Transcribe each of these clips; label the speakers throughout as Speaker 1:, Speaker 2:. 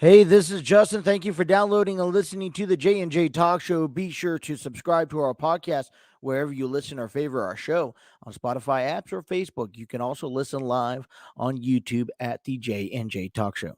Speaker 1: Hey, this is Justin. Thank you for downloading and listening to the J and J Talk Show. Be sure to subscribe to our podcast wherever you listen or favor our show on Spotify apps or Facebook. You can also listen live on YouTube at the J and J Talk Show.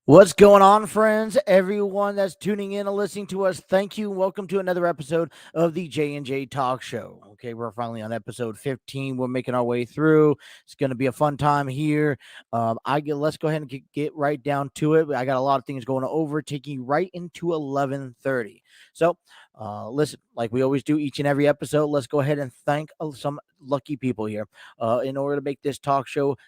Speaker 1: What's going on, friends? Everyone that's tuning in and listening to us, thank you. Welcome to another episode of the J and J Talk Show. Okay, we're finally on episode 15. We're making our way through. It's going to be a fun time here. Let's go ahead and get right down to it. I got a lot of things going over, taking you right into 11:30. So, listen, like we always do each and every episode, let's go ahead and thank some lucky people here. In order to make this talk show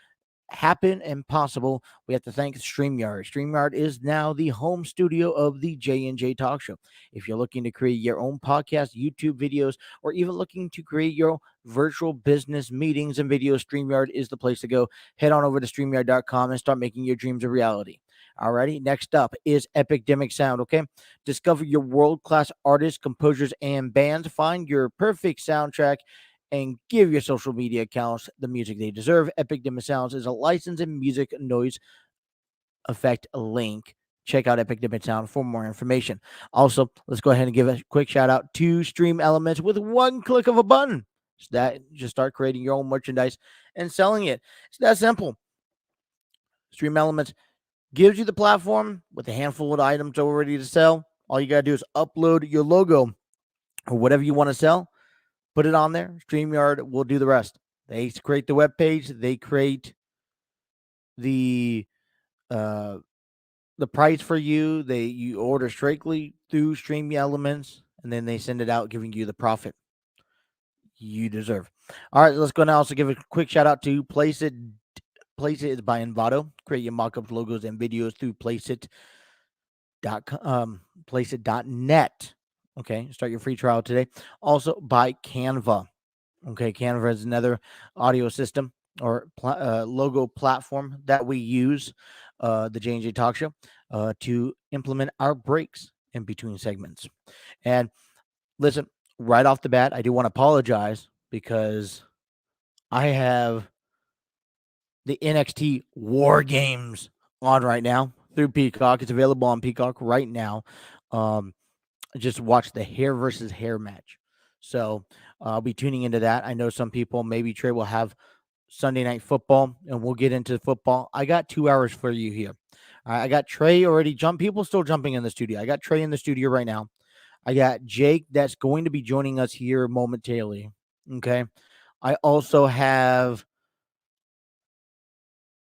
Speaker 1: happen and possible, we have to thank StreamYard. StreamYard is now the home studio of the J&J Talk Show. If you're looking to create your own podcast, YouTube videos, or even looking to create your virtual business meetings and videos, StreamYard is the place to go. Head on over to StreamYard.com and start making your dreams a reality. Alrighty, next up is Epidemic Sound, okay? Discover your world-class artists, composers, and bands. Find your perfect soundtrack and give your social media accounts the music they deserve. Epic Demo Sounds is a licensed music noise effect link. Check out Epic Demo Sound for more information. Also, let's go ahead and give a quick shout out to Stream Elements with one click of a button. Just start creating your own merchandise and selling it. It's that simple. Stream Elements gives you the platform with a handful of items already to sell. All you got to do is upload your logo or whatever you want to sell. Put it on there. StreamYard will do the rest. They create the web page. They create the price for you. You order straightly through Stream Elements, and then they send it out, giving you the profit you deserve. All right, let's go now. Also, give a quick shout out to Place It. Place It is by Envato. Create your mockups, logos, and videos through placeit.net. Okay, start your free trial today. Also by Canva. Okay, Canva is another audio system or logo platform that we use, the J&J Talk Show, to implement our breaks in between segments. And listen, right off the bat, I do want to apologize because I have the NXT War Games on right now through Peacock. It's available on Peacock right now. Just watch the hair versus hair match. So I'll be tuning into that. I know some people, maybe Trey will have Sunday Night Football, and we'll get into football. I got 2 hours for you here. I got Trey already people still jumping in the studio. I got Trey in the studio right now. I got Jake that's going to be joining us here momentarily. Okay. I also have,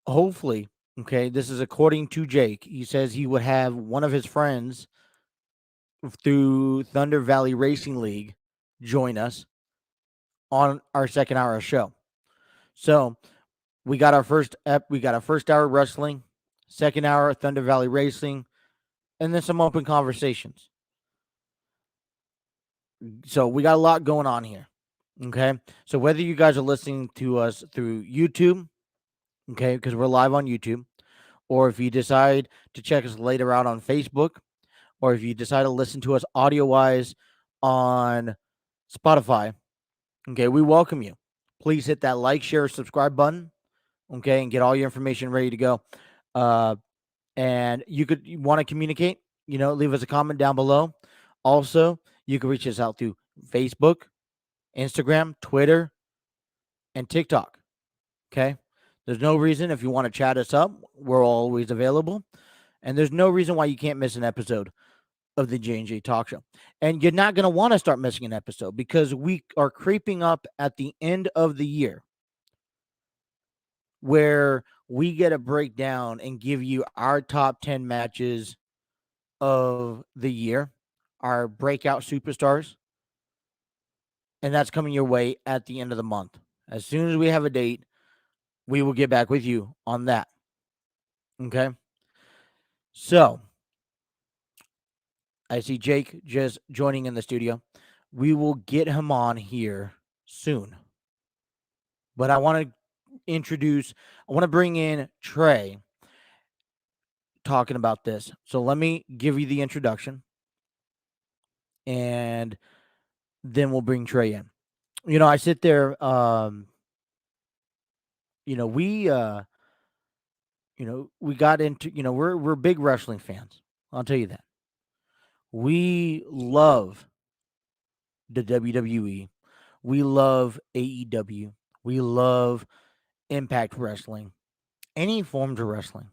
Speaker 1: hopefully, okay, this is according to Jake. He says he would have one of his friends through Thunder Valley Racing League join us on our second hour of show. So we got our first hour wrestling, second hour Thunder Valley Racing, and then some open conversations. So we got a lot going on here. Okay. So whether you guys are listening to us through YouTube, okay, because we're live on YouTube, or if you decide to check us later out on Facebook, or if you decide to listen to us audio wise on Spotify, okay, we welcome you. Please hit that like, share, subscribe button, okay, and get all your information ready to go. And you want to communicate, leave us a comment down below. Also, you can reach us out through Facebook, Instagram, Twitter, and TikTok. Okay. There's no reason if you want to chat us up, we're always available. And there's no reason why you can't miss an episode of the J&J Talk Show. And you're not going to want to start missing an episode because we are creeping up at the end of the year where we get to break down and give you our top 10 matches of the year, our breakout superstars. And that's coming your way at the end of the month. As soon as we have a date, we will get back with you on that. Okay. So I see Jake just joining in the studio. We will get him on here soon. But I want to introduce, I want to bring in Trey talking about this. So let me give you the introduction and then we'll bring Trey in. I sit there, you know, we uh, we got into, we're big wrestling fans. I'll tell you that. We love the WWE. We love AEW. We love Impact Wrestling. Any forms of wrestling.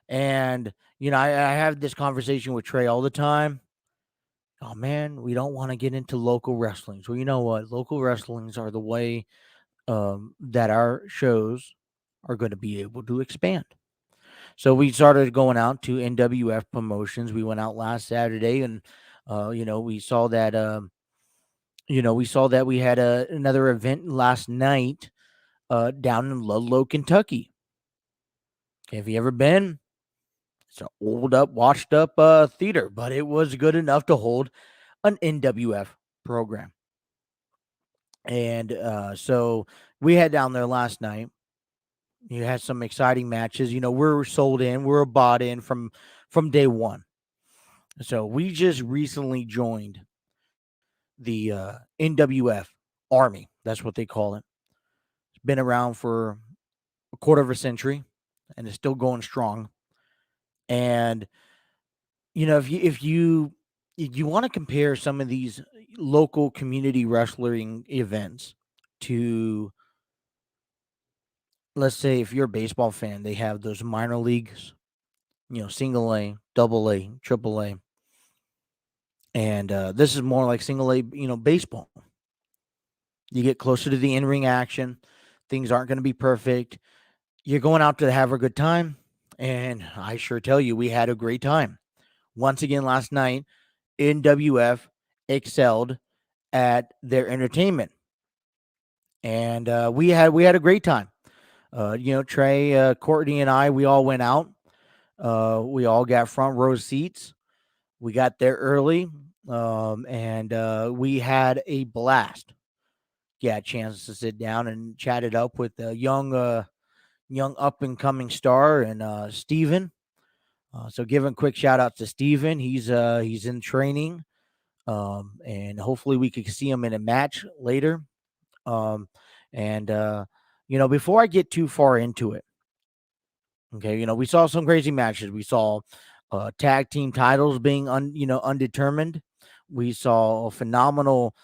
Speaker 1: And, I have this conversation with Trey all the time. Oh man, we don't want to get into local wrestlings. Well, you know what? Local wrestlings are the way that our shows are going to be able to expand. So we started going out to NWF promotions. We went out last Saturday, and we saw that. We saw that we had another event last night down in Ludlow, Kentucky. Okay, have you ever been? It's an old up, washed up theater, but it was good enough to hold an NWF program. And so we had down there last night. You had some exciting matches. We're sold in. We're bought in from day one. So we just recently joined the NWF Army. That's what they call it. It's been around for a quarter of a century, and it's still going strong. And if you want to compare some of these local community wrestling events to, let's say, if you're a baseball fan, they have those minor leagues, single A, double A, triple A, and this is more like single A, baseball. You get closer to the in-ring action. Things aren't going to be perfect. You're going out to have a good time, and I sure tell you, we had a great time. Once again, last night, NWF excelled at their entertainment, and we had a great time. Trey, Courtney, and I, we all went out. We all got front row seats. We got there early, and we had a blast. Yeah, a chance to sit down and chat it up with a young up and coming star and Steven. So giving quick shout out to Steven. He's in training. And hopefully we could see him in a match later. Um, and before I get too far into it, okay, we saw some crazy matches. We saw tag team titles being undetermined. We saw a phenomenal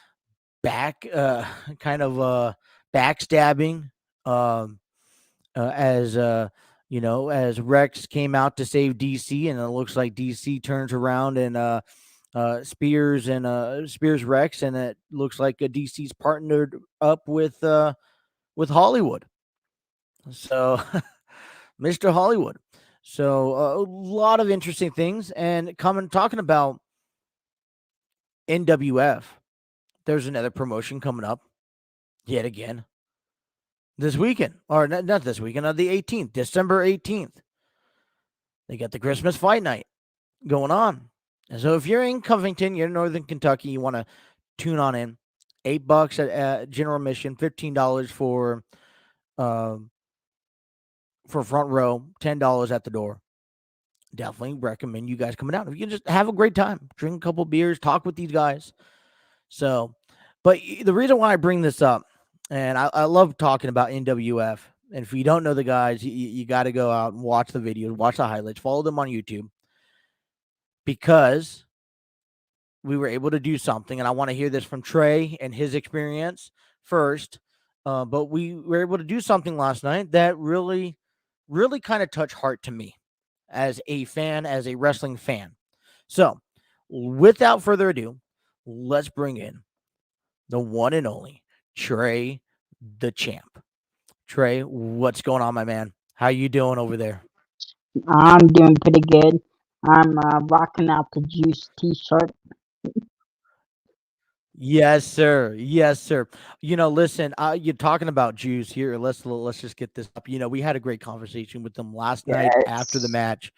Speaker 1: back kind of backstabbing as Rex came out to save DC, and it looks like DC turns around and Spears Rex, and it looks like DC's partnered up with Hollywood. So Mr. Hollywood. So a lot of interesting things, and talking about NWF. There's another promotion coming up yet again this weekend, or not this weekend, on the 18th, December 18th. They got the Christmas Fight Night going on. And so if you're in Covington, you're in Northern Kentucky, you want to tune on in. $8 at general admission, $15 for front row, $10 at the door. Definitely recommend you guys coming out. If you can just have a great time, drink a couple beers, talk with these guys. So, but the reason why I bring this up, and I love talking about NWF. And if you don't know the guys, you got to go out and watch the videos, watch the highlights, follow them on YouTube, because we were able to do something. And I want to hear this from Trey and his experience first. But we were able to do something last night that really, really kind of touched heart to me as a fan, as a wrestling fan. So, without further ado, let's bring in the one and only Trey the Champ. Trey, what's going on, my man? How you doing over there?
Speaker 2: I'm doing pretty good. I'm rocking out the Juice T-shirt.
Speaker 1: Yes, sir. Yes, sir. Listen, you're talking about Jews here. Let's just get this up. We had a great conversation with them last night after the
Speaker 2: Yes.
Speaker 1: match.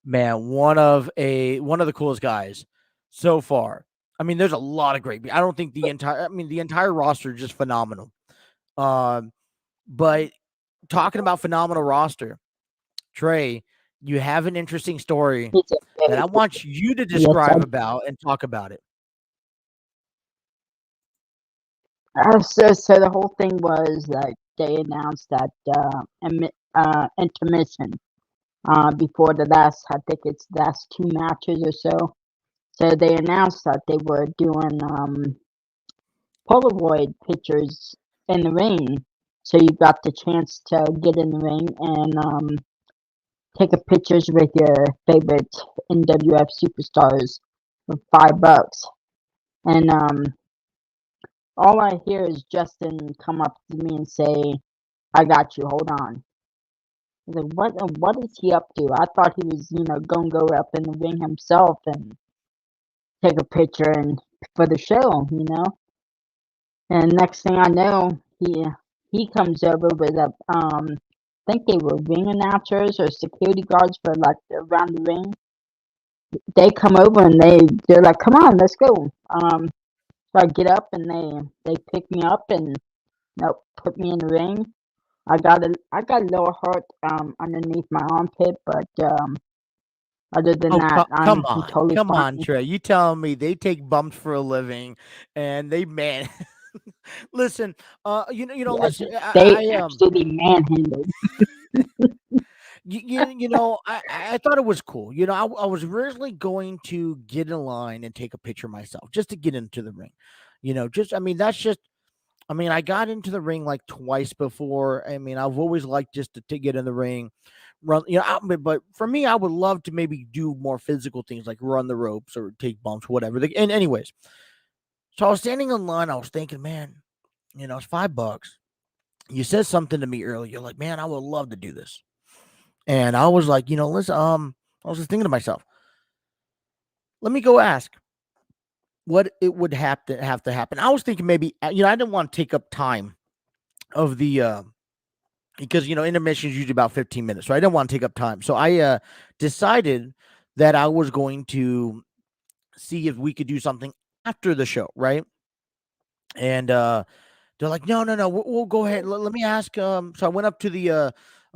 Speaker 1: Man, one of the coolest guys so far. I mean, there's a lot of great. I don't think the entire roster is just phenomenal. Um, but talking about phenomenal roster, Trey, you have an interesting story
Speaker 2: He's a
Speaker 1: that
Speaker 2: very
Speaker 1: I
Speaker 2: good.
Speaker 1: want you to
Speaker 2: Yes,
Speaker 1: describe about and talk about it.
Speaker 2: so the whole thing was that they announced that intermission before the last, I think it's last two matches or so. So they announced that they were doing Polaroid pictures in the ring. So you got the chance to get in the ring and take a pictures with your favorite NWF superstars for $5. And all I hear is Justin come up to me and say, "I got you. Hold on." I was like, what is he up to? I thought he was, gonna go up in the ring himself and take a picture and for the show. And next thing I know, he comes over with a I think they were ring announcers or security guards for like around the ring. They come over and they're like, "Come on, let's go." So I get up and they pick me up and put me in the ring. I got a little hurt underneath my armpit, but other than
Speaker 1: Oh,
Speaker 2: that, I'm totally
Speaker 1: come on,
Speaker 2: fine.
Speaker 1: Trey. You telling me they take bumps for a living, and they man. Listen,
Speaker 2: Yes,
Speaker 1: listen.
Speaker 2: they absolutely manhandled.
Speaker 1: I thought it was cool. I was originally going to get in line and take a picture myself, just to get into the ring. I mean, that's just. I mean, I got into the ring like twice before. I mean, I've always liked just to get in the ring, run. But for me, I would love to maybe do more physical things like run the ropes or take bumps, whatever. And anyways, so I was standing in line. I was thinking, man, it's $5. You said something to me earlier. You're like, man, I would love to do this. And I was like, listen, I was just thinking to myself, let me go ask what it would have to happen. I was thinking maybe, I didn't want to take up time of the because intermission is usually about 15 minutes, so I didn't want to take up time. So I decided that I was going to see if we could do something after the show, right? And they're like, no, no, no, we'll go ahead. Let me ask. So I went up to the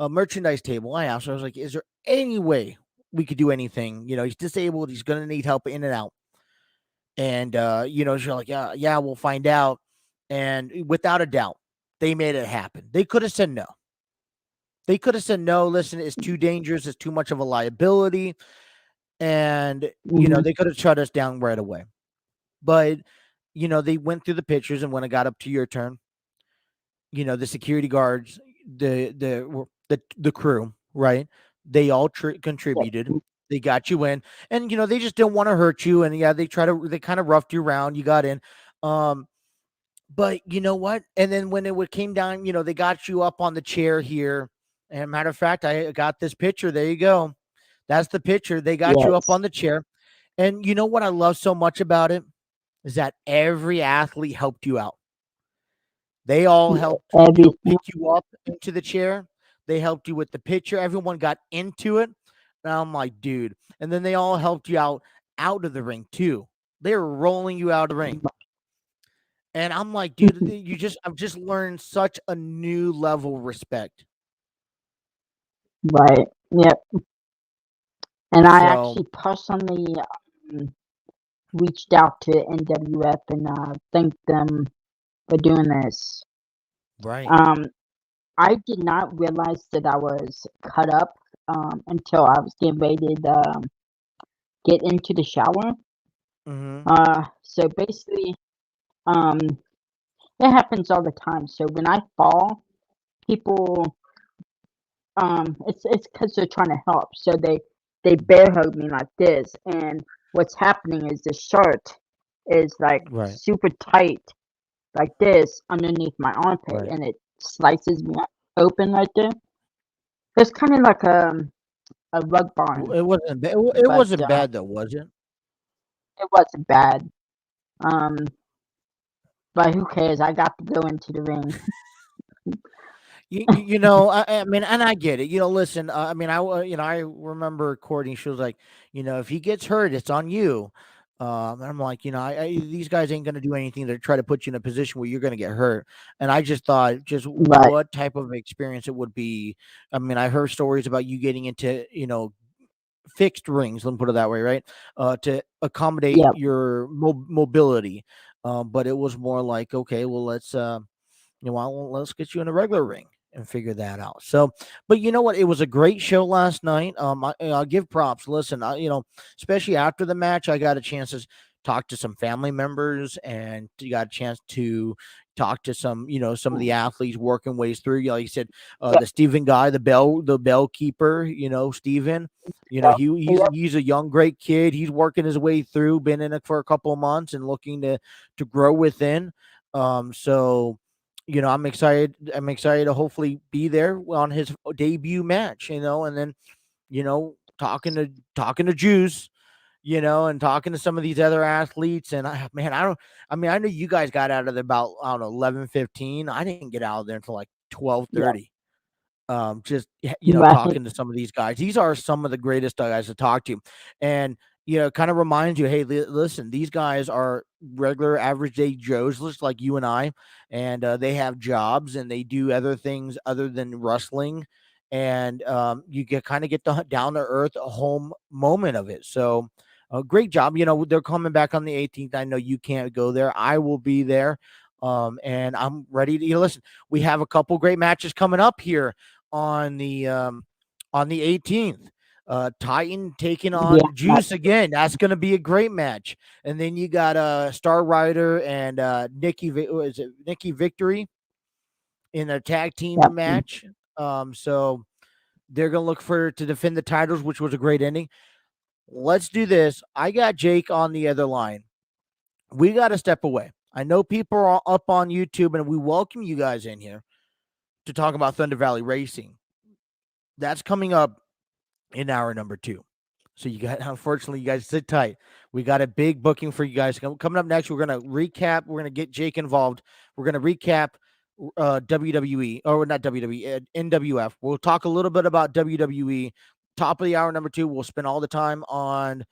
Speaker 1: merchandise table. I asked. I was like, is there any way we could do anything? He's disabled. He's gonna need help in and out. And she's like, yeah, yeah, we'll find out. And without a doubt, they made it happen. They could have said no. They could have said no. Listen, it's too dangerous. It's too much of a liability, and
Speaker 2: Hmm.
Speaker 1: they could have shut us down right away. But they went through the pictures, and when it got up to your turn, the security guards, the crew, right? They all
Speaker 2: Yes.
Speaker 1: contributed. They got you in, and they just didn't want to hurt you. And yeah, they kind of roughed you around. You got in. Um, but you know what? And then when came down, they got you up on the chair here. And matter of fact, I got this picture. There you go. That's the picture. They got you up
Speaker 2: Yes.
Speaker 1: on the chair. And you know what I love so much about it is that every athlete helped you out. They all
Speaker 2: Yeah,
Speaker 1: helped,
Speaker 2: everything.
Speaker 1: pick you up into the chair. They helped you with the picture. Everyone got into it. And I'm like, dude. And then they all helped you out of the ring too. They were rolling you out of the ring. And I'm like, dude, I've just learned such a new level of respect.
Speaker 2: Right. Yep. And I
Speaker 1: So,
Speaker 2: actually personally um, reached out to NWF and thanked them for doing this.
Speaker 1: right.
Speaker 2: Um, I did not realize that I was cut up until I was getting ready to get into the shower.
Speaker 1: Hmm.
Speaker 2: So basically, um, it happens all the time. So when I fall, people, it's because they're trying to help. So they bear hug me like this, and what's happening is the shirt is like
Speaker 1: Right.
Speaker 2: super tight, like this, underneath my armpit,
Speaker 1: Right.
Speaker 2: and it slices me open right there. It's kind of like a rug burn,
Speaker 1: It wasn't it
Speaker 2: but
Speaker 1: wasn't bad though, was it?
Speaker 2: it wasn't bad. Um, but who cares? I got to go into the ring.
Speaker 1: I mean, and I get it. Listen, I mean, I remember Courtney. She was like, if he gets hurt, it's on you. And I'm like, these guys ain't gonna do anything to try to put you in a position where you're gonna get hurt. And I just thought, just
Speaker 2: Right.
Speaker 1: what type of experience it would be. I mean, I heard stories about you getting into, fixed rings. Let me put it that way, right? To accommodate
Speaker 2: Yep.
Speaker 1: your mobility. But it was more like, okay, well, let's get you in a regular ring and figure that out. So, but you know what? It was a great show last night. I'll give props. Listen, especially after the match, I got a chance to talk to some family members, and you got a chance to talk to some of the athletes working ways through. Like you said,
Speaker 2: Yep.
Speaker 1: the Steven guy, the bell keeper. Steven.
Speaker 2: Yep. Yep.
Speaker 1: He's a young great kid. He's working his way through, been in it for a couple of months and looking to grow within. So I'm excited. I'm excited to hopefully be there on his debut match. And then talking to Juice, and talking to some of these other athletes. And man, I don't. I mean, I know you guys got out of there about, I don't know, 11:15. I didn't get out of there until like
Speaker 2: Yep.
Speaker 1: 12:30. Just
Speaker 2: Right.
Speaker 1: talking to some of these guys. These are some of the greatest guys to talk to, and kind of reminds you, hey, listen, these guys are regular average day Joes, just like you and I, and they have jobs and they do other things other than wrestling, and you get the down to earth home moment of it. So. Great job. They're coming back on the 18th. I know you can't go there. I will be there. And I'm ready to listen. We have a couple great matches coming up here on the 18th. Titan taking
Speaker 2: Yeah.
Speaker 1: on Juice again. That's going to be a great match. And then you got Star Rider and is it Nikki Victory in a tag team
Speaker 2: Yep.
Speaker 1: match. So they're going to look to defend the titles, which was a great ending. Let's do this. I got Jake on the other line. We got to step away. I know people are up on YouTube, and we welcome you guys in here to talk about Thunder Valley Racing. That's coming up in hour number 2. So unfortunately, you guys sit tight. We got a big booking for you guys. Coming up next, we're going to recap. We're going to get Jake involved. We're going to recap WWE, or not WWE, NWF. We'll talk a little bit about WWE. Top of the hour number 2, we'll spend all the time on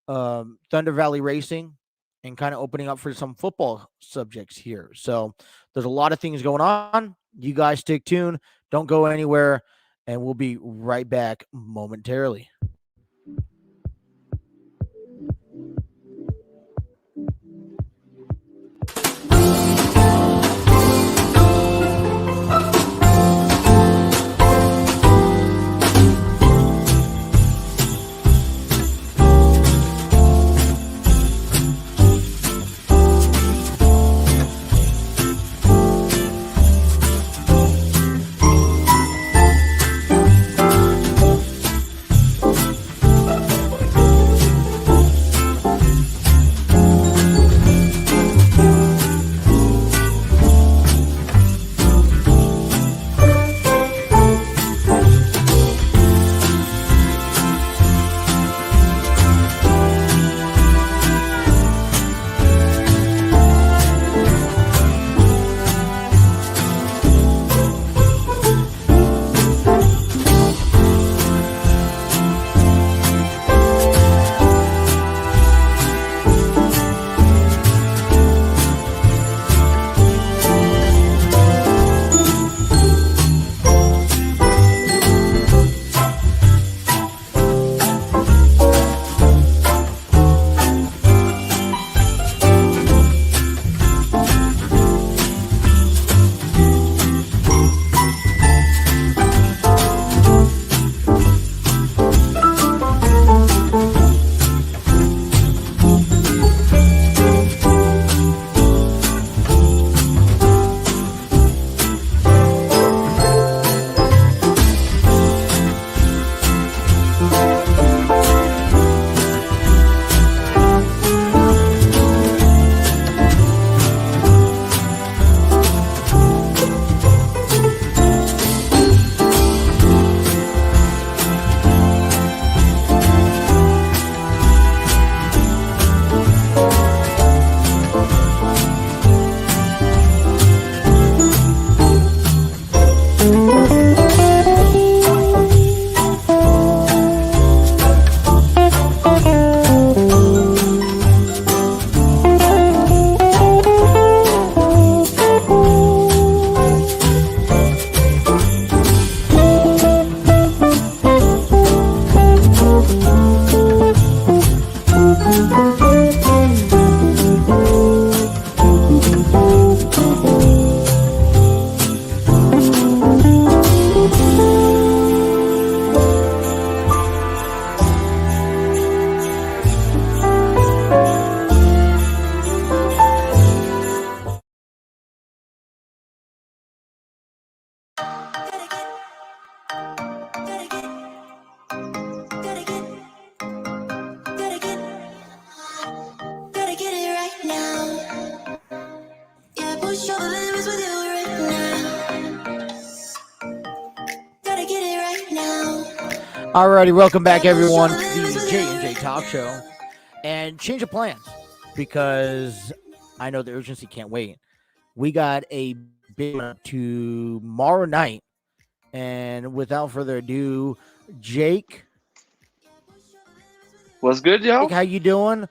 Speaker 1: Thunder Valley Racing and kind of opening up for some football subjects here. So there's a lot of things going on. You guys stick tuned. Don't go anywhere. And we'll be right back momentarily.
Speaker 3: push all the limits with you right now. Gotta get it right now.
Speaker 1: Alrighty, welcome back, everyone, to the J&J Talk Show. And change of plans because I know the urgency can't wait. We got a big one tomorrow night. And without further ado, Jake,
Speaker 4: What's good, y'all?
Speaker 1: how you doing?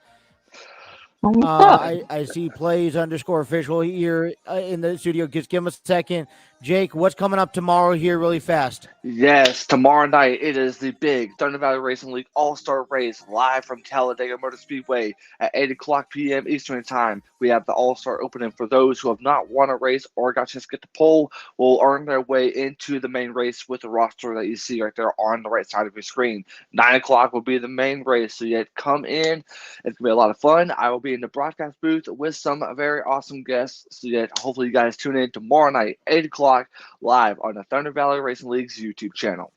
Speaker 2: What's up?
Speaker 1: I see plays underscore official here in the studio. Just give him a second. Jake, what's coming up tomorrow here really fast?
Speaker 4: Yes, tomorrow night it is the big Thunder Valley Racing League All-Star Race live from Talladega Motor Speedway at 8 o'clock p.m. Eastern Time. We have the All-Star opening for those who have not won a race or got a chance to get the pole will earn their way into the main race with the roster that you see right there on the right side of your screen. 9 o'clock will be the main race, so you come in. It's going to be a lot of fun. I will be in the broadcast booth with some very awesome guests, so hopefully you guys tune in tomorrow night, 8 o'clock, live on the Thunder Valley Racing League's YouTube channel.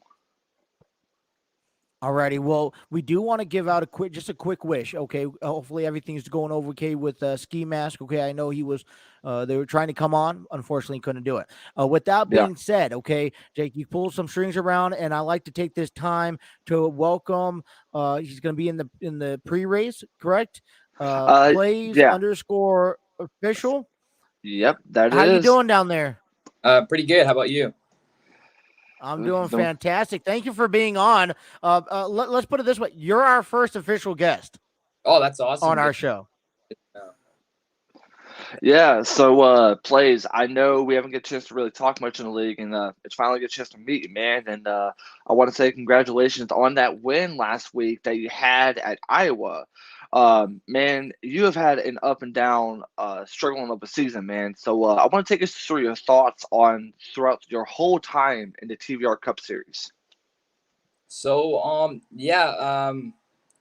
Speaker 1: Alrighty, well, we do want to give out a quick wish. Okay, hopefully everything's going over okay with Ski Mask. Okay, I know he was, they were trying to come on, unfortunately couldn't do it. With that being said, okay, Jake, you pulled some strings around, and I like to take this time to welcome. He's going to be in the pre-race, correct? Plays underscore official.
Speaker 4: Yep, that
Speaker 1: How
Speaker 4: is.
Speaker 1: you doing down there?
Speaker 5: Pretty good. How about you?
Speaker 1: I'm doing fantastic. Thank you for being on. Let's put it this way. You're our first official guest.
Speaker 5: Oh, that's awesome.
Speaker 1: On our show.
Speaker 4: Yeah, so plays. I know we haven't get a chance to really talk much in the league, and it's finally get a chance to meet you, man. And I want to say congratulations on that win last week that you had at Iowa. Man, you have had an up and down, struggling of a season, man. So I want to take us through your thoughts on throughout your whole time in the TVR Cup Series.
Speaker 5: So,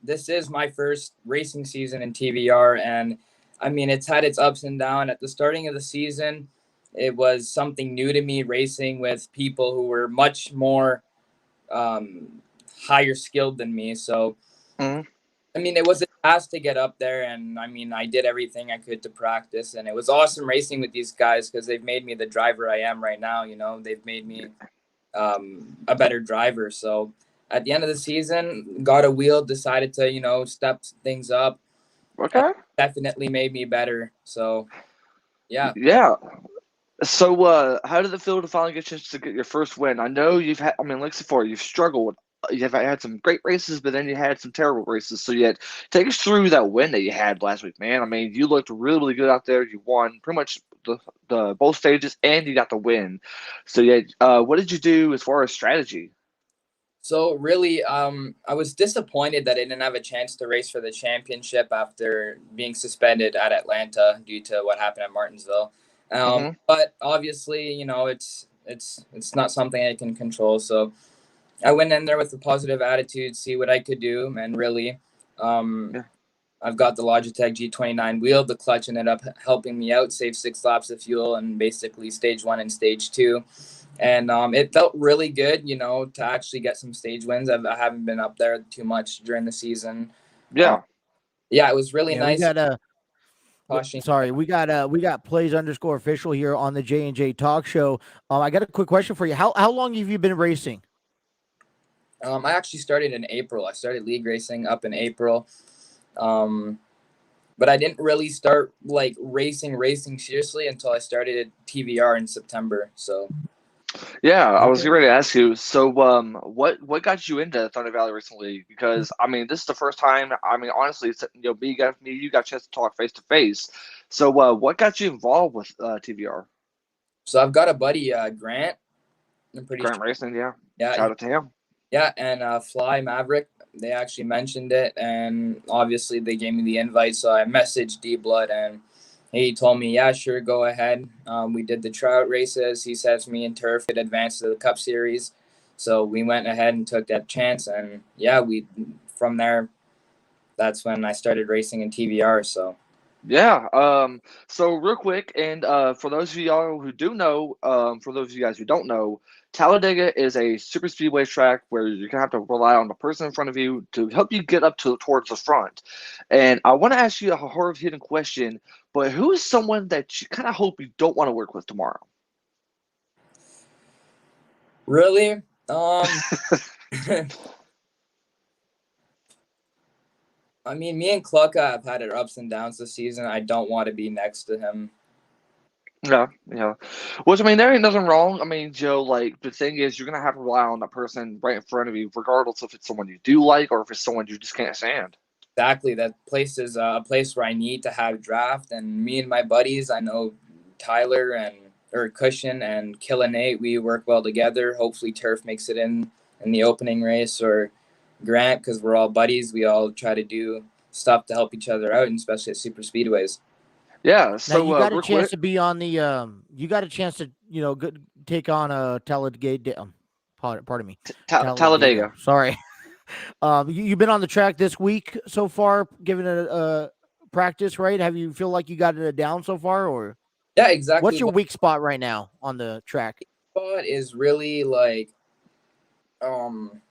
Speaker 5: this is my first racing season in TVR, and I mean, it's had its ups and downs. At the starting of the season, it was something new to me, racing with people who were much more higher skilled than me. So, I mean, it was a task to get up there, and I mean, I did everything I could to practice, and it was awesome racing with these guys because they've made me the driver I am right now. You know, they've made me a better driver. So at the end of the season, got a wheel, decided to, step things up.
Speaker 4: Okay.
Speaker 5: Definitely made me better. So, yeah.
Speaker 4: Yeah. So, how did it feel to finally get a chance to get your first win? I know you've had, like I said before, you've struggled. You've had some great races, but then you had some terrible races. So, take us through that win that you had last week, man. I mean, you looked really, really good out there. You won pretty much the both stages, and you got the win. So, what did you do as far as strategy?
Speaker 5: So really, I was disappointed that I didn't have a chance to race for the championship after being suspended at Atlanta due to what happened at Martinsville. But obviously, it's not something I can control. So I went in there with a positive attitude, see what I could do, and really, I've got the Logitech G29 wheel. The clutch ended up helping me out, save 6 laps of fuel, and basically stage 1 and stage 2. And it felt really good, to actually get some stage wins. I haven't been up there too much during the season.
Speaker 4: Yeah.
Speaker 5: It was really nice.
Speaker 1: We got plays underscore official here on the J&J Talk Show. I got a quick question for you. How long have you been racing?
Speaker 5: I actually started in April. I started league racing up in April. But I didn't really start like racing seriously until I started at TVR in September. So.
Speaker 4: Yeah, I was ready to ask you. So, what got you into Thunder Valley Racing League? Because I mean, this is the first time. I mean, honestly, it's, you got a chance to talk face to face. So, what got you involved with TVR?
Speaker 5: So I've got a buddy, Grant.
Speaker 4: Grant Racing, yeah.
Speaker 5: Yeah.
Speaker 4: Shout out to him.
Speaker 5: Yeah, and Fly Maverick. They actually mentioned it, and obviously they gave me the invite. So I messaged D Blood and. He told me, yeah, sure, go ahead. We did the tryout races. He says me and Turf could advance to the Cup Series. So we went ahead and took that chance. And, from there, that's when I started racing in TVR. So,
Speaker 4: Yeah. So real quick, and for those of y'all who do know, for those of you guys who don't know, Talladega is a super speedway track where you're gonna have to rely on the person in front of you to help you get up to towards the front. And I want to ask you a hard hitting question, but who is someone that you kind of hope you don't want to work with tomorrow?
Speaker 5: Really? I mean, me and Clucka have had our ups and downs this season. I don't want to be next to him.
Speaker 4: Yeah, yeah. Which I mean, there ain't nothing wrong. I mean, Joe, like the thing is, you're gonna have to rely on that person right in front of you, regardless if it's someone you do like or if it's someone you just can't stand.
Speaker 5: Exactly. That place is a place where I need to have draft. And me and my buddies, I know Tyler and or Cushion and Killa Nate, we work well together. Hopefully, Turf makes it in the opening race, or Grant, because we're all buddies. We all try to do stuff to help each other out, and especially at super speedways.
Speaker 4: Yeah.
Speaker 1: Now you
Speaker 4: So
Speaker 1: got a
Speaker 4: real
Speaker 1: chance
Speaker 4: quick,
Speaker 1: to be on the you got a chance to take on a Talladega. Pardon me, Talladega.
Speaker 4: Talladega.
Speaker 1: Sorry. You've been on the track this week so far, giving it a practice, right? Have you feel like you got it down so far, or
Speaker 5: Yeah, exactly.
Speaker 1: what's your weak spot right now on the track?
Speaker 5: Spot is really like um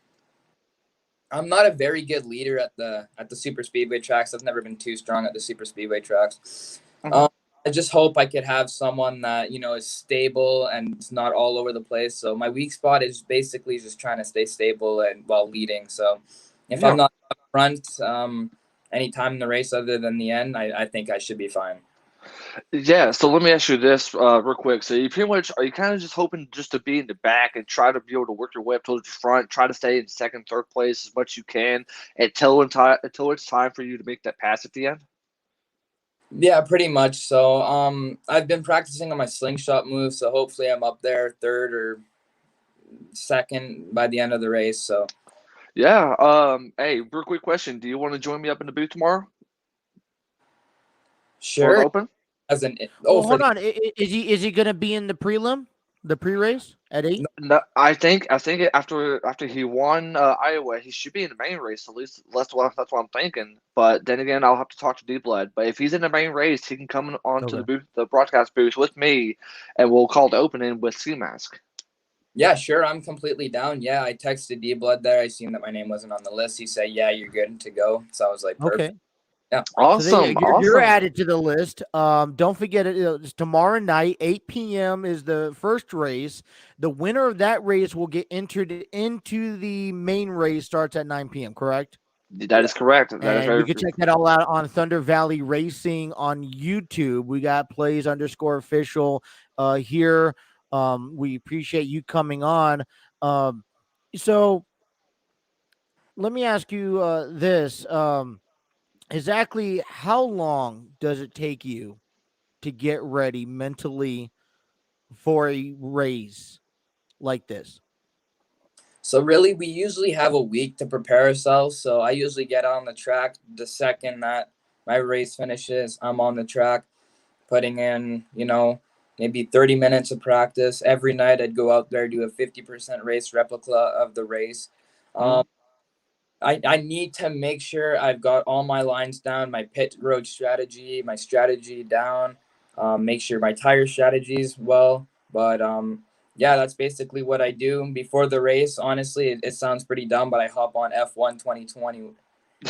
Speaker 5: I'm not a very good leader at the super speedway tracks. I've never been too strong at the super speedway tracks.
Speaker 4: Mhm.
Speaker 5: Um, I just hope I could have someone that is stable and it's not all over the place. So my weak spot is basically just trying to stay stable and while leading. So if I'm
Speaker 4: Yeah.
Speaker 5: not up front any time in the race other than the end, I think I should be fine.
Speaker 4: Yeah. So let me ask you this real quick. So you pretty much are you kind of just hoping just to be in the back and try to be able to work your way up towards the front, try to stay in second, third place as much as you can until it's time for you to make that pass at the end?
Speaker 5: Yeah, pretty much. So I've been practicing on my slingshot move, so hopefully I'm up there third or second by the end of the race. So
Speaker 4: Yeah. Hey, real quick question. Do you want to join me up in the booth tomorrow for the
Speaker 5: sure,
Speaker 4: open?
Speaker 5: as an
Speaker 1: Well,
Speaker 5: for
Speaker 1: hold
Speaker 5: the
Speaker 1: on. Is he going to be in the prelim, the pre-race at 8?
Speaker 4: No, I think after he won Iowa, he should be in the main race at least. That's what I'm thinking. But then again, I'll have to talk to D Blood. But if he's in the main race, he can come on to
Speaker 1: Okay.
Speaker 4: the broadcast booth with me, and we'll call the opening with Ski Mask.
Speaker 5: Yeah, sure, I'm completely down. Yeah, I texted D Blood there. I seen that my name wasn't on the list. He said, "Yeah, you're good to go." So I was like, "Perfect."
Speaker 1: Okay.
Speaker 5: Yeah,
Speaker 1: So there
Speaker 4: Awesome,
Speaker 1: you're
Speaker 4: awesome.
Speaker 1: added to the list. Don't forget it. It's tomorrow night, 8 p.m. is the first race. The winner of that race will get entered into the main race. Starts at 9 p.m. Correct?
Speaker 4: That is correct. That is
Speaker 1: And you
Speaker 4: very.
Speaker 1: can check that all out on Thunder Valley Racing on YouTube. We got plays underscore official here. We appreciate you coming on. So let me ask you this. Exactly how long does it take you to get ready mentally for a race like this?
Speaker 5: so really, we usually have a week to prepare ourselves. So I usually get on the track the second that my race finishes. I'm on the track, putting in, maybe 30 minutes of practice every night. I'd go out there, do a 50% race replica of the race.
Speaker 4: Mhm.
Speaker 5: Um, I need to make sure I've got all my lines down, my pit road strategy, my strategy down, make sure my tire strategy is well. But yeah, that's basically what I do before the race. Honestly, it sounds pretty dumb, but I hop on F1 2020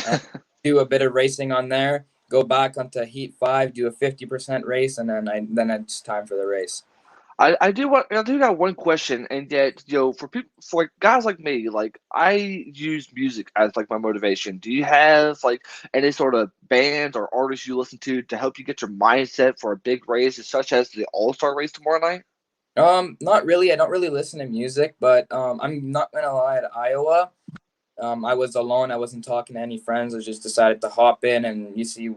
Speaker 5: and do a bit of racing on there. Go back onto Heat 5, do a 50% race, and then it's time for the race.
Speaker 4: I do got one question, and yet for people for like guys like me, like I use music as like my motivation. Do you have like any sort of bands or artists you listen to help you get your mindset for a big race, such as the All Star race tomorrow night?
Speaker 5: Not really. I don't really listen to music, but I'm not gonna lie. At Iowa, I was alone. I wasn't talking to any friends. I just decided to hop in, and you see,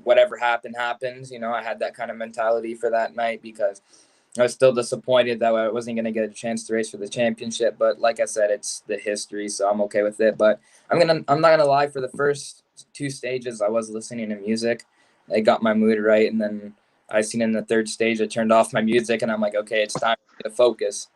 Speaker 5: whatever happens. I had that kind of mentality for that night because I was still disappointed that I wasn't going to get a chance to race for the championship. But like I said, it's the history, so I'm okay with it. But I'm not gonna lie. For the first two stages, I was listening to music. It got my mood right, and then I seen in the third stage, I turned off my music, and I'm like, okay, it's time to focus.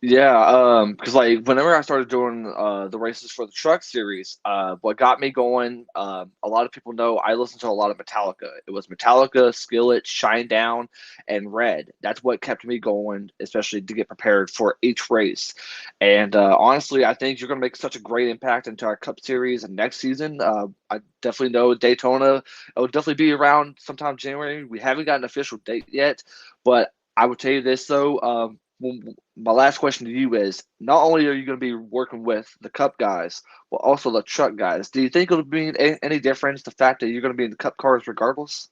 Speaker 4: Yeah, because like whenever I started doing the races for the truck series, what got me going, a lot of people know I listen to a lot of Metallica. It was Metallica, Skillet, Shinedown, and Red. That's what kept me going, especially to get prepared for each race. And honestly, I think you're going to make such a great impact into our Cup Series and next season. I definitely know Daytona. It will definitely be around sometime January. We haven't got an official date yet, but I would tell you this though. My last question to you is: not only are you going to be working with the Cup guys, but also the truck guys. Do you think it'll be any difference the fact that you're going to be in the Cup cars regardless?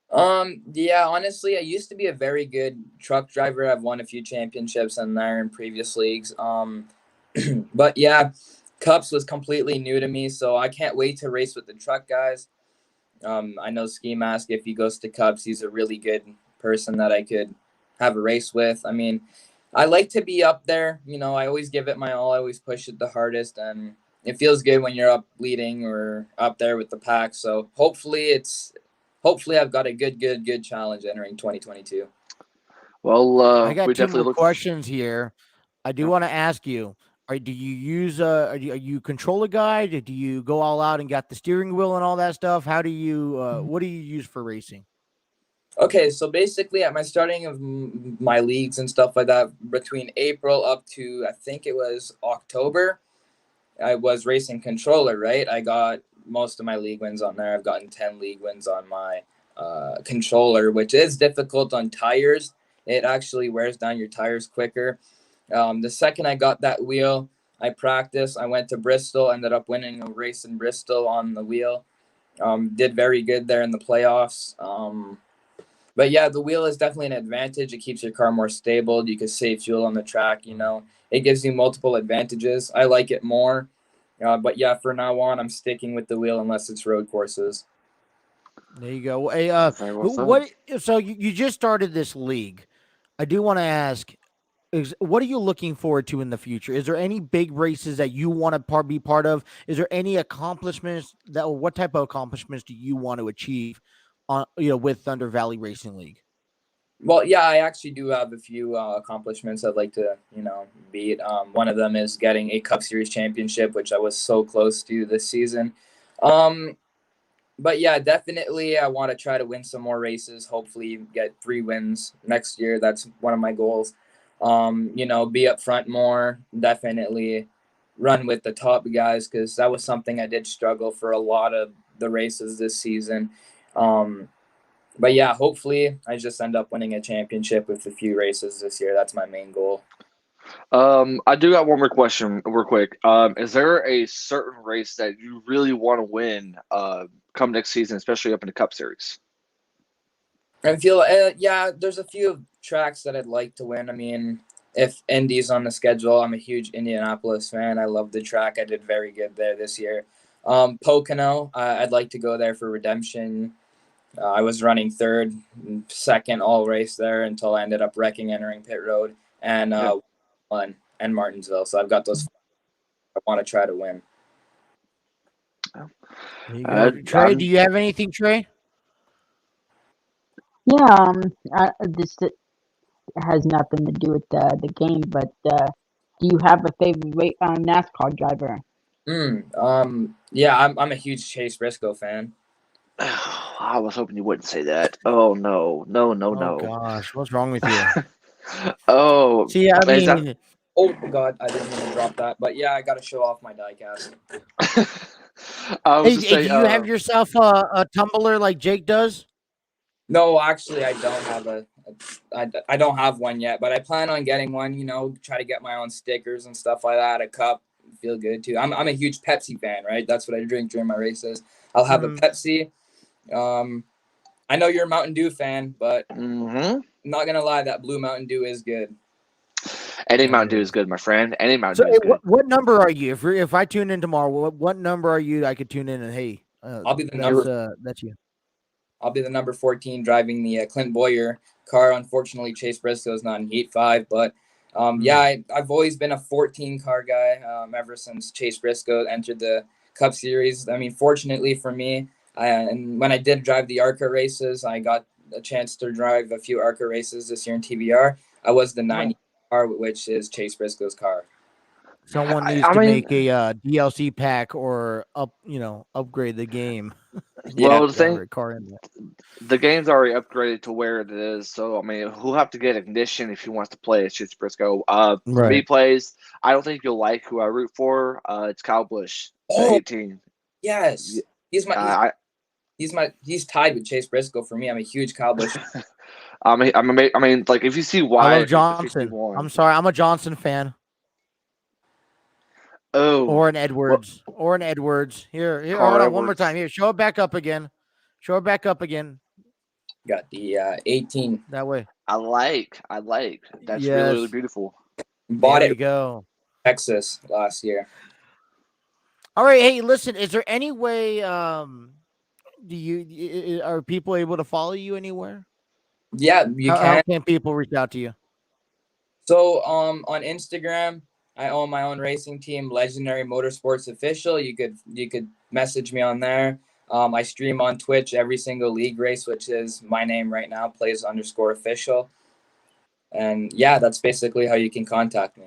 Speaker 5: Yeah, honestly, I used to be a very good truck driver. I've won a few championships in there in previous leagues. But yeah, Cups was completely new to me, so I can't wait to race with the truck guys. I know Ski Mask, if he goes to Cups, he's a really good person that I could have a race with. I mean, I like to be up there. You know, I always give it my all. I always push it the hardest, and it feels good when you're up leading or up there with the pack. So hopefully I've got a good challenge entering 2022.
Speaker 4: Well,
Speaker 1: I got
Speaker 4: we
Speaker 1: two
Speaker 4: definitely
Speaker 1: more
Speaker 4: look.
Speaker 1: questions here. I do
Speaker 4: Yeah.
Speaker 1: want to ask you: do you use are you controller guy? Do you go all out and got the steering wheel and all that stuff? How do you what do you use for racing?
Speaker 5: Okay, so basically at my starting of my leagues and stuff like that, between April up to I think it was October, I was racing controller, right? I got most of my league wins on there. I've gotten 10 league wins on my controller, which is difficult on tires. It actually wears down your tires quicker. The second I got that wheel, I practiced. I went to Bristol, ended up winning a race in Bristol on the wheel. Did very good there in the playoffs. But yeah, the wheel is definitely an advantage. It keeps your car more stable. You can save fuel on the track. You know, it gives you multiple advantages. I like it more. But yeah, for now on, I'm sticking with the wheel unless it's road courses.
Speaker 1: There you go. Hey,
Speaker 4: Very well said.
Speaker 1: what? So you just started this league. I do want to ask: what are you looking forward to in the future? Is there any big races that you want to be part of? Is there any accomplishments that? What type of accomplishments do you want to achieve on with Thunder Valley Racing League?
Speaker 5: Well, yeah, I actually do have a few accomplishments I'd like to, beat. One of them is getting a Cup Series championship, which I was so close to this season. Um, but yeah, definitely, I want to try to win some more races. Hopefully, get 3 wins next year. That's one of my goals. Be up front more. Definitely run with the top guys because that was something I did struggle for a lot of the races this season. Um, but yeah, hopefully I just end up winning a championship with a few races this year. That's my main goal.
Speaker 4: I do got one more question, real quick. Is there a certain race that you really want to win come next season, especially up in the Cup Series?
Speaker 5: I feel, yeah, there's a few tracks that I'd like to win. I mean, if Indy's on the schedule, I'm a huge Indianapolis fan. I love the track. I did very good there this year. Pocono, I'd like to go there for redemption. I was running third, second all race there until I ended up wrecking entering pit road and
Speaker 4: Yeah.
Speaker 5: won and Martinsville. So I've got those. I want to try to win.
Speaker 1: There you go, Trey. Do you have anything, Trey?
Speaker 2: Yeah, this has nothing to do with the game, but do you have a favorite NASCAR driver?
Speaker 5: Yeah, I'm a huge Chase Briscoe fan.
Speaker 4: I was hoping you wouldn't say that. Oh no, no, no,
Speaker 1: Oh
Speaker 4: no.
Speaker 1: gosh, what's wrong with you?
Speaker 4: Oh,
Speaker 1: See, I
Speaker 4: is that?
Speaker 1: mean,
Speaker 5: Oh God, I didn't mean to drop that, but yeah, I got to show off my diecast.
Speaker 4: I was to
Speaker 1: hey,
Speaker 4: say,
Speaker 1: do you have yourself a tumbler like Jake does?
Speaker 5: No, actually, I don't have I don't have one yet, but I plan on getting one. Try to get my own stickers and stuff like that. A cup, feel good too. I'm a huge Pepsi fan, right? That's what I drink during my races. I'll have a Pepsi. I know you're a Mountain Dew fan, but I'm not gonna lie, that blue Mountain Dew is good.
Speaker 4: any
Speaker 1: It
Speaker 4: Mountain Dew
Speaker 1: is.
Speaker 4: is good, my friend. Any Mountain
Speaker 1: So,
Speaker 4: Dew is good.
Speaker 1: what number are you? If I tune in tomorrow, what number are you? I could tune in and hey,
Speaker 5: I'll be the number.
Speaker 1: that's you.
Speaker 5: I'll be the number 14 driving the Clint Boyer car. Unfortunately, Chase Briscoe is not in Heat 5, but yeah, I've always been a 14 car guy ever since Chase Briscoe entered the Cup Series. I mean, fortunately for me, and when I did drive the ARCA races, I got a chance to drive a few ARCA races this year in TBR. I was the 90 car, which is Chase Briscoe's car.
Speaker 1: Someone needs
Speaker 4: I
Speaker 1: to
Speaker 4: mean,
Speaker 1: make a DLC pack or upgrade the game and get
Speaker 5: Yeah,
Speaker 4: well,
Speaker 1: that favorite car in there.
Speaker 4: the game's already upgraded to where it is. So I mean, he'll have to get ignition if he wants to play as Chase Briscoe. For me,
Speaker 1: Right.
Speaker 4: plays. I don't think you'll like who I root for. It's Kyle Busch, the
Speaker 5: Oh
Speaker 4: 18.
Speaker 5: yes, he's my
Speaker 4: I
Speaker 5: he's tied with Chase Briscoe for me. I'm a huge Kyle Busch.
Speaker 4: I mean, like if you see
Speaker 1: I love
Speaker 4: Wyatt make the
Speaker 1: Johnson.
Speaker 4: 51.
Speaker 1: I'm sorry, I'm a Johnson fan.
Speaker 4: Oh,
Speaker 1: Or an
Speaker 4: well,
Speaker 1: Edwards. Or an Edwards. Here, hold
Speaker 4: Carl
Speaker 1: on one more time.
Speaker 4: Edwards.
Speaker 1: Here, show it back up again. Show it back up again.
Speaker 5: Got the 18.
Speaker 1: That way.
Speaker 4: I like. That's really, really
Speaker 1: Yes.
Speaker 4: beautiful.
Speaker 5: Bought
Speaker 1: There we
Speaker 5: it in
Speaker 1: go.
Speaker 5: Texas last year.
Speaker 1: All right. Hey, listen, is there any way are people able to follow you anywhere?
Speaker 5: Yeah, you
Speaker 1: How
Speaker 5: can.
Speaker 1: can people reach out to you?
Speaker 5: So on Instagram, I own my own racing team, Legendary Motorsports Official. You could message me on there. I stream on Twitch every single league race, which is my name right now, plays_official. And yeah, that's basically how you can contact me.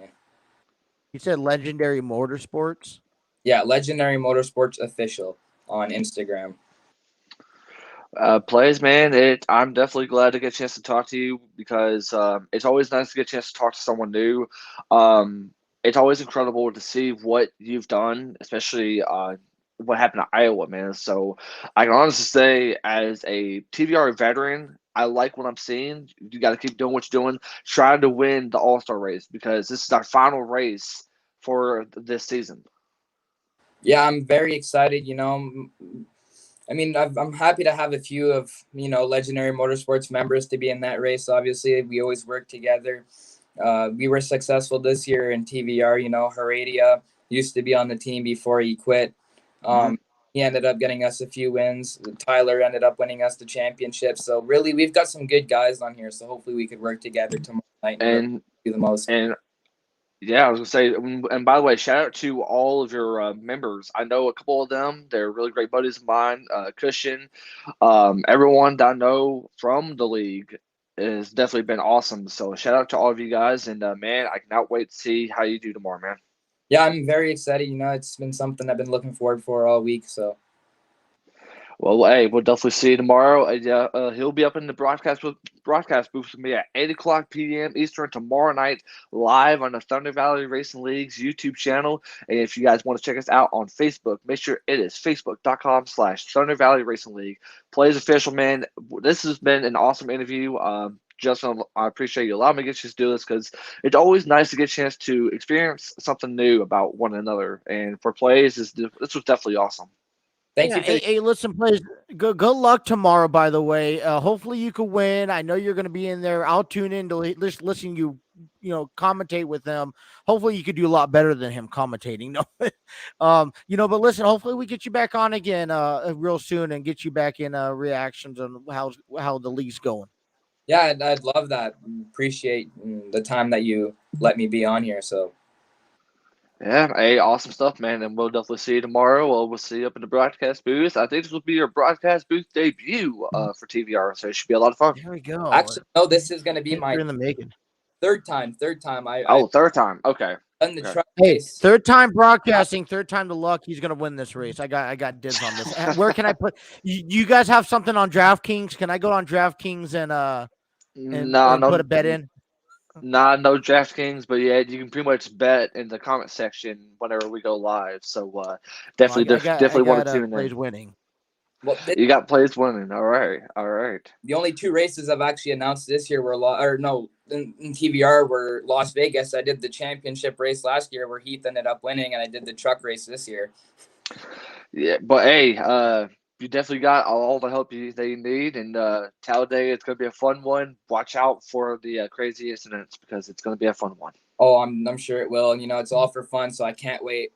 Speaker 1: You said Legendary Motorsports.
Speaker 5: Yeah, Legendary Motorsports Official on Instagram.
Speaker 4: Plays, man. I'm definitely glad to get a chance to talk to you because it's always nice to get a chance to talk to someone new. It's always incredible to see what you've done, especially what happened to Iowa, man. So I can honestly say, as a TVR veteran, I like what I'm seeing. You got to keep doing what you're doing, trying to win the All-Star race because this is our final race for this season.
Speaker 5: Yeah, I'm very excited. I mean, I'm happy to have a few of Legendary Motorsports members to be in that race. Obviously, we always work together. We were successful this year in TVR. Heredia used to be on the team before he quit. He ended up getting us a few wins. Tyler ended up winning us the championship. So really, we've got some good guys on here. So hopefully, we could work together tomorrow night and really
Speaker 4: And
Speaker 5: do the most.
Speaker 4: and Yeah, I was gonna say, and by the way, shout out to all of your members. I know a couple of them; they're really great buddies of mine. Cushion, everyone that I know from the league has definitely been awesome. So shout out to all of you guys, and man, I cannot wait to see how you do tomorrow, man.
Speaker 5: Yeah, I'm very excited. It's been something I've been looking forward for all week. So
Speaker 4: Well, hey, we'll definitely see you tomorrow. Yeah, he'll be up in the broadcast booth with me at 8 o'clock p.m. Eastern tomorrow night, live on the Thunder Valley Racing League's YouTube channel. And if you guys want to check us out on Facebook, make sure it is facebook.com/Thunder Valley Racing League. Plays official, man. This has been an awesome interview. Justin, I appreciate you allowing me to get you to do this because it's always nice to get a chance to experience something new about one another. And for plays, this was definitely awesome.
Speaker 5: thank
Speaker 1: Yeah,
Speaker 5: you for
Speaker 1: hey, listen, please. Good luck tomorrow. By the way, hopefully you can win. I know you're going to be in there. I'll tune in to listen you, commentate with them. Hopefully you could do a lot better than him commentating. No, but listen. Hopefully we get you back on again, real soon and get you back in reactions on how the league's going.
Speaker 5: Yeah, I'd love that. Appreciate the time that you let me be on here. So
Speaker 4: Yeah, hey, awesome stuff, man. And we'll definitely see you tomorrow. Well, we'll see you up in the broadcast booth. I think this will be your broadcast booth debut for TVR, so it should be a lot of fun.
Speaker 1: There we go.
Speaker 5: actually, no, this is going to be my
Speaker 1: History in the making.
Speaker 5: third time. I've
Speaker 4: Oh, third time. Okay.
Speaker 5: done the
Speaker 4: Okay.
Speaker 5: truck
Speaker 1: Hey,
Speaker 5: race.
Speaker 1: third time broadcasting, third time to luck. He's gonna win this race. I got dibs on this. Where can I put? You guys have something on DraftKings? Can I go on DraftKings
Speaker 4: No,
Speaker 1: and put a
Speaker 4: no,
Speaker 1: bet in?
Speaker 4: no DraftKings, but yeah, you can pretty much bet in the comment section whenever we go live. So definitely,
Speaker 1: I
Speaker 4: definitely want to
Speaker 1: got
Speaker 4: tune
Speaker 1: plays
Speaker 4: in.
Speaker 1: winning.
Speaker 5: Well,
Speaker 4: You got plays winning. All right. All right.
Speaker 5: the only two races I've actually announced this year were in TVR were Las Vegas. I did the championship race last year where Heath ended up winning, and I did the truck race this year.
Speaker 4: Yeah, but hey, you definitely got all the help that you need, and Talladega, it's going to be a fun one. Watch out for the crazy incidents because it's going to be a fun one.
Speaker 5: Oh, I'm sure it will. And it's all for fun, so I can't wait.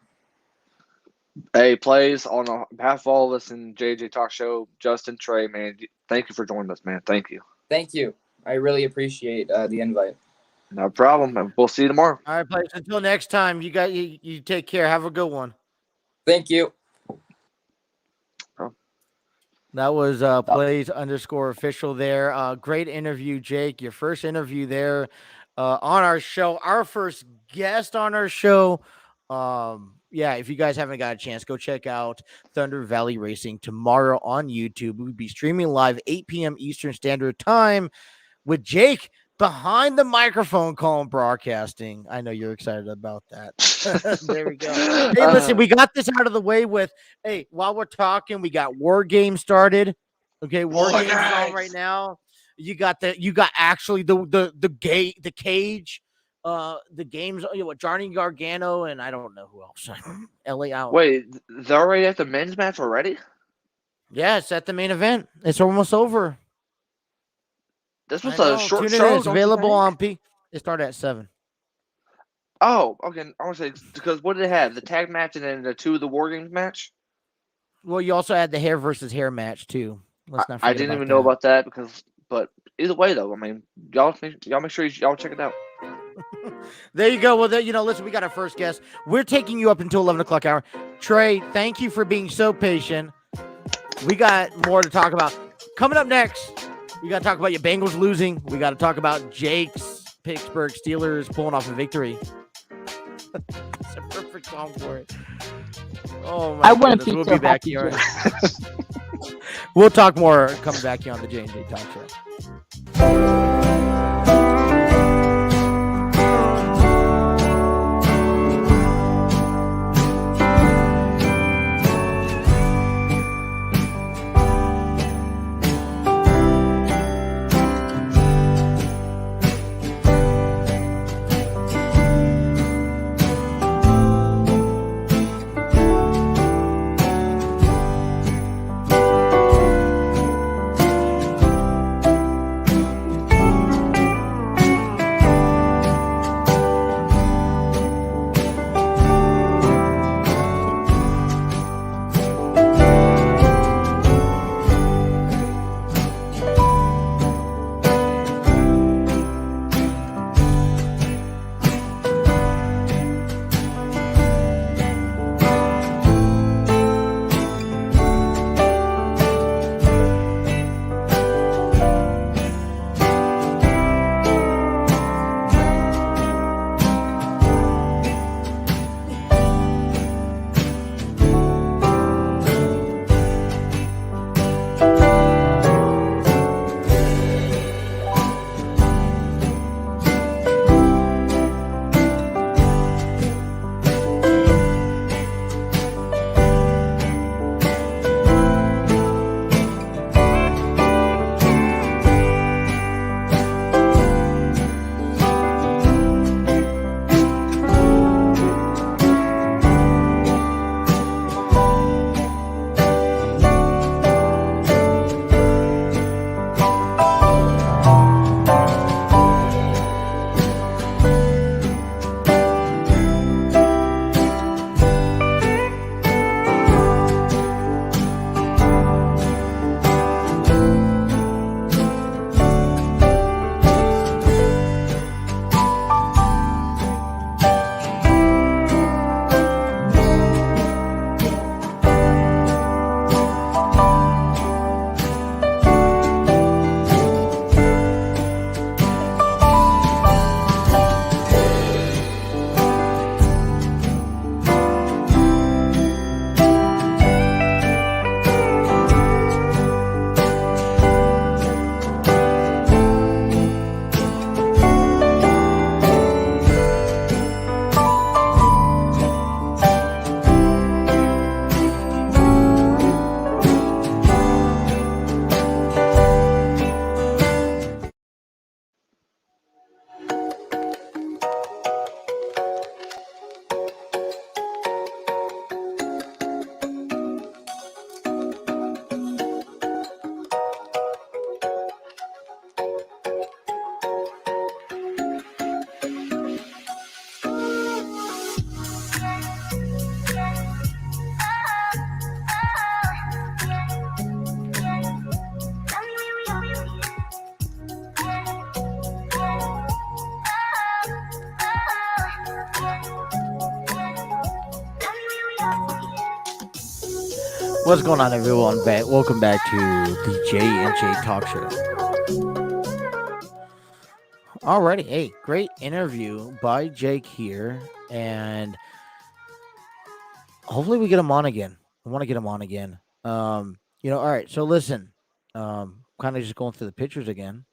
Speaker 4: Hey, plays on behalf of all of us in JJ Talk Show, Justin, Trey, man, thank you for joining us, man. Thank you.
Speaker 5: Thank you. I really appreciate the invite.
Speaker 4: No problem. We'll see you tomorrow.
Speaker 1: All right, plays. Until next time, you take care. Have a good one.
Speaker 5: Thank you.
Speaker 1: That was plays_official there. Great interview, Jake. Your first interview there. on our show, our first guest on our show. Yeah, if you guys haven't got a chance, go check out Thunder Valley Racing tomorrow on YouTube. We'll be streaming live 8 p.m. Eastern Standard Time with Jake behind the microphone calling broadcasting. I know you're excited about that. There we go. Hey, listen, we got this out of the way with, hey, while we're talking, we got War Games started. Okay, War Games is on right now. You got actually the cage, the games, what Johnny Gargano and I don't know who else. LA out.
Speaker 4: Wait, they're already at the men's match already?
Speaker 1: Yeah, it's at the main event. It's almost over.
Speaker 4: This was a short
Speaker 1: Tune
Speaker 4: show.
Speaker 1: in. It's available on P. It started at 7.
Speaker 4: Oh, okay. I want to say because what did it have? The tag match and then the 2 of the War Games match.
Speaker 1: Well, you also had the hair versus hair match too.
Speaker 4: I didn't even know about that but either way though, I mean, y'all make sure y'all check it out.
Speaker 1: There you go. Well, listen, we got our first guest. We're taking you up until 11 o'clock hour. Trey, thank you for being so patient. We got more to talk about. Coming up next, we got to talk about your Bengals losing. We got to talk about Jake's Pittsburgh Steelers pulling off a victory. It's a perfect song for it. Oh my goodness. We'll be back here. We'll talk more coming back here on the J&J Talk Show. What's going on, everyone? Welcome back to the J&J Talk Show. Alrighty, hey, great interview by Jake here, and hopefully we get him on again. I want to get him on again. All right. So listen, kind of just going through the pictures again.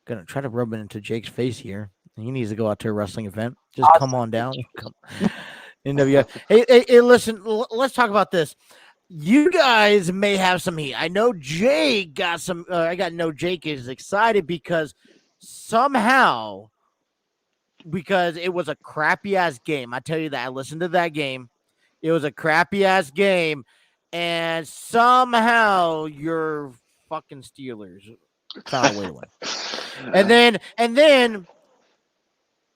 Speaker 1: Gonna try to rub it into Jake's face here. He needs to go out to a wrestling event. Just come
Speaker 2: Awesome
Speaker 1: on down.
Speaker 2: pictures.
Speaker 1: Come, NWF. Hey, listen. Let's talk about this. You guys may have some heat. I know Jake got some. I got no. Jake is excited because somehow, because it was a crappy ass game. I tell you that. I listened to that game. It was a crappy ass game, and somehow your fucking Steelers found a way to win. And then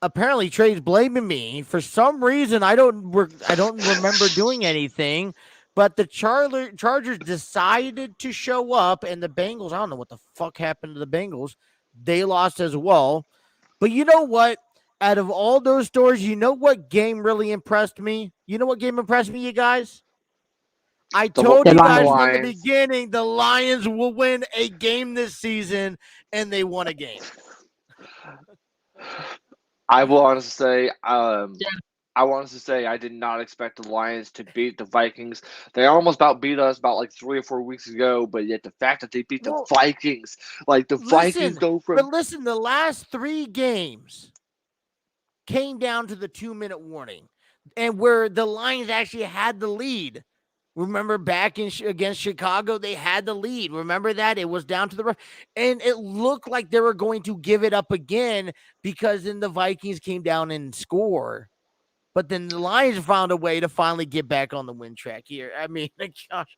Speaker 1: apparently Trey's blaming me for some reason. I don't remember doing anything, but the Chargers decided to show up, and the Bengals. I don't know what the fuck happened to the Bengals. They lost as well. But you know what? Out of all those stories, you know what game really impressed me? You know what game impressed me, you guys? I told
Speaker 2: The
Speaker 1: you
Speaker 2: Lions.
Speaker 1: guys from the beginning the Lions will win a game this season, and they won a game.
Speaker 4: I will honestly say, I did not expect the Lions to beat the Vikings. They almost about beat us about like 3 or 4 weeks ago, but yet the fact that they beat the Vikings, like the Vikings go from.
Speaker 1: But listen, the last 3 games came down to the 2-minute warning, and where the Lions actually had the lead. Remember back against Chicago, they had the lead. Remember that? It was down to the ref, and it looked like they were going to give it up again because then the Vikings came down and score. But then the Lions found a way to finally get back on the win track here. I mean, gosh.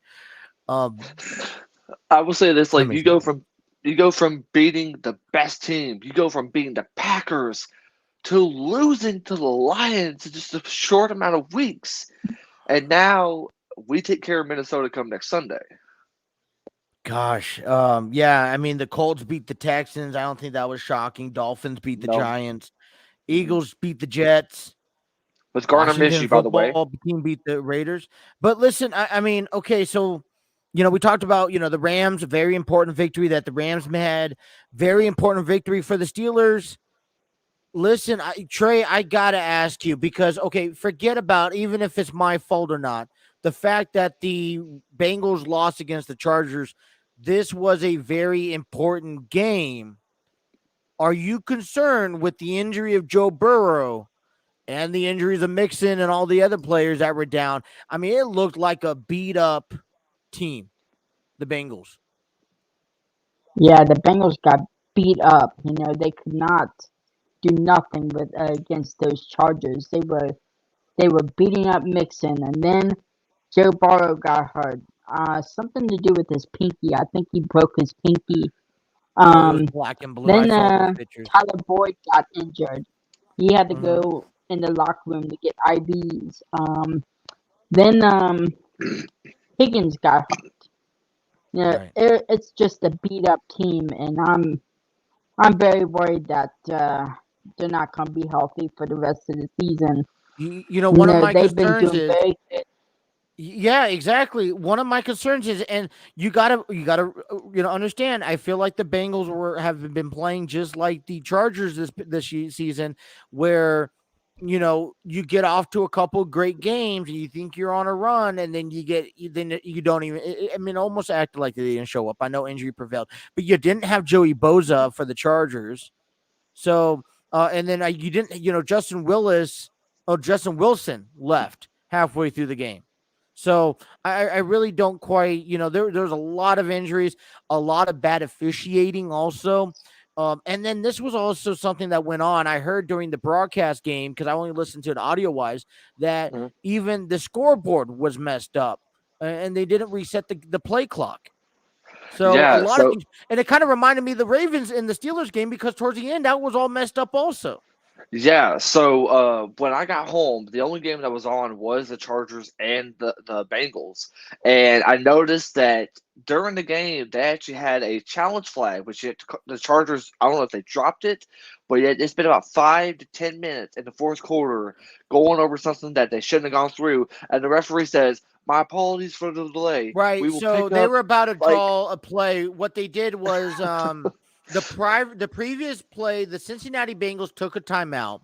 Speaker 4: I will say this: like you go from beating the best team, you go from beating the Packers to losing to the Lions in just a short amount of weeks, and now we take care of Minnesota come next Sunday.
Speaker 1: Gosh, yeah. I mean, the Colts beat the Texans. I don't think that was shocking. Dolphins beat the Giants. Eagles beat the Jets.
Speaker 4: With Gardner Minshew, by the way.
Speaker 1: Team beat the Raiders. But listen, I mean, okay, so we talked about the Rams, a very important victory that the Rams had. Very important victory for the Steelers. Listen, Trey, I gotta ask you because forget about even if it's my fault or not. The fact that the Bengals lost against the Chargers, this was a very important game. Are you concerned with the injury of Joe Burrow and the injuries of Mixon and all the other players that were down? I mean, it looked like a beat-up team, the Bengals.
Speaker 2: Yeah, the Bengals got beat up. They could not do nothing against those Chargers. They were beating up Mixon, and then Joe Burrow got hurt. Something to do with his pinky. I think he broke his pinky.
Speaker 1: Black and blue.
Speaker 2: Then
Speaker 1: I saw those pictures.
Speaker 2: Tyler Boyd got injured. He had to go in the locker room to get IVs. Then Higgins got hurt.
Speaker 1: Right.
Speaker 2: It's just a beat up team, and I'm very worried that they're not going to be healthy for the rest of the season.
Speaker 1: One of my
Speaker 2: they've been
Speaker 1: concerns
Speaker 2: doing
Speaker 1: is.
Speaker 2: very good.
Speaker 1: Yeah, exactly. One of my concerns is, and you gotta understand. I feel like the Bengals have been playing just like the Chargers this season, where you get off to a couple great games and you think you're on a run, and then you don't even. I mean, almost acted like they didn't show up. I know injury prevailed, but you didn't have Joey Bosa for the Chargers, so and then you didn't. Justin Wilson left halfway through the game. So I really don't quite, there's a lot of injuries, a lot of bad officiating also. And then this was also something that went on. I heard during the broadcast game, because I only listened to it audio wise, that even the scoreboard was messed up and they didn't reset the play clock. So a lot of things, and it kind of reminded me of the Ravens in the Steelers game because towards the end that was all messed up also.
Speaker 4: Yeah, so when I got home, the only game that was on was the Chargers and the Bengals. And I noticed that during the game, they actually had a challenge flag, which the Chargers, I don't know if they dropped it, but yet it's been about 5 to 10 minutes in the fourth quarter going over something that they shouldn't have gone through. And the referee says, "My apologies for the delay."
Speaker 1: Right, so they were about to call a play. What they did was the previous play, the Cincinnati Bengals took a timeout,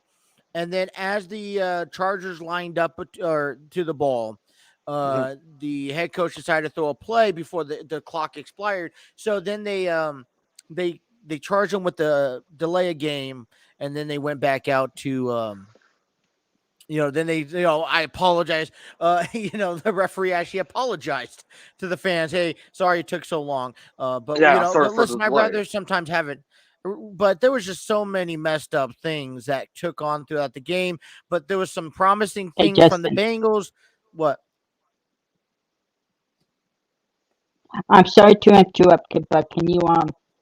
Speaker 1: and then as the Chargers lined up or to the ball, the head coach decided to throw a play before the clock expired. So then they charged them with the delay a game, and then they went back out to then I apologize. The referee actually apologized to the fans. Hey, sorry it took so long. But
Speaker 4: Yeah, sorry
Speaker 1: but
Speaker 4: for the
Speaker 1: listen, I'd
Speaker 4: delay.
Speaker 1: rather sometimes have it. But there was just so many messed up things that took on throughout the game. But there was some promising
Speaker 2: Hey,
Speaker 1: things from the
Speaker 2: Justin.
Speaker 1: Bengals. What?
Speaker 2: I'm sorry to interrupt, but can you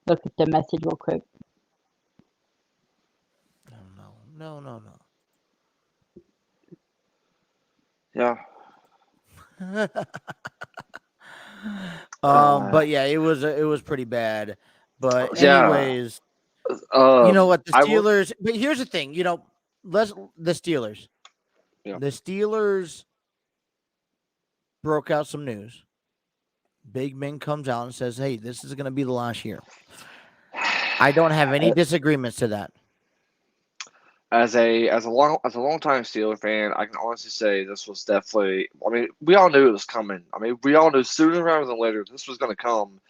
Speaker 2: look at the message real quick?
Speaker 1: No.
Speaker 4: Yeah.
Speaker 1: But yeah, it was pretty bad. But
Speaker 4: Yeah.
Speaker 1: anyways, you know what, the
Speaker 4: I will.
Speaker 1: Steelers. But here's the thing, let's the Steelers.
Speaker 4: Yeah.
Speaker 1: The Steelers broke out some news. Big Ben comes out and says, "Hey, this is going to be the last year." I don't have any disagreements to that.
Speaker 4: As a long time Steeler fan, I can honestly say this was definitely. I mean, we all knew it was coming. I mean, we all knew sooner rather than later this was going to come,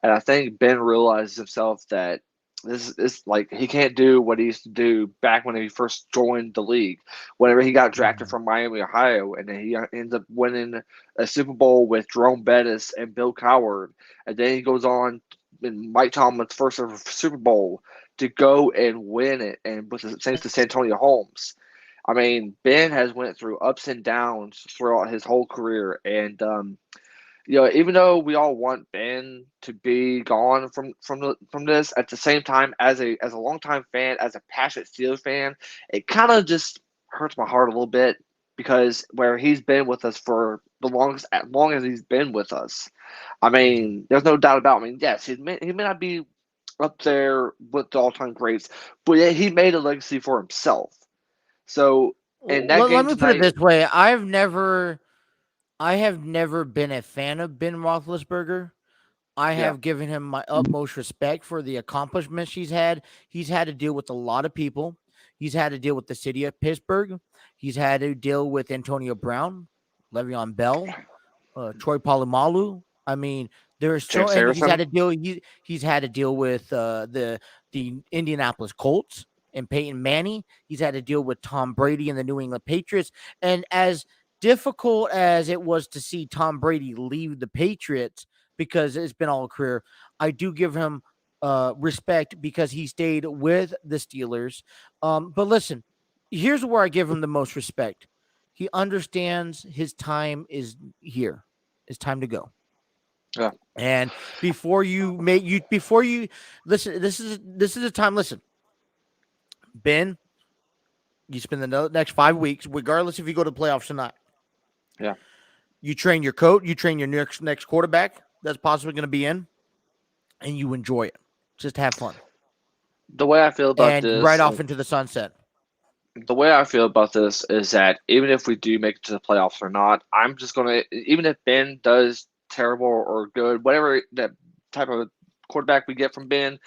Speaker 4: and I think Ben realized himself that this is like he can't do what he used to do back when he first joined the league. Whenever he got drafted from Miami, Ohio, and then he ends up winning a Super Bowl with Jerome Bettis and Bill Cowher, and then he goes on in Mike Tomlin's first ever Super Bowl to go and win it, and with the thanks to Santonio Holmes. I mean, Ben has went through ups and downs throughout his whole career, and even though we all want Ben to be gone from this, at the same time, as a longtime fan, as a passionate Steelers fan, it kind of just hurts my heart a little bit because where he's been with us for the longest, as long as he's been with us. I mean, there's no doubt about. I mean, yes, he may not be up there with the all-time greats, but yet he made a legacy for himself. So in that
Speaker 1: Let
Speaker 4: game
Speaker 1: me put it
Speaker 4: tonight,
Speaker 1: this way: I have never been a fan of Ben Roethlisberger. I
Speaker 4: yeah,
Speaker 1: have given him my utmost respect for the accomplishments he's had. He's had to deal with a lot of people. He's had to deal with the city of Pittsburgh. He's had to deal with Antonio Brown, Le'Veon Bell, Troy Polamalu. I mean, there's so,
Speaker 4: James
Speaker 1: and
Speaker 4: Harrison.
Speaker 1: he's had to deal with the Indianapolis Colts and Peyton Manning. He's had to deal with Tom Brady and the New England Patriots. And as difficult as it was to see Tom Brady leave the Patriots because it's been all career, I do give him respect because he stayed with the Steelers. But listen, here's where I give him the most respect. He understands his time is here. It's time to go.
Speaker 4: Yeah,
Speaker 1: And before you listen, this is a time. Listen, Ben, you spend the next 5 weeks, regardless if you go to the playoffs or not.
Speaker 4: yeah.
Speaker 1: You train your coach, you train your next quarterback that's possibly going to be in, and you enjoy it. Just have fun,
Speaker 4: The way I feel about
Speaker 1: and you ride
Speaker 4: this,
Speaker 1: off into the sunset.
Speaker 4: the way I feel about this is that even if we do make it to the playoffs or not, I'm just gonna even if Ben does terrible or good, whatever that type of quarterback we get from Ben,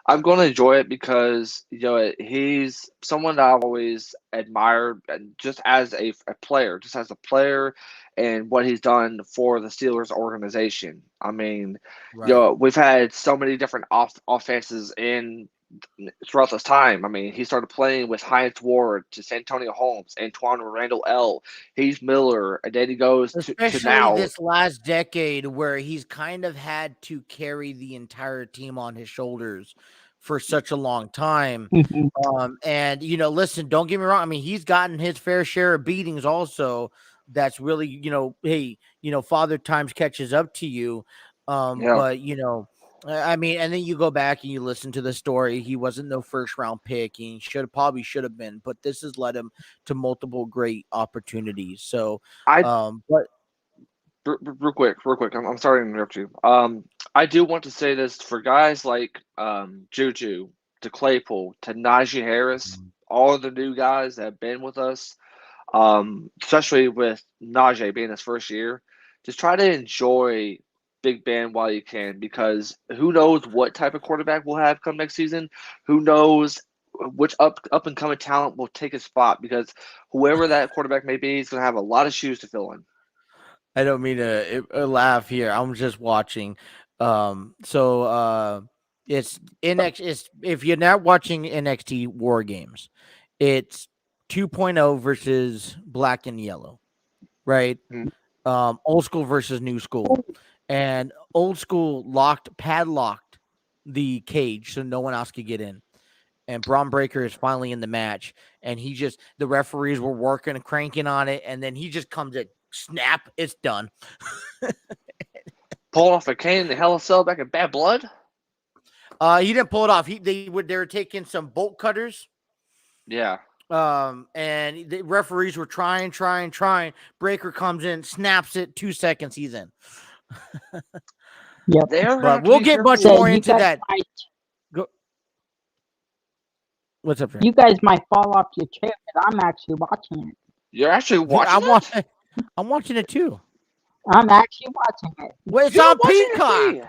Speaker 4: I'm going to enjoy it because he's someone that I've always admired, and just as a player, and what he's done for the Steelers organization. I mean,
Speaker 1: Right.
Speaker 4: we've had so many different offenses in throughout this time. I mean, he started playing with Heinz Ward to Santonio Holmes, Antoine Randall L. Heath Miller, and then he goes to
Speaker 1: Especially
Speaker 4: now.
Speaker 1: this last decade where he's kind of had to carry the entire team on his shoulders for such a long time.
Speaker 2: Mhm.
Speaker 1: And listen, don't get me wrong. I mean, he's gotten his fair share of beatings also. That's really, hey, father times catches up to you.
Speaker 4: Yeah,
Speaker 1: But I mean, and then you go back and you listen to the story. He wasn't no first round pick. He should have been, but this has led him to multiple great opportunities. So,
Speaker 4: I
Speaker 1: but
Speaker 4: real quick. I'm sorry to interrupt you. I do want to say this for guys like Juju, to Claypool, to Najee Harris, all of the new guys that have been with us. Especially with Najee being his first year, just try to enjoy Big Ben while you can, because who knows what type of quarterback we'll have come next season. Who knows which up and coming talent will take his spot, because whoever that quarterback may be is going to have a lot of shoes to fill in.
Speaker 1: I don't mean to laugh here. I'm just watching. It's It's if you're not watching NXT War Games, it's 2.0 versus Black and Yellow, right?
Speaker 4: Mhm.
Speaker 1: Old school versus new school, and old school padlocked the cage so no one else could get in. And Braun Breaker is finally in the match, and the referees were working and cranking on it, and then he just comes in, snap, it's done.
Speaker 4: Pulled off a cane in the Hell in a Cell back in Bad Blood.
Speaker 1: He didn't pull it off. They were taking some bolt cutters.
Speaker 4: Yeah.
Speaker 1: And the referees were trying. Breaker comes in, snaps it, 2 seconds, he's in.
Speaker 2: Yep.
Speaker 1: But we'll get much more into that. Go. What's up, Trey?
Speaker 2: You guys might fall off your chair, but I'm actually watching it.
Speaker 4: You're actually watching it?
Speaker 1: I'm watching it too.
Speaker 2: I'm actually watching it.
Speaker 1: Well, it's
Speaker 4: You're
Speaker 1: on
Speaker 4: watching
Speaker 1: Peacock.
Speaker 4: it.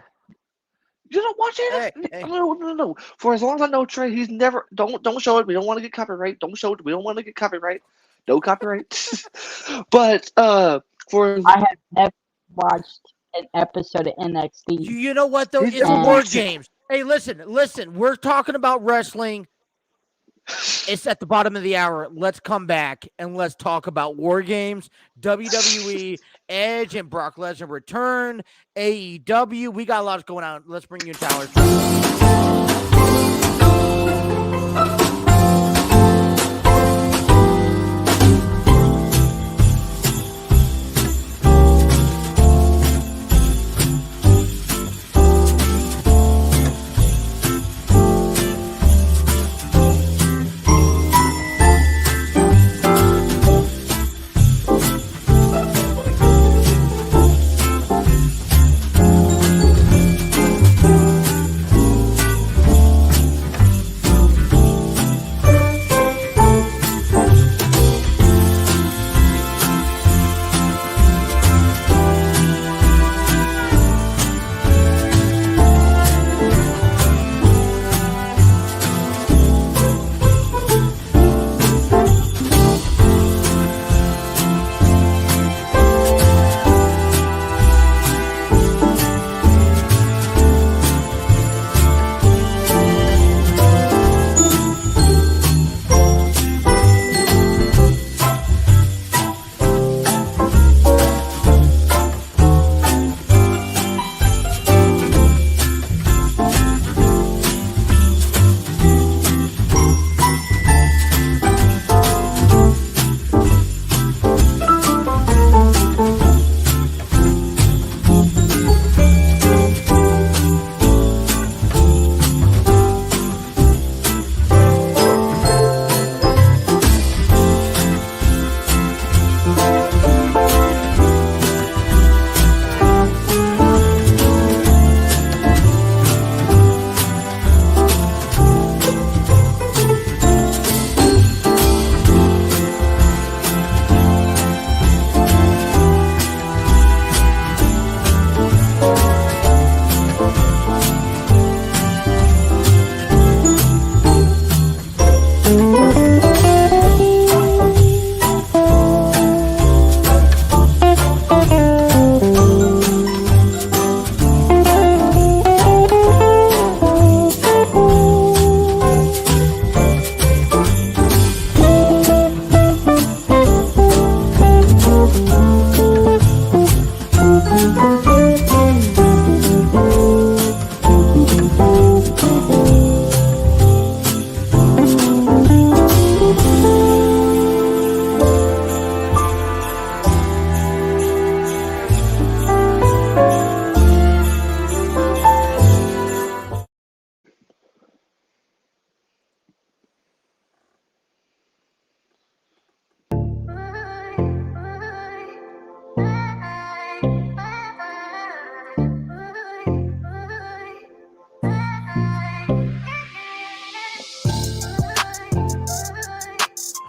Speaker 4: You're not watching it?
Speaker 1: Hey.
Speaker 4: No. For as long as I know, Trey, he's never don't show it. We don't want to get copyright. Don't show it. We don't want to get copyright. No copyright. But
Speaker 2: I have never watched an episode of NXT.
Speaker 1: You know what though?
Speaker 4: He's
Speaker 1: It's
Speaker 2: never
Speaker 1: War
Speaker 4: watched it.
Speaker 1: Games. Hey, listen. We're talking about wrestling. It's at the bottom of the hour. Let's come back and let's talk about War Games, WWE, Edge and Brock Lesnar return, AEW. We got a lot going on. Let's bring you Towers.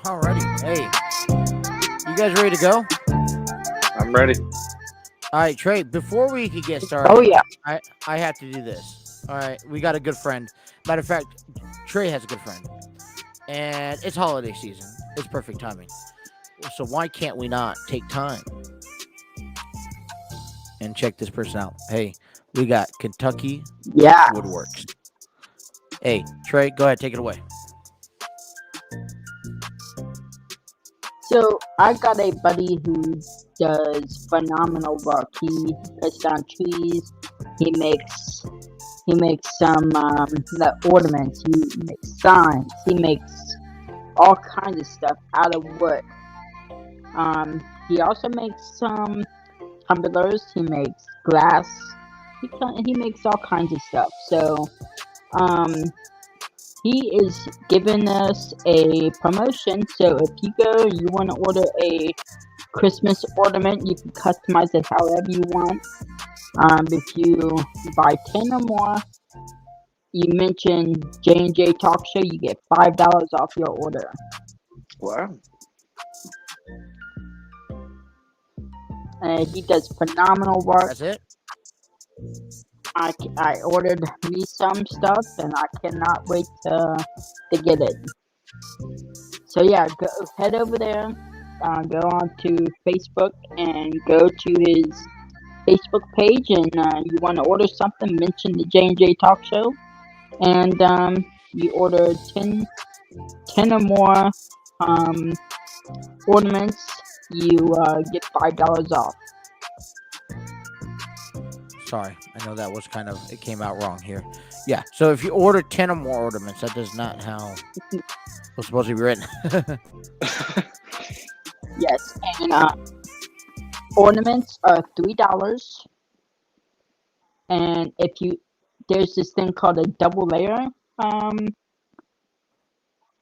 Speaker 1: Alrighty. Hey, you guys ready to go?
Speaker 4: I'm ready.
Speaker 1: All right, Trey. Before we can get
Speaker 2: Oh
Speaker 1: started,
Speaker 2: yeah.
Speaker 1: I have to do this. All right, we got a good friend. Matter of fact, Trey has a good friend, and it's holiday season. It's perfect timing. So why can't we not take time and check this person out? Hey, we got Kentucky
Speaker 2: Yeah.
Speaker 1: Woodworks. Hey, Trey, go ahead, take it away.
Speaker 2: So I got a buddy who does phenomenal work. He cuts down trees. He makes some the ornaments. He makes signs. He makes all kinds of stuff out of wood. He also makes some tumblers. He makes glass. He makes all kinds of stuff. So um, he is giving us a promotion. So if you go, you want to order a Christmas ornament, you can customize it however you want. If you buy 10 or more, you mention J&J Talk Show, you get $5 off your order.
Speaker 4: Wow.
Speaker 2: And he does phenomenal work.
Speaker 1: That's it.
Speaker 2: I ordered me some stuff, and I cannot wait to get it. So yeah, go head over there, go on to Facebook, and go to his Facebook page, and you want to order something, mention the J&J Talk Show, and you order 10 or more ornaments, you get $5 off.
Speaker 1: Sorry, I know that was it came out wrong here. Yeah, so if you order 10 or more ornaments, that does not how it's supposed to be written.
Speaker 2: Yes, and ornaments are $3, and there's this thing called a double layer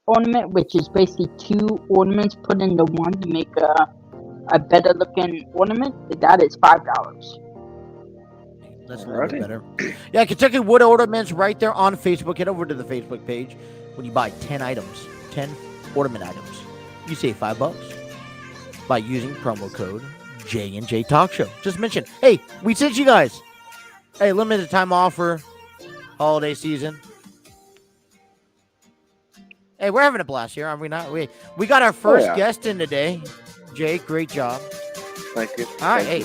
Speaker 2: ornament, which is basically 2 ornaments put into one to make a better looking ornament. That is $5.
Speaker 1: That's a little bit better. Yeah, Kentucky Wood Ornaments right there on Facebook. Head over to the Facebook page. When you buy 10 items, 10 ornament items, you save $5 by using promo code J&J Talk Show. Just mention, hey, we sent you guys. Hey, limited time offer, holiday season. Hey, we're having a blast here, are we not? We got our first guest in today. Jake, great job.
Speaker 4: Thank you.
Speaker 1: All right, hey.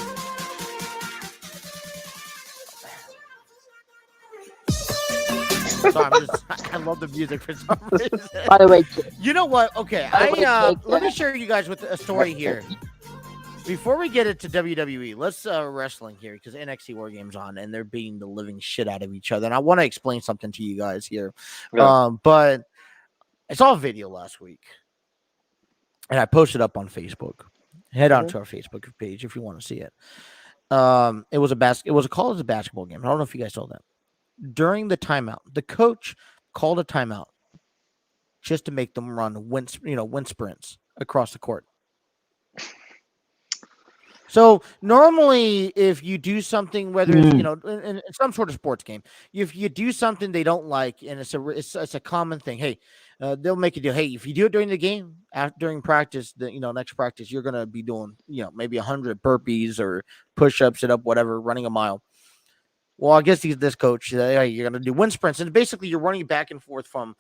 Speaker 1: Sorry, I love the music for some reason.
Speaker 2: By the way,
Speaker 1: you know what? Okay, let me share you guys with a story here. Before we get into WWE, let's wrestling here because NXT War Games on and they're beating the living shit out of each other. And I want to explain something to you guys here. Yeah. But I saw a video last week and I posted up on Facebook. Head on to our Facebook page if you want to see it. It was a college basketball game. I don't know if you guys saw that. During the timeout, the coach called a timeout just to make them run wind sprints across the court. So normally, if you do something, whether it's in some sort of sports game, if you do something they don't like, and it's a common thing. Hey, they'll make you do. Hey, if you do it during the game, during practice, next practice, you're gonna be doing maybe 100 burpees or push-ups, sit-up, whatever, running a mile. Well, I guess this coach, you're going to do wind sprints, and basically you're running back and forth from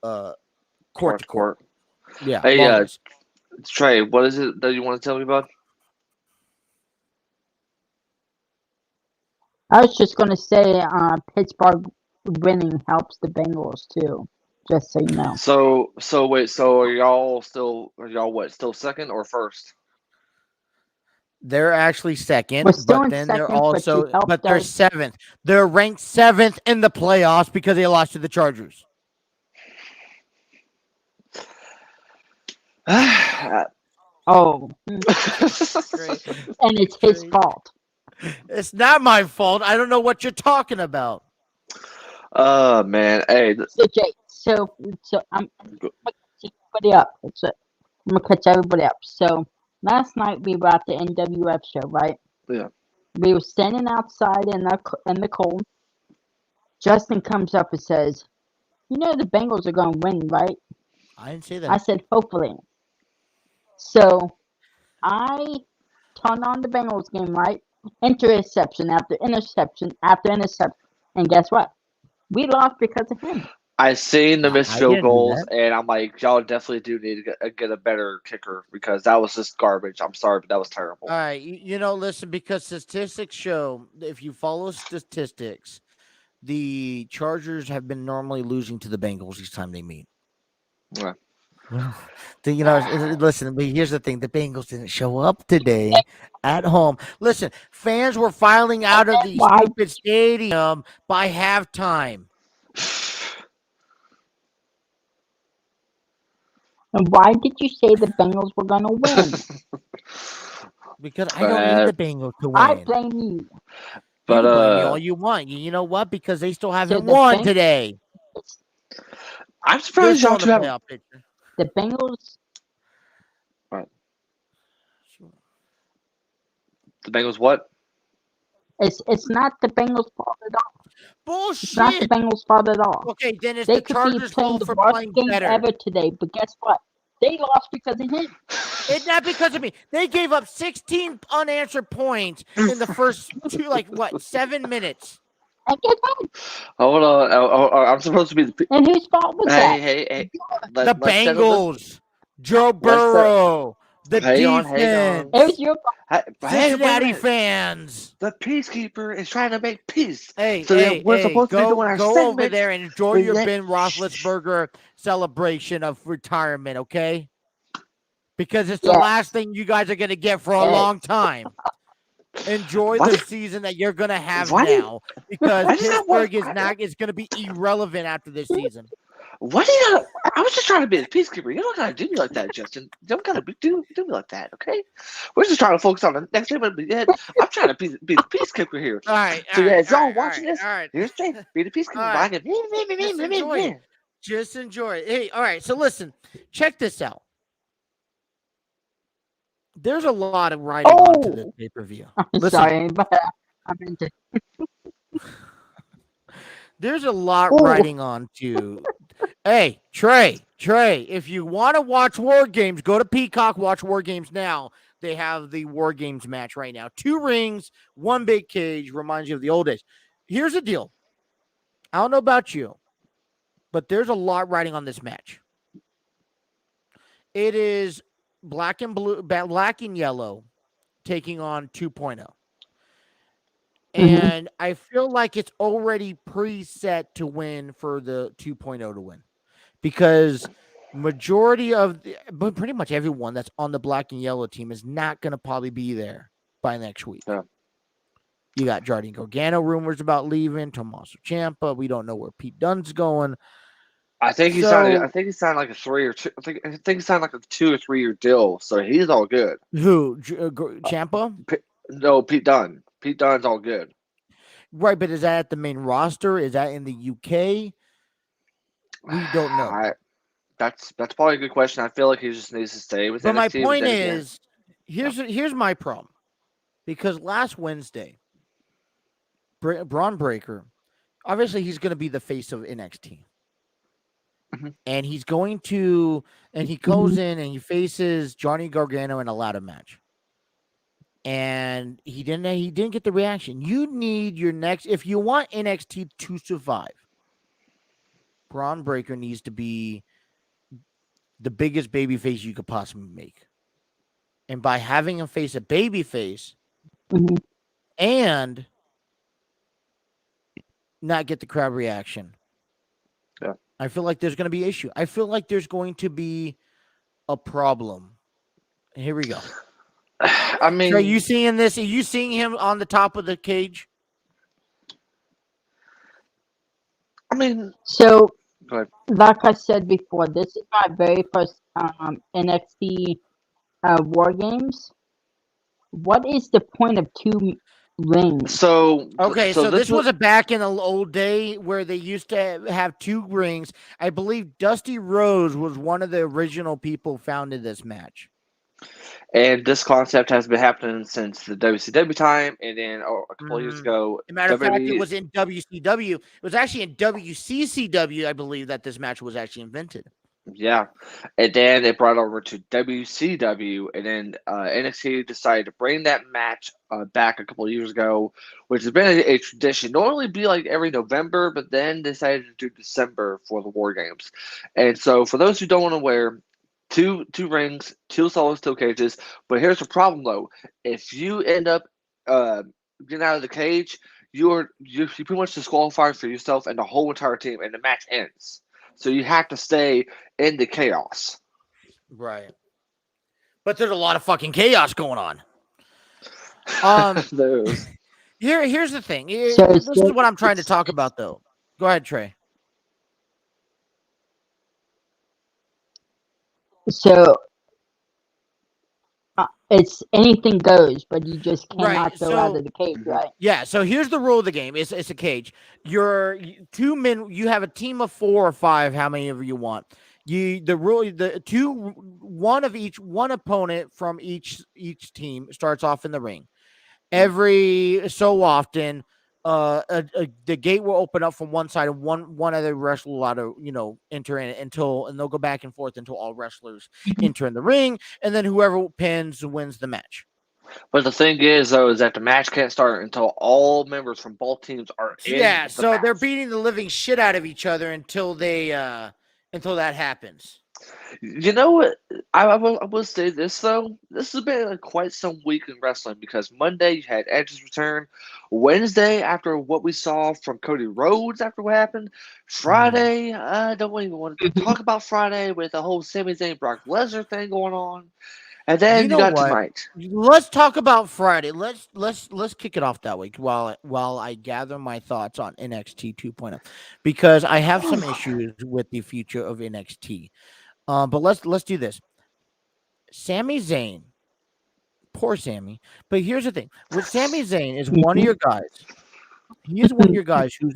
Speaker 1: court to court. Yeah.
Speaker 4: Hey, Trey, what is it that you want to tell me about?
Speaker 2: I was just going to say Pittsburgh winning helps the Bengals too, just so you know.
Speaker 4: So wait, so are y'all still second or first?
Speaker 1: They're actually second,
Speaker 2: We're still
Speaker 1: but
Speaker 2: in
Speaker 1: then
Speaker 2: second,
Speaker 1: they're also,
Speaker 2: but
Speaker 1: they're seventh. They're ranked 7th in the playoffs because they lost to the Chargers.
Speaker 2: Oh, and it's his fault.
Speaker 1: It's not my fault. I don't know what you're talking about.
Speaker 4: Man, hey.
Speaker 2: So Jake, so I'm gonna catch everybody up. I'm gonna catch everybody up. So last night we were at the NWF show, right?
Speaker 4: Yeah.
Speaker 2: We were standing outside in the cold. Justin comes up and says, "You know the Bengals are gonna win, right?"
Speaker 1: I didn't say that.
Speaker 2: I said, "Hopefully." So I turned on the Bengals game, right? Interception after interception after interception. And guess what? We lost because of him.
Speaker 4: I seen the missed
Speaker 1: I
Speaker 4: field
Speaker 1: didn't do
Speaker 4: goals,
Speaker 1: that.
Speaker 4: and I'm like, y'all definitely do need to get a better kicker because that was just garbage. I'm sorry, but that was terrible.
Speaker 1: All right, listen, because statistics show if you follow statistics, the Chargers have been normally losing to the Bengals each time they meet.
Speaker 4: Yeah.
Speaker 1: Well, listen, but here's the thing: the Bengals didn't show up today at home. Listen, fans were filing out of the
Speaker 2: Why?
Speaker 1: stupid stadium by halftime.
Speaker 2: And why did you say the Bengals were going to win?
Speaker 1: Because I don't need the Bengals to win.
Speaker 2: I blame you.
Speaker 1: You
Speaker 4: But
Speaker 1: can blame me all you want. You know what? Because they still haven't
Speaker 2: the
Speaker 1: won
Speaker 2: Beng-
Speaker 1: today.
Speaker 4: I'm
Speaker 1: They're
Speaker 4: surprised
Speaker 1: still
Speaker 4: y'all
Speaker 1: in
Speaker 4: two
Speaker 1: the
Speaker 4: have.
Speaker 1: playoff picture.
Speaker 2: The Bengals.
Speaker 4: The Bengals what?
Speaker 2: It's not the Bengals' fault at all. It's not the
Speaker 1: Bullshit.
Speaker 2: Bengals' fault at all.
Speaker 1: Okay, then it's
Speaker 2: They
Speaker 1: the
Speaker 2: could be
Speaker 1: Chargers'
Speaker 2: playing
Speaker 1: fault
Speaker 2: the
Speaker 1: for
Speaker 2: worst
Speaker 1: playing
Speaker 2: game
Speaker 1: better.
Speaker 2: ever today, but guess what? They lost because of him.
Speaker 1: It's not because of me. They gave up 16 unanswered points in the first 7 minutes.
Speaker 2: And guess what?
Speaker 4: Hold on. I'm supposed to be the.
Speaker 2: And whose fault was that?
Speaker 4: Hey.
Speaker 1: The
Speaker 4: Let's settle this.
Speaker 1: Bengals, Joe Burrow, the
Speaker 4: Hang on.
Speaker 1: defense,
Speaker 2: It was your fault.
Speaker 4: Hey, wait a
Speaker 1: Cincinnati
Speaker 4: minute.
Speaker 1: fans.
Speaker 4: The peacekeeper is trying to make peace.
Speaker 1: Hey,
Speaker 4: So we're supposed to be doing our
Speaker 1: go over
Speaker 4: segment.
Speaker 1: there and enjoy
Speaker 4: We
Speaker 1: your
Speaker 4: let-
Speaker 1: Ben Roethlisberger celebration of retirement, okay? Because it's the
Speaker 2: Yes.
Speaker 1: last thing you guys are going to get for a
Speaker 2: Yes.
Speaker 1: long time. Enjoy
Speaker 4: What?
Speaker 1: the season that you're going to have
Speaker 4: Why do you-
Speaker 1: now because
Speaker 4: I just got one-
Speaker 1: Pittsburgh is going to be irrelevant after this season.
Speaker 4: What do you? I was just trying to be the peacekeeper. You don't gotta do me like that, Justin. You don't gotta do me like that, okay? We're just trying to focus on the next game. I'm trying to be the peacekeeper here.
Speaker 1: All right.
Speaker 4: So yeah, if
Speaker 1: all
Speaker 4: y'all
Speaker 1: right,
Speaker 4: watching this,
Speaker 1: all right.
Speaker 4: here's Jay. Be the peacekeeper.
Speaker 1: All right.
Speaker 4: Just
Speaker 1: enjoy it. Just enjoy it. Hey, all right. So listen, check this out. There's a lot of writing onto this pay-per-view.
Speaker 2: I'm
Speaker 1: Listen.
Speaker 2: sorry, but I meant to.
Speaker 1: There's a lot
Speaker 2: Oh.
Speaker 1: writing on to. Hey, Trey, if you want to watch War Games, go to Peacock, watch War Games now. They have the War Games match right now. 2 rings, 1 big cage, reminds you of the old days. Here's the deal. I don't know about you, but there's a lot writing on this match. It is black and yellow taking on 2.0. And I feel like it's already preset to win for the 2.0 to win because majority of but pretty much everyone that's on the black and yellow team is not going to probably be there by next week.
Speaker 4: Yeah.
Speaker 1: You got Jardine Gargano rumors about leaving, Tommaso Ciampa. We don't know where Pete Dunne's going.
Speaker 4: I think he signed. I think he signed like a 3 or 2. I think he signed like a 2 or 3 year deal. So he's all good.
Speaker 1: Who? Ciampa?
Speaker 4: No, Pete Dunne. Pete Dunne's all good.
Speaker 1: Right, but is that at the main roster? Is that in the UK? We don't know.
Speaker 4: That's probably a good question. I feel like he just needs to stay with
Speaker 1: But my
Speaker 4: NXT,
Speaker 1: point
Speaker 4: then again-
Speaker 1: is, here's my problem. Because last Wednesday, Braun Breaker, obviously he's going to be the face of NXT.
Speaker 4: Mhm.
Speaker 1: And he goes in and he faces Johnny Gargano in a ladder match. And he didn't get the reaction. You need your next, if you want NXT to survive, Braun Breaker needs to be the biggest babyface you could possibly make. And by having him face a babyface and not get the crowd reaction, I feel like there's going to be issue. I feel like there's going to be a problem. Here we go.
Speaker 4: I mean,
Speaker 1: So are you seeing this? Are you seeing him on the top of the cage?
Speaker 4: I mean,
Speaker 2: So,
Speaker 4: go ahead.
Speaker 2: like I said before, this is my very first NXT War Games. What is the point of 2 rings?
Speaker 4: So
Speaker 1: Okay, so this
Speaker 4: was
Speaker 1: was back in the old day where they used to have 2 rings. I believe Dusty Rhodes was one of the original people founded this match.
Speaker 4: and this concept has been happening since the WCW time, and then a couple of years ago,
Speaker 1: As a matter of fact, it
Speaker 4: WWE
Speaker 1: was in WCW. It was actually in WCCW, I believe, that this match was actually invented.
Speaker 4: Yeah, and then they brought it over to WCW, and then NXT decided to bring that match back a couple of years ago, which has been a tradition. Normally, be like every November, but then decided to do December for the War Games. And so, for those who don't want to wear two rings, two solid steel cages, but here's the problem though: if you end up uh, getting out of the cage, you pretty much disqualified for yourself and the whole entire team, and the match ends. So you have to stay in the chaos.
Speaker 1: Right. But there's a lot of fucking chaos going on. Um,
Speaker 4: Those.
Speaker 1: here's the thing.
Speaker 2: So,
Speaker 1: This is what I'm trying to talk about, though. Go ahead, Trey.
Speaker 2: so it's anything goes, but you just cannot go out of the cage, right?
Speaker 1: Yeah, so here's the rule of the game. It's a cage. You're two men. You have a team of 4 or 5, how many of you want. The rule, one opponent from each team starts off in the ring. Every so often, the gate will open up from one side, and one other wrestler will allow to enter in and they'll go back and forth until all wrestlers enter in the ring, and then whoever pins wins the match.
Speaker 4: But the thing is, though, is that the match can't start until all members from both teams are in.
Speaker 1: Yeah,
Speaker 4: the
Speaker 1: so
Speaker 4: match.
Speaker 1: they're beating the living shit out of each other until that happens.
Speaker 4: You know what? I will say this though. This has been quite some week in wrestling because Monday you had Edge's return. Wednesday, after what we saw from Cody Rhodes after what happened. Friday, I don't even want to talk about Friday with the whole Sami Zayn Brock Lesnar thing going on. And then
Speaker 1: You
Speaker 4: you
Speaker 1: know
Speaker 4: got
Speaker 1: what?
Speaker 4: tonight.
Speaker 1: Let's talk about Friday. Let's kick it off that way while I gather my thoughts on NXT 2.0 because I have some issues with the future of NXT. But let's do this. Sami Zayn, poor Sami. But here's the thing: with Sami Zayn is one of your guys. He is one of your guys who's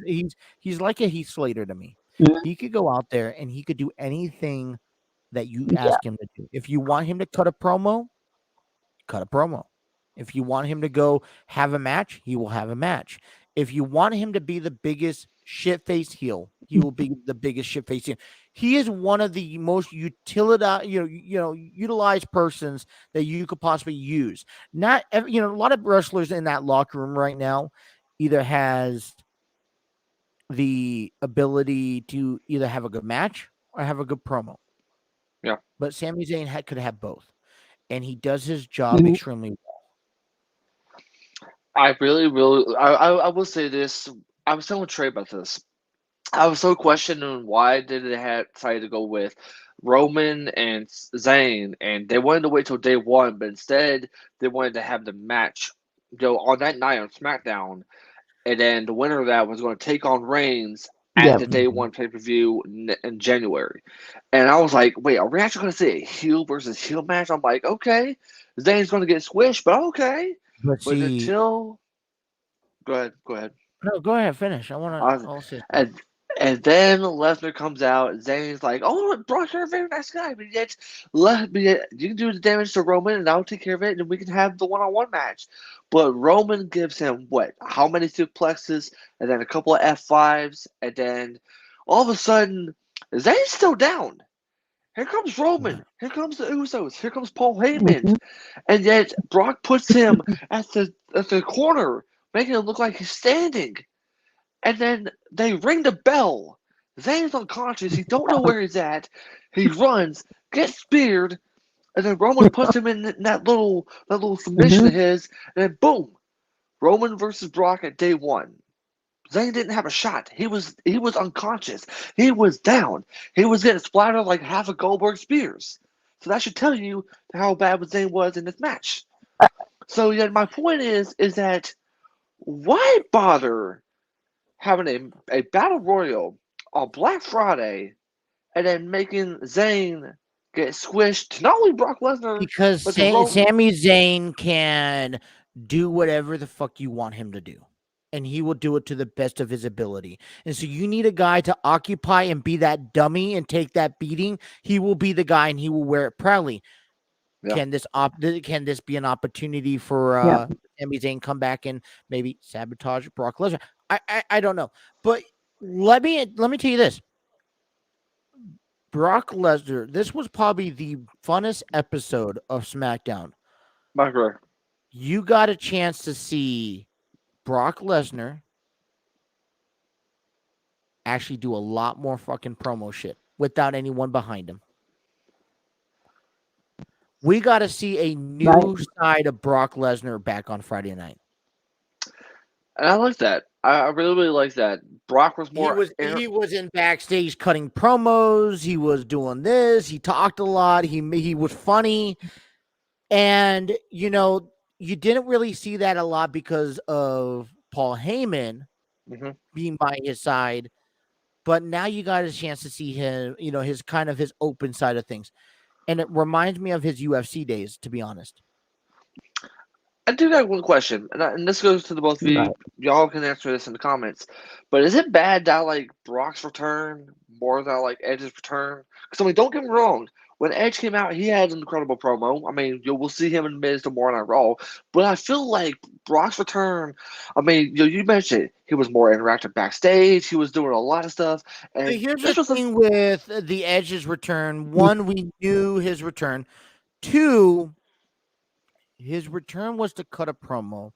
Speaker 1: he's like a Heath Slater to me. He could go out there and he could do anything that you
Speaker 2: Yeah.
Speaker 1: ask him to do. If you want him to cut a promo, cut a promo. If you want him to go have a match, he will have a match. If you want him to be the biggest shit face heel, he will be the biggest shit face heel. He is one of the most utilized persons that you could possibly use. Not every, a lot of wrestlers in that locker room right now either has the ability to either have a good match or have a good promo.
Speaker 4: Yeah.
Speaker 1: But Sami Zayn could have both, and he does his job extremely well.
Speaker 4: I really, really, I will say this. I was telling Trey about this. I was so questioning why did they have decided to go with Roman and Zayn, and they wanted to wait till day one, but instead they wanted to have the match go on that night on SmackDown, and then the winner of that was going to take on Reigns at
Speaker 2: Yeah.
Speaker 4: the day one pay per view in January. And I was like, wait, are we actually going to see a heel versus heel match? I'm like, okay, Zayn's going to get squished, but okay.
Speaker 1: But
Speaker 4: But
Speaker 1: see,
Speaker 4: until go ahead.
Speaker 1: no, go ahead, finish.
Speaker 4: Uh,
Speaker 1: I'll say something.
Speaker 4: and then Lesnar comes out. Zayn's like, "Oh, Brock, you're a very nice guy, but yet you can do the damage to Roman, and I'll take care of it, and we can have the one-on-one match." But Roman gives him what? How many suplexes, and then a couple of F5s, and then all of a sudden, Zayn's still down. Here comes Roman. Here comes the Usos. Here comes Paul Heyman, and yet Brock puts him at the corner, making it look like he's standing. And then they ring the bell. Zayn's unconscious. He don't know where he's at. He runs, gets speared, and then Roman puts him in that little submission of his, and then boom, Roman versus Brock at day one. Zayn didn't have a shot. He was unconscious. He was down. He was getting splattered like half of Goldberg spears. So that should tell you how bad Zayn was in this match. So yeah, my point is that why bother having a battle royal on Black Friday and then making Zayn get squished to not only Brock Lesnar
Speaker 1: Because
Speaker 4: but to Roman.
Speaker 1: Sami Zayn can do whatever the fuck you want him to do, and he will do it to the best of his ability. And so you need a guy to occupy and be that dummy and take that beating. He will be the guy, and he will wear it proudly.
Speaker 4: Yeah.
Speaker 1: Can this be an opportunity for Sami Zayn come back and maybe sabotage Brock Lesnar? I don't know, but let me tell you this. Brock Lesnar, this was probably the funnest episode of SmackDown.
Speaker 4: My career.
Speaker 1: You got a chance to see Brock Lesnar actually do a lot more fucking promo shit without anyone behind him. We got to see a new side of Brock Lesnar back on Friday night.
Speaker 4: And I like that. I really, really like that. Brock was more.
Speaker 1: He was in backstage cutting promos. He was doing this. He talked a lot. He was funny, and you know you didn't really see that a lot because of Paul Heyman being by his side. But now you got a chance to see him. You know his kind of his open side of things, and it reminds me of his UFC days. To be honest.
Speaker 4: I do got one question, and this goes to the both of you.
Speaker 2: Right.
Speaker 4: Y'all can answer this in the comments. But is it bad that I like Brock's return more than I like Edge's return? Because I mean, don't get me wrong. When Edge came out, he had an incredible promo. I mean, we'll see him in Miz tomorrow Night Raw. But I feel like Brock's return. I mean, you mentioned it, he was more interactive backstage. He was doing a lot of stuff. And
Speaker 1: but here's the thing with the Edge's return. One, we knew his return. Two, his return was to cut a promo,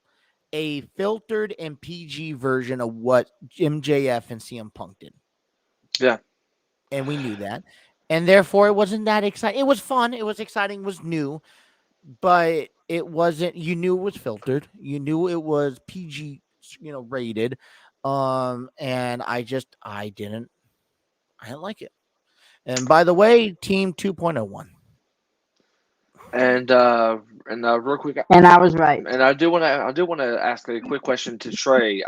Speaker 1: a filtered and PG version of what MJF and CM Punk did.
Speaker 4: Yeah.
Speaker 1: And we knew that. And therefore, it wasn't that exciting. It was fun. It was exciting. It was new. But it wasn't, you knew it was filtered. You knew it was PG, rated. And I didn't like it. And by the way, Team 2.01.
Speaker 4: And real quick,
Speaker 2: And I was right.
Speaker 4: and I do want to ask a quick question to Trey.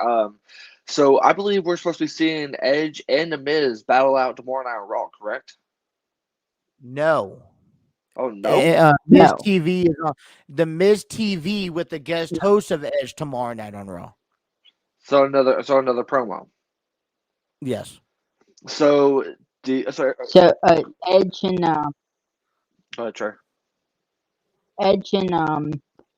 Speaker 4: So I believe we're supposed to be seeing Edge and The Miz battle out tomorrow night on Raw, correct?
Speaker 1: No.
Speaker 4: Oh no.
Speaker 1: Miz
Speaker 2: No.
Speaker 1: TV is on the Miz TV with the guest host of Edge tomorrow night on Raw.
Speaker 4: So another promo.
Speaker 1: Yes.
Speaker 4: So
Speaker 2: So Edge and
Speaker 4: Trey.
Speaker 2: Edge and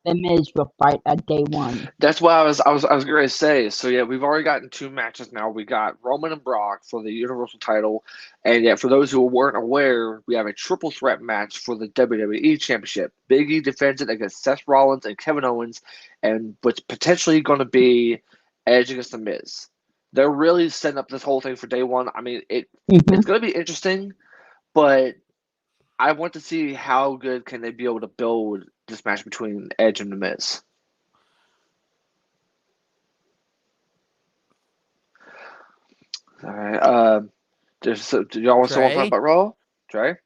Speaker 2: The Miz will fight at day one.
Speaker 4: That's what I was going to say. So yeah, we've already gotten two matches now. We got Roman and Brock for the Universal title, and yet for those who weren't aware, we have a triple threat match for the WWE Championship. Big E defends it against Seth Rollins and Kevin Owens, and what's potentially going to be Edge against The Miz. They're really setting up this whole thing for day one. I mean, it's going to be interesting, but I want to see how good can they be able to build this match between Edge and The Miz. All right. Do y'all want someone to talk about Raw? Trey?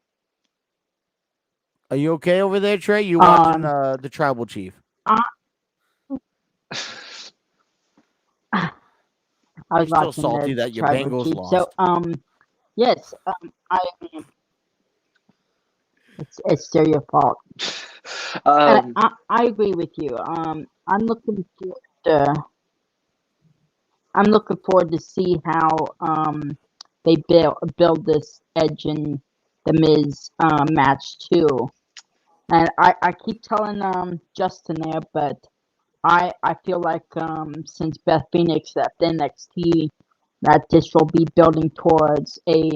Speaker 1: Are you okay over there, Trey? You watching the Tribal Chief?
Speaker 2: I was
Speaker 1: You're still
Speaker 2: watching
Speaker 1: salty
Speaker 2: the
Speaker 1: that your
Speaker 2: Tribal
Speaker 1: Bengals
Speaker 2: Chief.
Speaker 1: lost.
Speaker 2: So yes, it's still your fault. And I agree with you. I'm looking forward to see how they build this Edge and The Miz match too. And I keep telling Justin there, but I feel like since Beth Phoenix left NXT, that this will be building towards a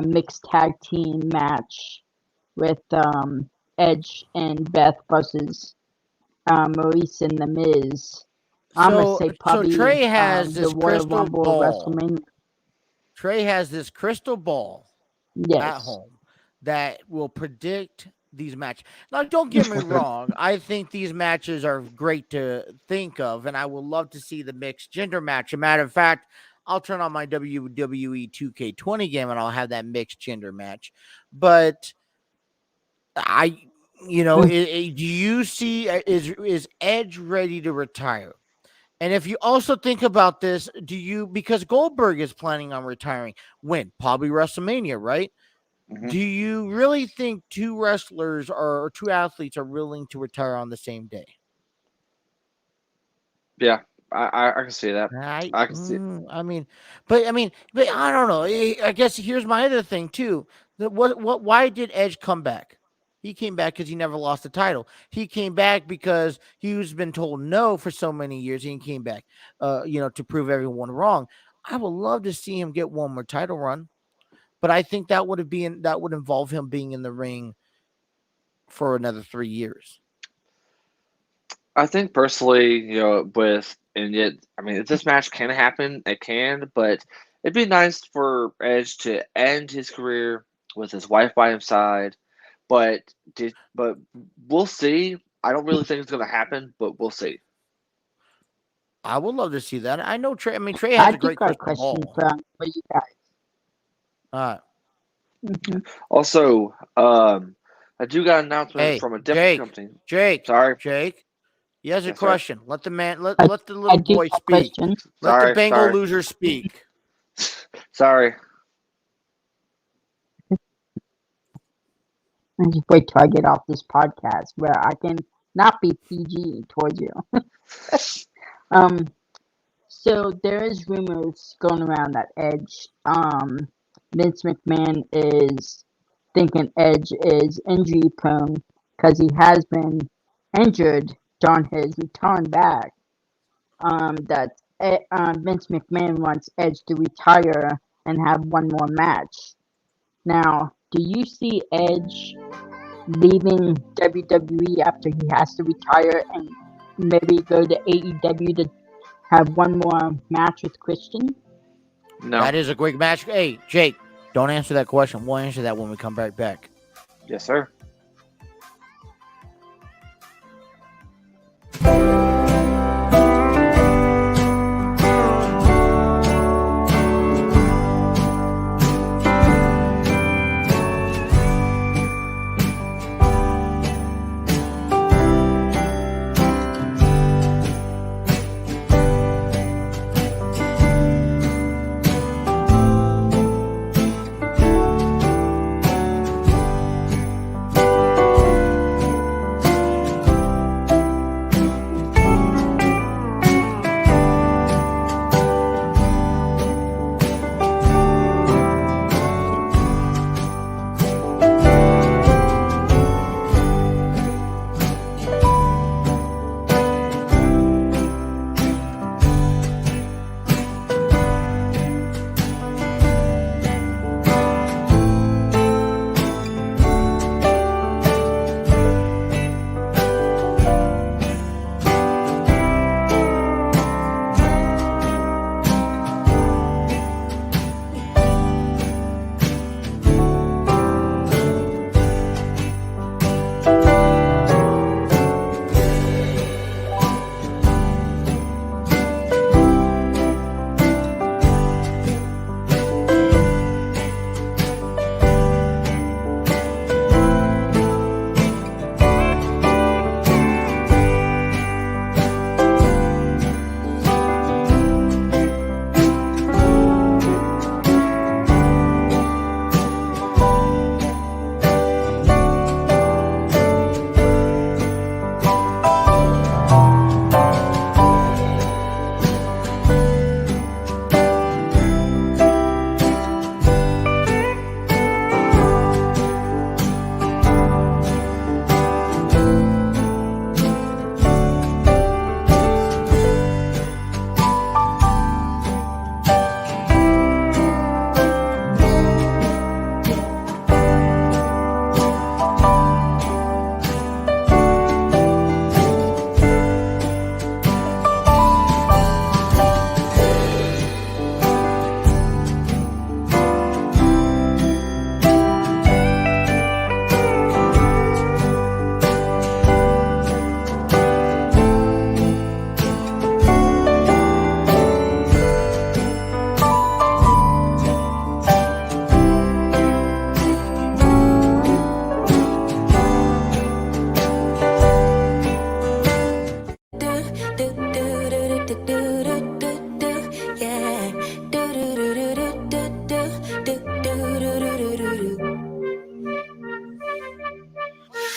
Speaker 2: mixed tag team match with Edge and Beth versus Maurice and The Miz. I'm gonna say probably
Speaker 1: so Trey has this
Speaker 2: the Royal
Speaker 1: crystal
Speaker 2: Rumble
Speaker 1: ball.
Speaker 2: WrestleMania.
Speaker 1: Trey has this crystal ball at
Speaker 2: Yes.
Speaker 1: home that will predict these matches. Now, don't get me wrong. I think these matches are great to think of, and I would love to see the mixed gender match. As a matter of fact, I'll turn on my WWE 2K20 game and I'll have that mixed gender match. But do you see is Edge ready to retire? And if you also think about this, because Goldberg is planning on retiring when? Probably WrestleMania, right?
Speaker 4: Mm-hmm.
Speaker 1: Do you really think two wrestlers or two athletes are willing to retire on the same day?
Speaker 4: Yeah, I can see that. I can see it.
Speaker 1: But I don't know. I guess here's my other thing too. Why did Edge come back? He came back because he never lost the title. He came back because he was been told no for so many years. And he came back, to prove everyone wrong. I would love to see him get one more title run. but I think that would involve him being in the ring for another 3 years.
Speaker 4: I think personally, if this match can happen, it can, but it'd be nice for Edge to end his career with his wife by his side. But we'll see. I don't really think it's going to happen, but we'll see.
Speaker 1: I would love to see that. I know Trey. I mean, Trey has a great crystal
Speaker 2: question
Speaker 1: ball.
Speaker 2: for you guys.
Speaker 1: Mm-hmm.
Speaker 4: Also, I do got an announcement from a different company.
Speaker 1: Jake,
Speaker 4: sorry,
Speaker 1: Jake. He has a question. Sir. Let the man. Let the little boy speak. Let the Bengal loser speak.
Speaker 4: Sorry.
Speaker 2: I just wait till I get off this podcast where I can not be PG towards you. So there is rumors going around that Edge, Vince McMahon is thinking Edge is injury prone because he has been injured on his return back. That Vince McMahon wants Edge to retire and have one more match. Now, do you see Edge leaving WWE after he has to retire and maybe go to AEW to have one more match with Christian?
Speaker 4: No.
Speaker 1: That is a great match. Hey, Jake, don't answer that question. We'll answer that when we come back.
Speaker 4: Yes, sir.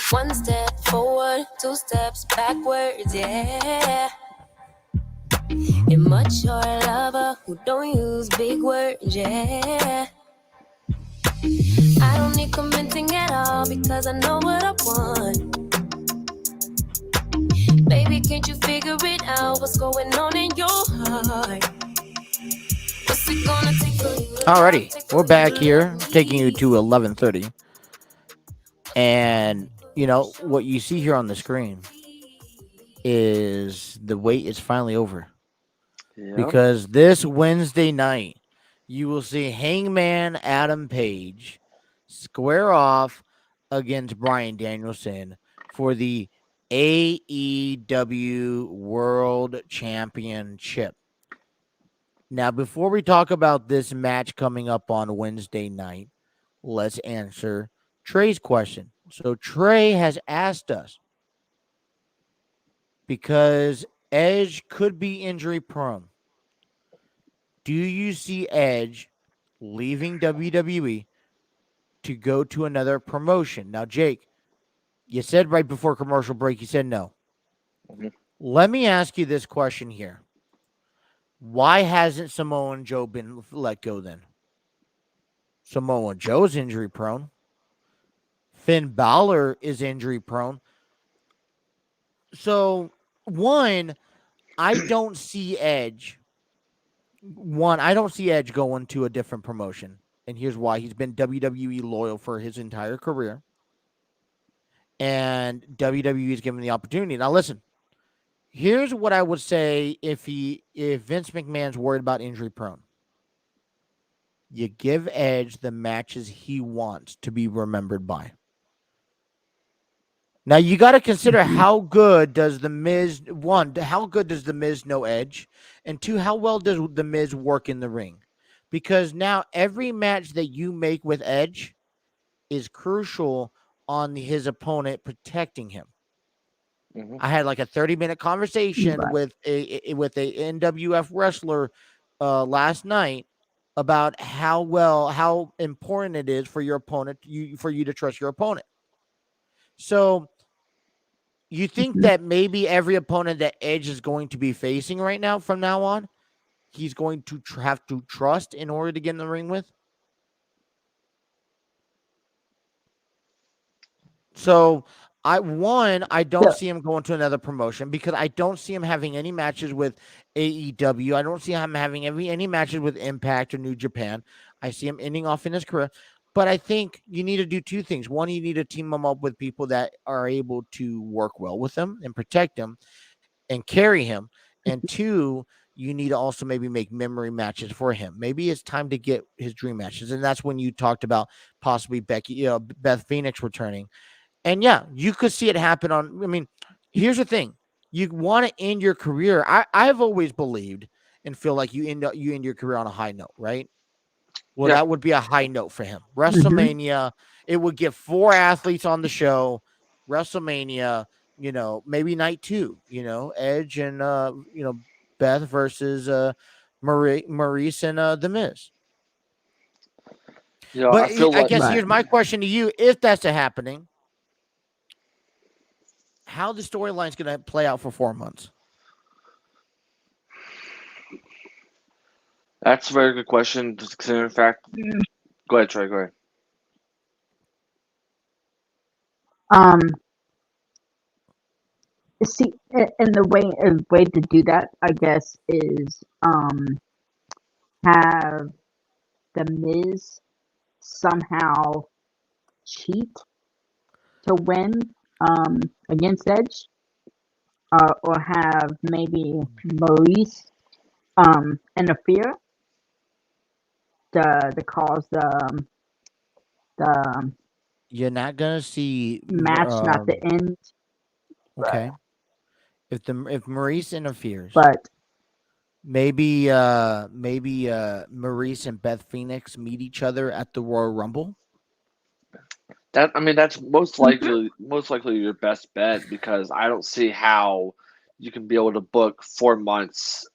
Speaker 3: One step forward, two steps backwards, yeah. Immature lover who don't use big words, yeah. I don't need commenting at all because I know what I want. Baby, can't you figure it out? What's going on in your heart? What's
Speaker 1: Alrighty, we're back here, taking you to 11:30, and what you see here on the screen is the wait is finally over
Speaker 4: Yep.
Speaker 1: because this Wednesday night you will see Hangman Adam Page square off against Bryan Danielson for the AEW World Championship. Now, before we talk about this match coming up on Wednesday night, let's answer Trey's question. So, Trey has asked us, because Edge could be injury prone, do you see Edge leaving WWE to go to another promotion? Now, Jake, you said right before commercial break, you said no.
Speaker 4: Mhm.
Speaker 1: Let me ask you this question here. Why hasn't Samoa Joe been let go then? Samoa Joe's injury prone. Finn Balor is injury prone. So, one, I don't see Edge. I don't see Edge going to a different promotion. And here's why. He's been WWE loyal for his entire career. And WWE is given the opportunity. Now, listen, here's what I would say if Vince McMahon's worried about injury prone. You give Edge the matches he wants to be remembered by. Now you got to consider how good does the Miz how good does the Miz know Edge, and two, how well does the Miz work in the ring? Because now every match that you make with Edge is crucial on his opponent protecting him.
Speaker 4: Mhm.
Speaker 1: I had like a 30-minute conversation
Speaker 2: Right.
Speaker 1: with a NWF wrestler last night about how important it is for your opponent for you to trust your opponent. So you think that maybe every opponent that Edge is going to be facing right now from now on, he's going to have to trust in order to get in the ring with? So I don't
Speaker 2: So,
Speaker 1: see him going to another promotion because I don't see him having any matches with AEW. I don't see him having any matches with Impact or New Japan. I see him ending off in his career. But I think you need to do two things. One, you need to team him up with people that are able to work well with him and protect him and carry him. And two, you need to also maybe make memory matches for him. Maybe it's time to get his dream matches. And that's when you talked about possibly Beth Phoenix returning. And yeah, you could see it happen on. I mean, here's the thing: you want to end your career. I've always believed and feel like you end your career on a high note, right? Well,
Speaker 4: Yeah.
Speaker 1: that would be a high note for him.
Speaker 2: mhm.
Speaker 1: WrestleMania, it would get 4 athletes on the show. WrestleMania, maybe night 2, Edge and Beth versus Maurice and The Miz. But
Speaker 4: I feel
Speaker 1: I
Speaker 4: like
Speaker 1: guess
Speaker 2: Right.
Speaker 1: here's my question to you: if that's happening, how the storyline's going to play out for 4 months?
Speaker 4: that's a very good question. Just considering the fact. Go ahead, Trey. Go ahead.
Speaker 2: Um, see, and the way to do that, I guess, is have the Miz somehow cheat to win against Edge, or have maybe Maurice interfere to cause the
Speaker 1: You're not going to see
Speaker 2: match not to end.
Speaker 1: okay. If Maurice interferes,
Speaker 2: But
Speaker 1: maybe Maurice and Beth Phoenix meet each other at the Royal Rumble.
Speaker 4: That's
Speaker 2: mhm,
Speaker 4: most likely your best bet because I don't see how you can be able to book 4 months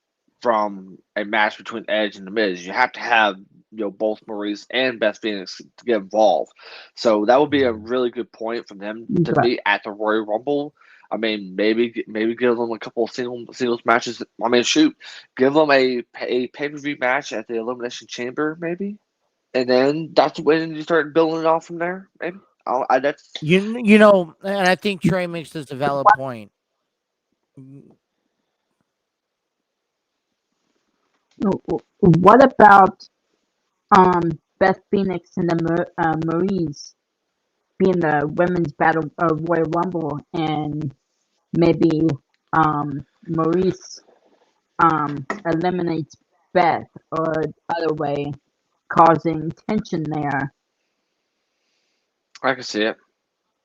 Speaker 4: from a match between Edge and The Miz. You have to have both Maurice and Beth Phoenix to get involved. So that would be a really good point for them to
Speaker 2: but
Speaker 4: meet at the Royal Rumble. Maybe give them a couple of singles matches. Shoot, give them a pay-per-view match at the Elimination Chamber, maybe, and then that's when you start building it off from there. Maybe. That's
Speaker 1: And I think Trey makes this a valid point.
Speaker 2: What about Beth Phoenix and the Maries being the women's battle Royal Rumble, and maybe Maurice eliminates Beth, or other way, causing tension there.
Speaker 4: I can see it.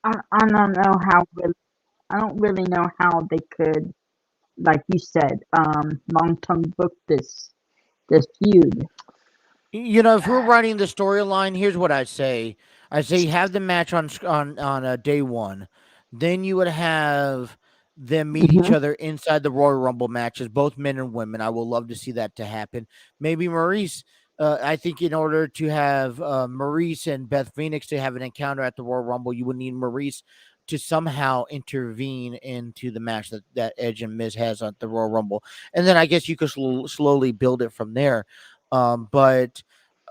Speaker 2: I don't know how. I don't really know how they could, like you said, long term book this feud.
Speaker 1: If we're writing the storyline, here's what I'd say. I say have the match on day one, then you would have them meet each
Speaker 2: Hmm.
Speaker 1: other inside the Royal Rumble matches, both men and women. I will love to see that to happen. Maybe Maurice. I think in order to have Maurice and Beth Phoenix to have an encounter at the Royal Rumble, you would need Maurice to somehow intervene into the match that Edge and Miz has at the Royal Rumble, and then I guess you could slowly build it from there. But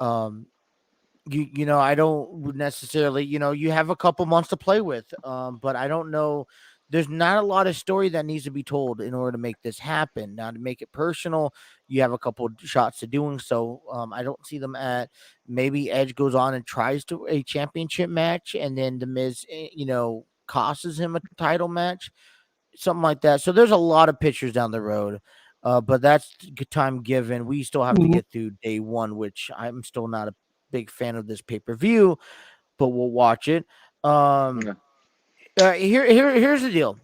Speaker 1: um, I don't necessarily, you have a couple months to play with. But I don't know. There's not a lot of story that needs to be told in order to make this happen. Now, to make it personal, you have a couple shots to doing so. I don't see them at maybe Edge goes on and tries to a championship match, and then the Miz, costs him a title match, something like that. So there's a lot of pictures down the road. But that's time given. We still have to
Speaker 2: Hmm.
Speaker 1: get through day one, which I'm still not a big fan of this pay per view, but we'll watch it.
Speaker 4: Yeah.
Speaker 1: Here's the deal.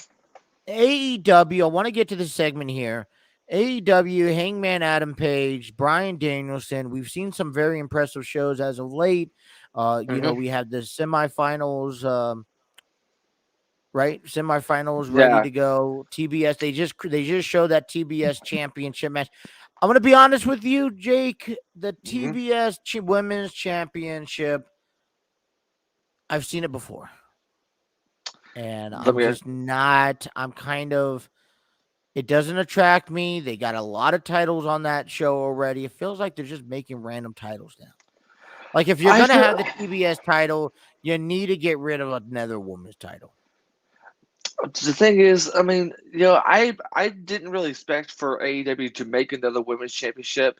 Speaker 1: AEW. I want to get to this segment here. AEW, Hangman Adam Page, Brian Danielson. We've seen some very impressive shows as of late.
Speaker 4: Hmm.
Speaker 1: We have the semifinals. Right, semifinals ready
Speaker 4: Yeah.
Speaker 1: to go. TBS. They just showed that TBS championship match. I'm gonna be honest with you, Jake. The
Speaker 4: Hmm.
Speaker 1: TBS Women's Championship. I've seen it before, and
Speaker 4: Let
Speaker 1: I'm
Speaker 4: me.
Speaker 1: just not. I'm kind of. It doesn't attract me. They got a lot of titles on that show already. It feels like they're just making random titles now. Like if you're
Speaker 4: I
Speaker 1: gonna
Speaker 4: feel.
Speaker 1: have the TBS title, you need to get rid of another woman's title.
Speaker 4: The thing is, I mean, I didn't really expect for AEW to make another women's championship,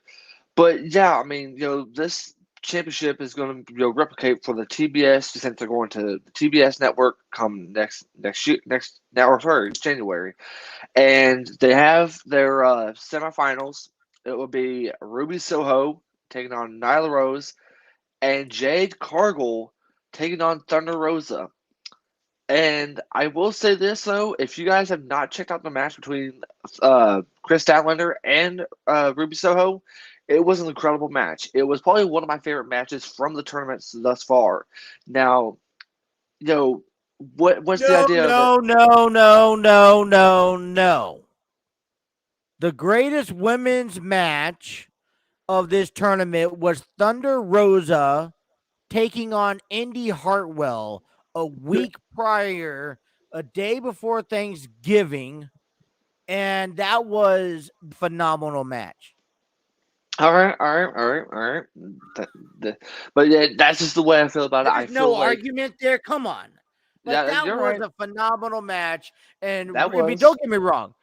Speaker 4: but yeah, I mean, this championship is going to replicate for the TBS since they're going to the TBS network come next now or sorry January, and they have their semifinals. It will be Ruby Soho taking on Nyla Rose and Jade Cargill taking on Thunder Rosa. And I will say this though, if you guys have not checked out the match between Chris Statlander and Ruby Soho, it was an incredible match. It was probably one of my favorite matches from the tournaments thus far. Now, you know, what's the
Speaker 1: No,
Speaker 4: idea of it?
Speaker 1: no, no, no, no, no, no. The greatest women's match of this tournament was Thunder Rosa taking on Indy Hartwell a week prior, a day before Thanksgiving, and that was a phenomenal match.
Speaker 4: All right, all right, all right, all right. Th- but yeah, that's just the way I feel about it. I
Speaker 1: There's
Speaker 4: feel
Speaker 1: no
Speaker 4: like,
Speaker 1: argument there. Come on. Like
Speaker 4: yeah,
Speaker 1: that
Speaker 4: you're
Speaker 1: was
Speaker 4: right.
Speaker 1: a phenomenal match. And
Speaker 4: That
Speaker 1: I mean,
Speaker 4: was.
Speaker 1: don't get me wrong.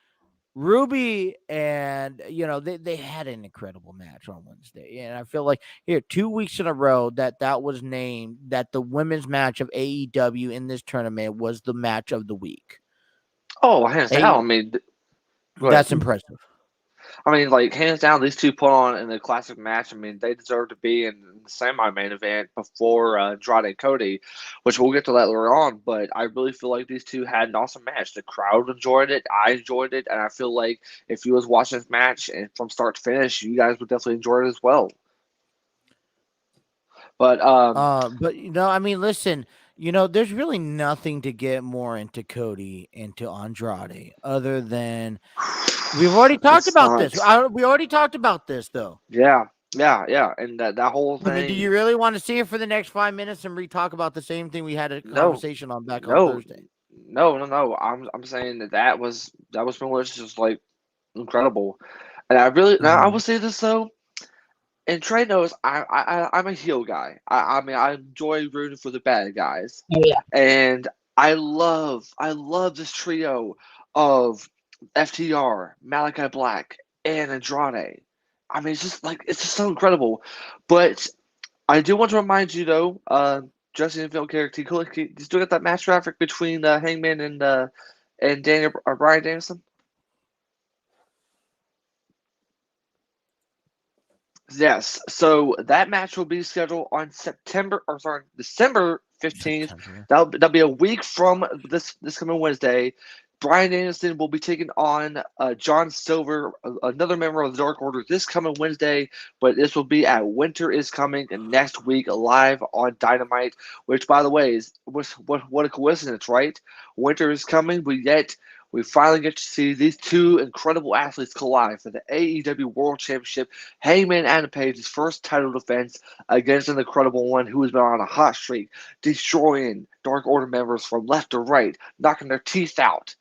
Speaker 1: Ruby and they had an incredible match on Wednesday, and I feel like here 2 weeks in a row that was named that the women's match of AEW in this tournament was the match of the week.
Speaker 4: Oh, hands down.
Speaker 1: Hey,
Speaker 4: I mean, go ahead.
Speaker 1: that's impressive.
Speaker 4: I mean, like hands down, these two put on in a classic match. I mean, they deserve to be in the semi-main event before Andrade and Cody, which we'll get to that later on. But I really feel like these two had an awesome match. The crowd enjoyed it, I enjoyed it, and I feel like if you was watching this match and from start to finish, you guys would definitely enjoy it as well. But
Speaker 1: But I mean, listen, there's really nothing to get more into Cody into Andrade other than we've already
Speaker 4: it
Speaker 1: talked about this.
Speaker 4: sucks.
Speaker 1: We already talked about this though.
Speaker 4: Yeah, yeah, yeah, and that whole
Speaker 1: I mean, do
Speaker 4: thing.
Speaker 1: you really want to see it for the next 5 minutes and re-talk about the same thing we had a
Speaker 4: No,
Speaker 1: conversation on back on
Speaker 4: no,
Speaker 1: Thursday?
Speaker 4: no, no, no. I'm saying that was pretty much just like incredible. And I really now I will
Speaker 1: Mhm.
Speaker 4: say this though, and Trey knows I'm a heel guy. I mean I enjoy rooting for the bad guys,
Speaker 2: Oh yeah.
Speaker 4: and I love this trio of FTR, Malachi Black, and Andrade. I mean, it's just so incredible. But I do want to remind you though, Justin and Phil character, you still got that match traffic between Hangman and Daniel Bryan Danielson. Yes, so that match will be scheduled on December 15th.
Speaker 1: September.
Speaker 4: That'll be a week from this coming Wednesday. Bryan Danielson will be taking on John Silver, another member of the Dark Order, this coming Wednesday. But this will be at Winter is Coming next week, live on Dynamite. Which, by the way, is what a coincidence, right? Winter is coming, but yet we finally get to see these two incredible athletes collide for the AEW World Championship. Hangman Adam Page's first title defense against an incredible one who has been on a hot streak, destroying Dark Order members from left to right, knocking their teeth out,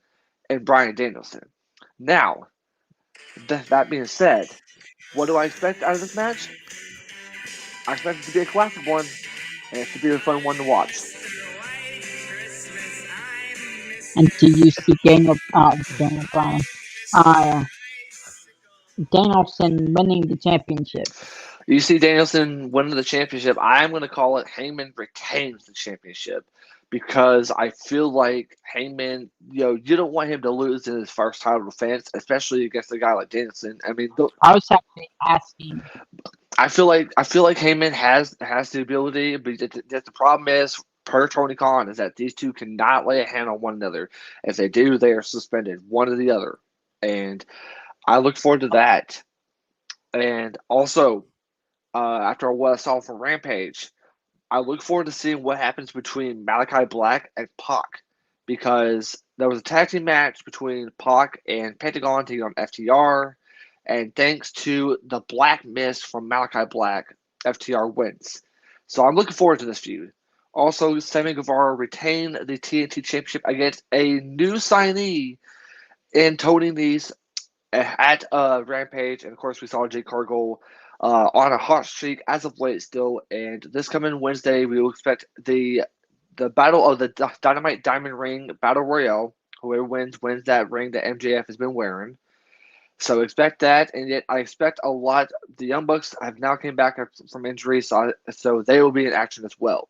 Speaker 4: and Bryan Danielson. Now, that being said, what do I expect out of this match? I expect it to be a classic one, and it to be a fun one to watch.
Speaker 2: And do you see Daniel Bryan, Danielson winning the championship?
Speaker 4: You see Danielson winning the championship. I'm going to call it Hangman retains the championship because I feel like Hangman, you don't want him to lose in his first title defense, especially against a guy like Danielson. I mean,
Speaker 2: I was actually asking.
Speaker 4: I feel like Heyman has the ability, but the problem is, per Tony Khan, is that these two cannot lay a hand on one another. If they do, they are suspended, one or the other. And I look forward to that. And also, after what I saw from Rampage, I look forward to seeing what happens between Malachi Black and Pac, because there was a tag team match between Pac and Pentagon taking on FTR. And thanks to the Black Mist from Malachi Black, FTR wins. So I'm looking forward to this feud. Also, Sammy Guevara retained the TNT Championship against a new signee in Tony Nese at Rampage. And of course, we saw Jake Cargill on a hot streak as of late still. And this coming Wednesday, we will expect the battle of the Dynamite Diamond Ring Battle Royale. Whoever wins that ring that MJF has been wearing. So expect that, and yet I expect a lot. The Young Bucks have now came back from injury, so they will be in action as well.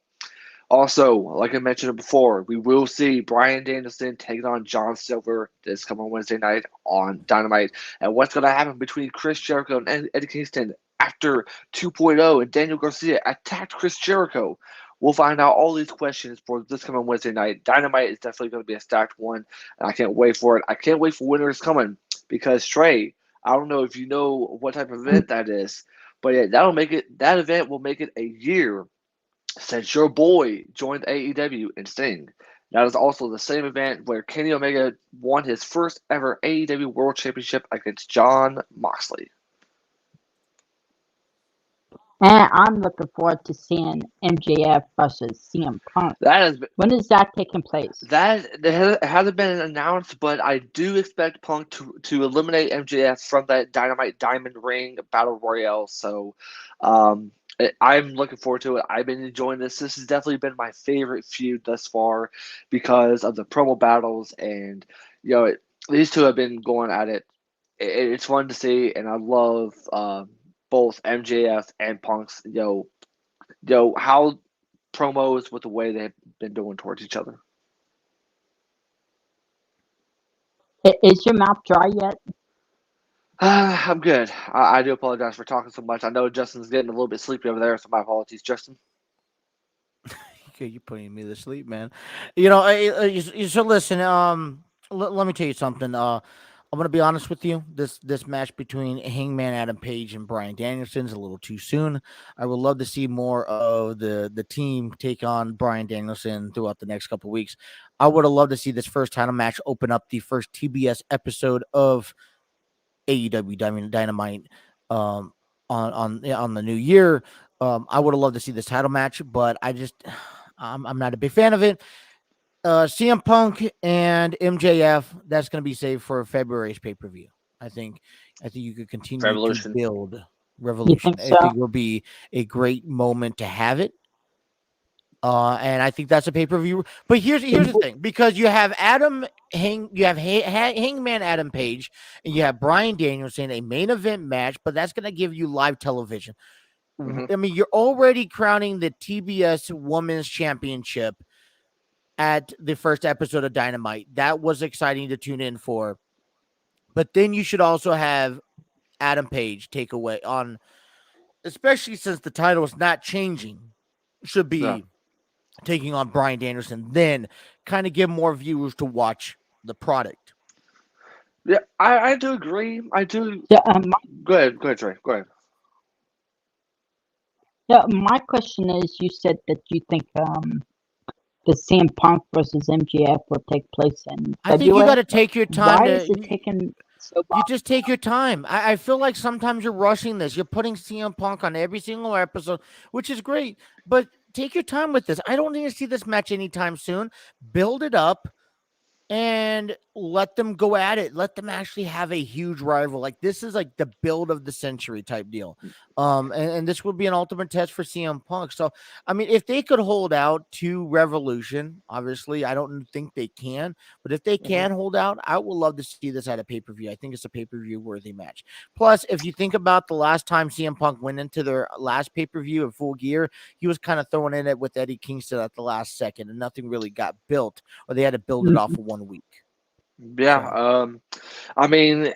Speaker 4: Also, like I mentioned before, we will see Bryan Danielson taking on John Silver this coming Wednesday night on Dynamite. And what's going to happen between Chris Jericho and Eddie Kingston after 2.0 and Daniel Garcia attacked Chris Jericho? We'll find out all these questions for this coming Wednesday night. Dynamite is definitely going to be a stacked one, and I can't wait for it. I can't wait for Winter is Coming. Because Trey, I don't know if you know what type of event that is, but yeah, that event will make it a year since your boy joined AEW and Sting. That is also the same event where Kenny Omega won his first ever AEW World Championship against Jon Moxley.
Speaker 2: And I'm looking forward to seeing MJF versus CM Punk. When is that taking place?
Speaker 4: That hasn't been announced, but I do expect Punk to eliminate MJF from that Dynamite Diamond Ring Battle Royale. So I'm looking forward to it. I've been enjoying this. This has definitely been my favorite feud thus far because of the promo battles. And, these two have been going at it. It's fun to see, and I love both MJF and Punk's, how promos with the way they've been doing towards each other.
Speaker 2: Is your mouth dry yet?
Speaker 4: I'm good. I do apologize for talking so much. I know Justin's getting a little bit sleepy over there, so my apologies, Justin.
Speaker 1: You're putting me to sleep, man. So listen. Let me tell you something. I'm gonna be honest with you. This match between Hangman Adam Page and Bryan Danielson is a little too soon. I would love to see more of the team take on Bryan Danielson throughout the next couple of weeks. I would have loved to see this first title match open up the first TBS episode of AEW Dynamite on the new year. I would have loved to see this title match, but I'm not a big fan of it. CM Punk and MJF, that's going to be saved for February's pay-per-view. I think you could continue to build Revolution.
Speaker 2: So?
Speaker 1: I think it will be a great moment to have it. And I think that's a pay-per-view. But here's the thing, because you have Hangman Adam Page, and you have Bryan Danielson, a main event match, but that's going to give you live television.
Speaker 4: Mhm.
Speaker 1: I mean, you're already crowning the TBS Women's Championship at the first episode of Dynamite. That was exciting to tune in for. But then you should also have Adam Page take away on, especially since the title is not changing, should
Speaker 4: Yeah.
Speaker 1: be taking on Bryan Danielson, then kind of give more viewers to watch the product.
Speaker 4: Yeah, I do agree. I do.
Speaker 2: Yeah,
Speaker 4: Go ahead, Trey. Go ahead.
Speaker 2: my question is, you said that you think the CM Punk versus MJF will take place in
Speaker 1: I think you got
Speaker 2: February.
Speaker 1: to take your time
Speaker 2: Why
Speaker 1: to.
Speaker 2: is it taking so
Speaker 1: You
Speaker 2: long?
Speaker 1: just take your time. I feel like sometimes you're rushing this. You're putting CM Punk on every single episode, which is great, but take your time with this. I don't need to see this match anytime soon. Build it up and let them go at it. Let them actually have a huge rival. Like, this is like the build of the century type deal. And this would be an ultimate test for CM Punk. So, I mean, if they could hold out to Revolution, obviously, I don't think they can, but if they
Speaker 4: Mhm.
Speaker 1: can hold out, I would love to see this at a pay-per-view. I think it's a pay-per-view worthy match. Plus, if you think about the last time CM Punk went into their last pay-per-view in Full Gear, he was kind of throwing in it with Eddie Kingston at the last second, and nothing really got built, or they had to build it off for 1 week.
Speaker 4: Yeah.
Speaker 1: So
Speaker 4: I mean,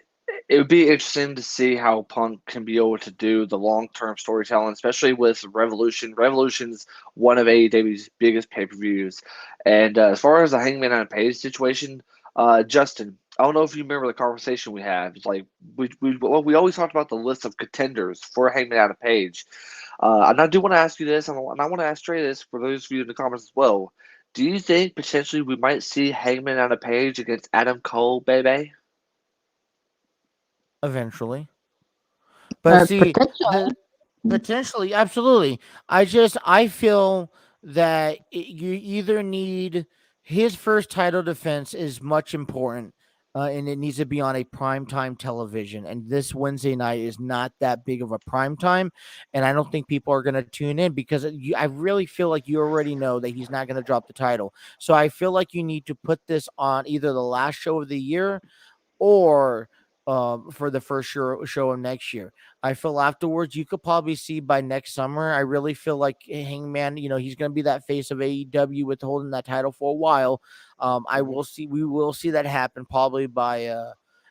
Speaker 4: it would be interesting to see how Punk can be able to do the long-term storytelling, especially with Revolution. Revolution's one of AEW's biggest pay-per-views, and as far as the Hangman on Page situation, Justin, I don't know if you remember the conversation we had. It's like we always talked about the list of contenders for Hangman on Page. And I do want to ask you this, and I want to ask Trey this for those of you in the comments as well. Do you think potentially we might see Hangman on a Page against Adam Cole, baby?
Speaker 1: eventually. But see,
Speaker 2: Potentially.
Speaker 1: the potentially, absolutely. I feel that you either need his first title defense is much important, and it needs to be on a primetime television. And this Wednesday night is not that big of a prime time, and I don't think people are going to tune in because I really feel like you already know that he's not going to drop the title. So I feel like you need to put this on either the last show of the year or for the first show of next year. I feel afterwards you could probably see by next summer. I really feel like Hangman, he's going to be that face of AEW with holding that title for a while.
Speaker 4: Mhm.
Speaker 1: We will see that happen probably by,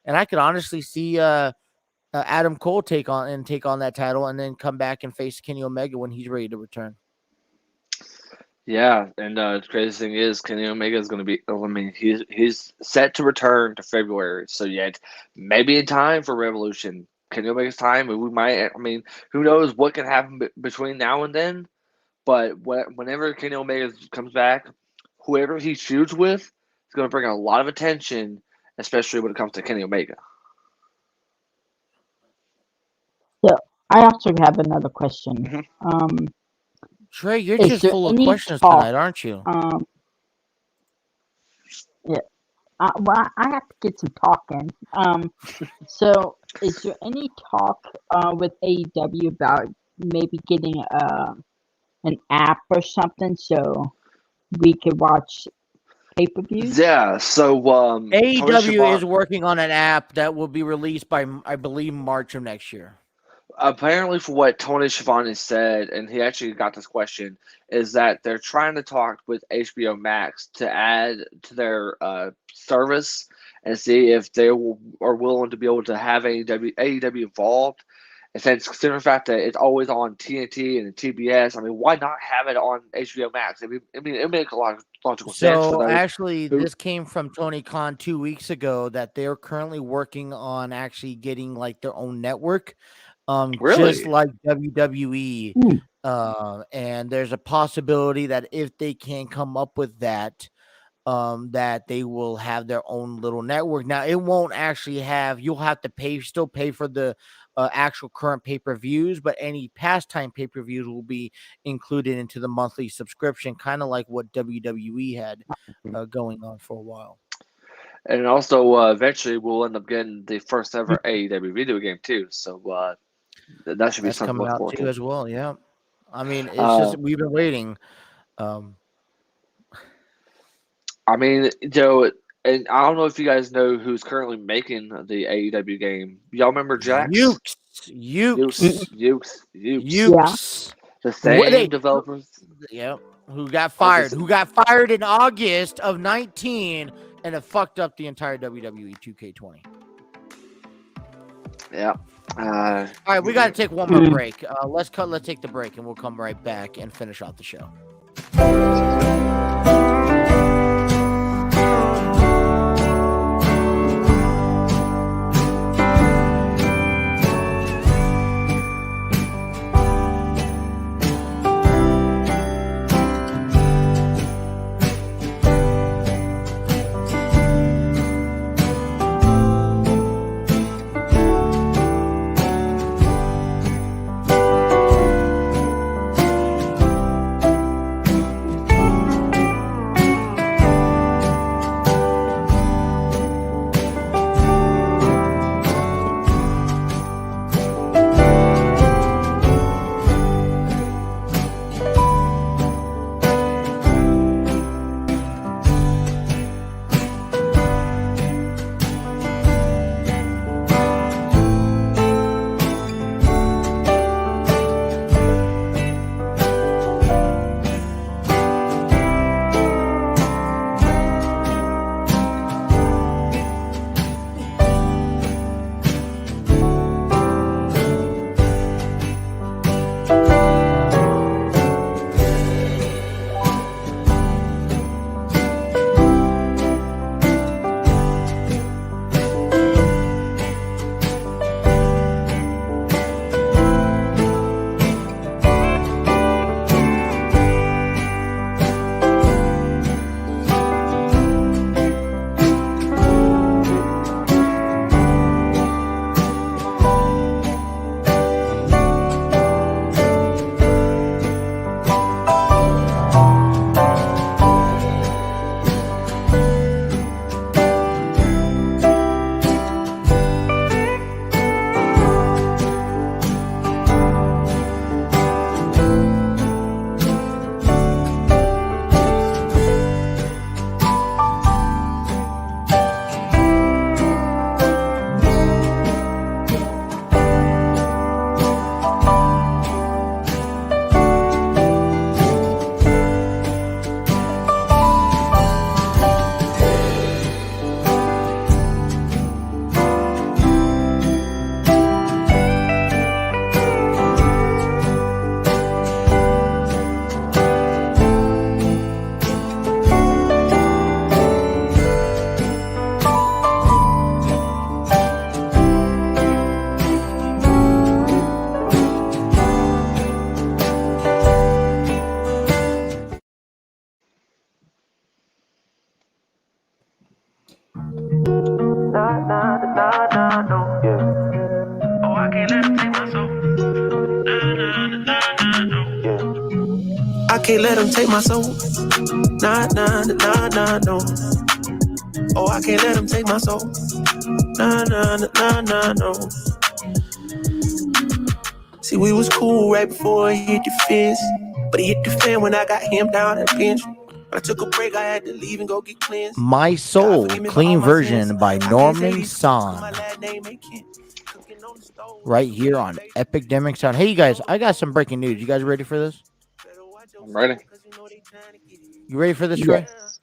Speaker 1: and I could honestly see Adam Cole take on that title and then come back and face Kenny Omega when he's ready to return.
Speaker 4: Yeah, and the crazy thing is, Kenny Omega is going to be. I mean, he's set to return to February, so yet maybe in time for Revolution. Kenny Omega's time, and we might. I mean, who knows what can happen between now and then? But whenever Kenny Omega comes back, whoever he shoots with is going to bring a lot of attention, especially when it comes to Kenny Omega.
Speaker 2: So I also have another question.
Speaker 4: Mhm.
Speaker 1: Trey, you're
Speaker 2: Is
Speaker 1: just
Speaker 2: there
Speaker 1: full of
Speaker 2: any
Speaker 1: questions
Speaker 2: talk?
Speaker 1: tonight, aren't you?
Speaker 2: Yeah. Well, I have to get some talking. So is there any talk with AEW about maybe getting an app or something so we could watch pay-per-views?
Speaker 4: Yeah, so Tony
Speaker 1: AEW is
Speaker 4: Schiavone.
Speaker 1: working on an app that will be released by, I believe, March of next year.
Speaker 4: Apparently, for what Tony Schiavone said, and he actually got this question, is that they're trying to talk with HBO Max to add to their service and see if they are willing to be able to have AEW involved. And since considering the fact that it's always on TNT and TBS, I mean, why not have it on HBO Max? I mean, it makes a lot of logical sense for
Speaker 1: So
Speaker 4: those
Speaker 1: actually,
Speaker 4: who
Speaker 1: this came from Tony Khan 2 weeks ago that they're currently working on actually getting like their own network, just
Speaker 4: really.
Speaker 1: like WWE.
Speaker 2: Hmm.
Speaker 1: And there's a possibility that if they can come up with that, that they will have their own little network. Now, it won't actually have. You'll have to still pay for the actual current pay-per-views, but any pastime pay-per-views will be included into the monthly subscription, kind of like what WWE had going on for a while.
Speaker 4: And also, eventually, we'll end up getting the first ever AEW video game too. So that should be
Speaker 1: That's
Speaker 4: something to
Speaker 1: coming
Speaker 4: look
Speaker 1: out
Speaker 4: forward
Speaker 1: too
Speaker 4: to.
Speaker 1: as well. Yeah, I mean, it's
Speaker 4: Uh,
Speaker 1: just we've been waiting. Um,
Speaker 4: I mean, Joe, and I don't know if you guys know who's currently making the AEW game. Y'all remember Jax?
Speaker 1: Ukes.
Speaker 2: Yeah.
Speaker 4: The
Speaker 1: What
Speaker 4: same developers.
Speaker 1: Yep. Who got
Speaker 4: I was
Speaker 1: fired?
Speaker 4: just,
Speaker 1: Who got fired in August of 19 and it fucked up the entire WWE 2K20.
Speaker 4: yeah.
Speaker 1: All right, we got to take one more break. Let's take the break and we'll come right back and finish off the show.
Speaker 6: I can't let them take my soul. Nah, nah, nah, nah, no. Oh, I can't let them take my soul. Nah, nah, nah, nah, no. See, we was cool right before he hit the fence, but he hit the fan when I got him down at the bench. When I took a break, I had to leave and go get cleansed.
Speaker 1: My Soul, clean version by Norman Son. Right here on Epidemic Sound. Hey, you guys, I got some breaking news. You guys ready for this?
Speaker 4: I'm ready.
Speaker 1: You ready for this, Troy?
Speaker 2: Yes.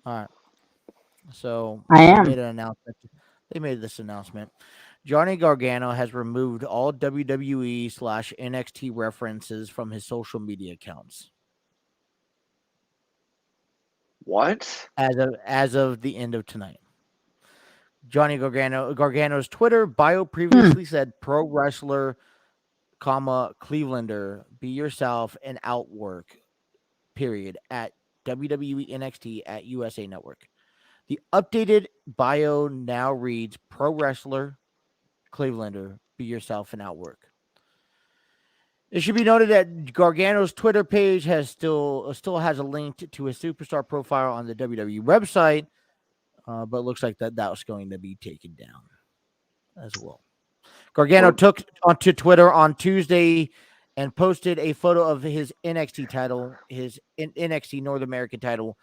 Speaker 1: All right. So
Speaker 2: I am.
Speaker 1: Made an announcement. They made this announcement. Johnny Gargano has removed all WWE/NXT references from his social media accounts
Speaker 4: What?
Speaker 1: as of the end of tonight. Johnny Gargano's Twitter bio previously said pro wrestler, Clevelander, be yourself and outwork, period, at WWE NXT at USA Network. The updated bio now reads pro wrestler, Clevelander, be yourself and outwork. It should be noted that Gargano's Twitter page still has a link to his superstar profile on the WWE website, but it looks like that was going to be taken down as well. Gargano took onto Twitter on Tuesday and posted a photo of his NXT title, his NXT North American title,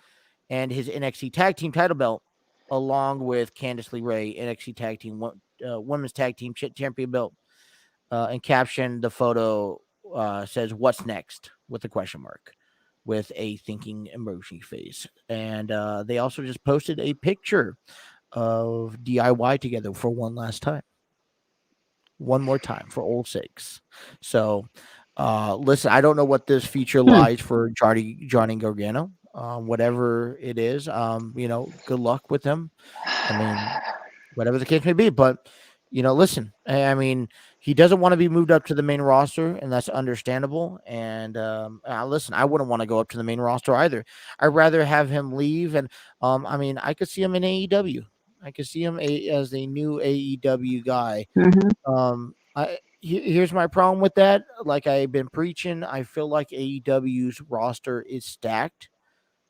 Speaker 1: and his NXT Tag Team title belt, along with Candice LeRae NXT Tag Team Women's Tag Team Champion belt, and captioned the photo says "What's next?" with a question mark, with a thinking emoji face, and they also just posted a picture of DIY together for one last time. One more time for old sakes. So, listen, I don't know what this future
Speaker 2: Hmm.
Speaker 1: lies for Johnny Gargano. Whatever it is, good luck with him. I mean, whatever the case may be, but listen, I mean, he doesn't want to be moved up to the main roster, and that's understandable. And listen, I wouldn't want to go up to the main roster either. I'd rather have him leave, and I mean, I could see him in AEW. I could see him as a new AEW guy.
Speaker 2: Mm-hmm.
Speaker 1: Here's my problem with that. Like I've been preaching, I feel like AEW's roster is stacked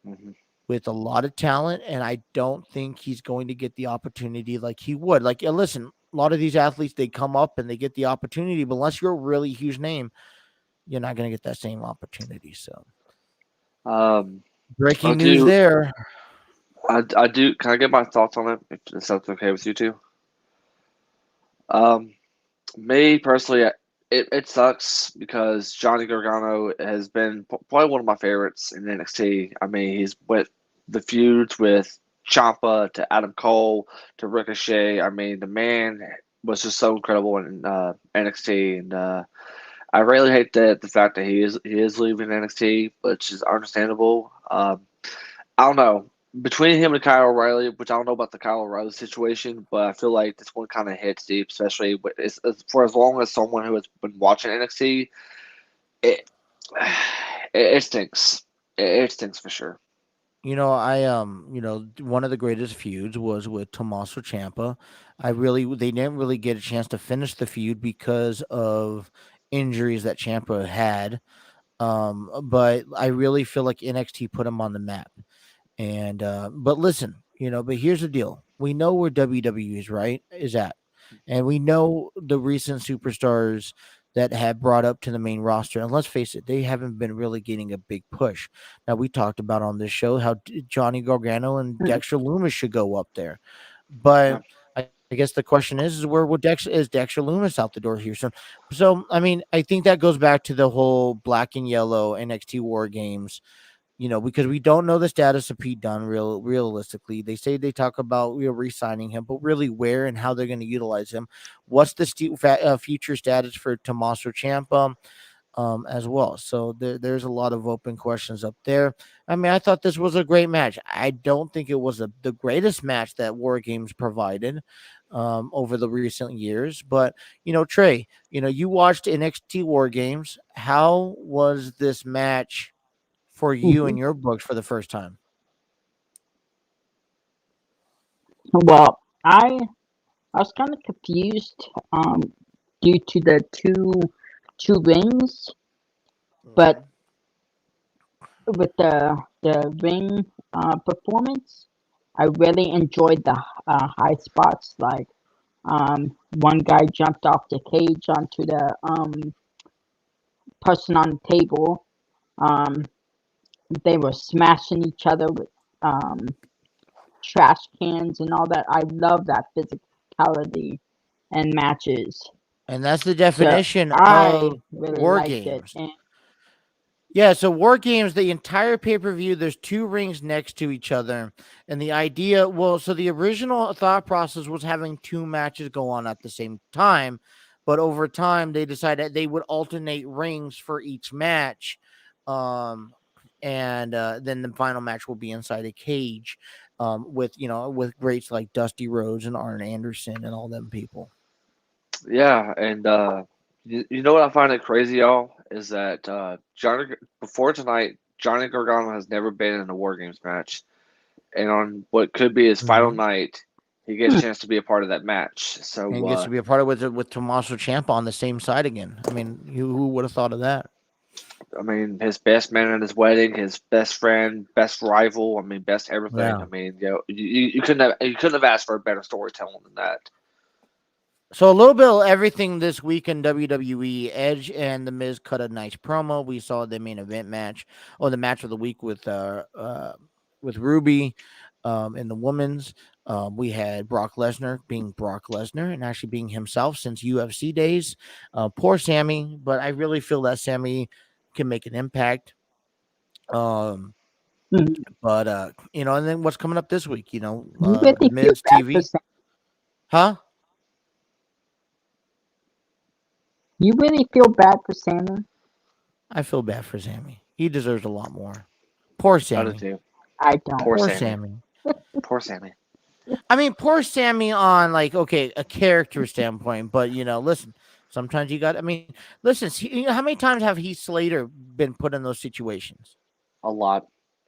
Speaker 4: Mhm.
Speaker 1: with a lot of talent, and I don't think he's going to get the opportunity like he would. Like, listen, a lot of these athletes, they come up and they get the opportunity, but unless you're a really huge name, you're not going to get that same opportunity. So,
Speaker 4: Um, I
Speaker 1: breaking news
Speaker 4: do.
Speaker 1: there.
Speaker 4: I do. Can I get my thoughts on it? If that's okay with you two. Um, Me personally, it sucks because Johnny Gargano has been probably one of my favorites in NXT. I mean, he's with the feuds with Ciampa to Adam Cole to Ricochet. I mean, the man was just so incredible in NXT, and I really hate the fact that he is leaving NXT, which is understandable. I don't know. Between him and Kyle O'Reilly, which I don't know about the Kyle O'Reilly situation, but I feel like this one kind of hits deep, especially for as long as someone who has been watching NXT, it it stinks. It stinks for sure.
Speaker 1: One of the greatest feuds was with Tommaso Ciampa. They didn't really get a chance to finish the feud because of injuries that Ciampa had. But I really feel like NXT put him on the map. And but listen, but here's the deal. We know where WWE is at. And we know the recent superstars that have brought up to the main roster. And let's face it, they haven't been really getting a big push. Now we talked about on this show how Johnny Gargano and Dexter Loomis should go up there.
Speaker 4: Yeah.
Speaker 1: But I guess the question is where would Dexter Loomis out the door here? So I mean, I think that goes back to the whole black and yellow NXT War Games, because we don't know the status of Pete Dunne realistically. They say they talk about re-signing him, but really where and how they're going to utilize him. What's the future status for Tommaso Ciampa as well? So there's a lot of open questions up there. I mean, I thought this was a great match. I don't think it was the greatest match that War Games provided over the recent years, but Trey, you watched NXT War Games. How was this match for you
Speaker 2: Mm-hmm.
Speaker 1: in your books for the first time?
Speaker 2: Well, I was kind of confused due to the two rings, but with the ring performance, I really enjoyed the high spots. Like one guy jumped off the cage onto the person on the table. Um, they were smashing each other with trash cans and all that. I love that physicality and matches.
Speaker 1: And that's the
Speaker 2: So
Speaker 1: definition
Speaker 2: I
Speaker 1: of
Speaker 2: really
Speaker 1: War
Speaker 2: liked it.
Speaker 1: Games.
Speaker 2: And
Speaker 1: Yeah, so War Games, the entire pay-per-view, there's two rings next to each other. And the idea, so the original thought process was having two matches go on at the same time. But over time, they decided they would alternate rings for each match. And then the final match will be inside a cage with greats like Dusty Rhodes and Arn Anderson and all them people.
Speaker 4: Yeah, and you know what I find it crazy, y'all, is that before tonight, Johnny Gargano has never been in a War Games match, and on what could be his final
Speaker 1: Mhm.
Speaker 4: night, he gets a chance to be a part of that match. So
Speaker 1: And gets to be a part of with Tommaso Ciampa on the same side again. I mean, who would have thought of that?
Speaker 4: I mean, his best man at his wedding, his best friend, best rival. I mean, best everything.
Speaker 1: Yeah.
Speaker 4: I mean, you couldn't have asked for a better storytelling than that.
Speaker 1: So a little bit of everything this week in WWE. Edge and The Miz cut a nice promo. We saw the main event match, or the match of the week with Ruby, in the women's. We had Brock Lesnar being Brock Lesnar and actually being himself since UFC days. Poor Sammy, but I really feel that Sammy can make an impact. Um,
Speaker 2: Mhm.
Speaker 1: but and then what's coming up this week?
Speaker 2: You
Speaker 1: The
Speaker 2: really feel
Speaker 1: Miz
Speaker 2: bad for
Speaker 1: TV,
Speaker 2: Sam.
Speaker 1: huh?
Speaker 2: You really feel bad for Sammy.
Speaker 1: I feel bad for Sammy. He deserves a lot more. Poor
Speaker 4: I do
Speaker 1: Sammy.
Speaker 4: too.
Speaker 2: I don't.
Speaker 4: Poor
Speaker 1: Poor
Speaker 4: Sammy.
Speaker 1: Sammy.
Speaker 4: Poor Sammy.
Speaker 1: I mean, poor Sammy on like a character standpoint, but listen, sometimes you got. I mean, listen, how many times have Heath Slater been put in those situations?
Speaker 4: A lot.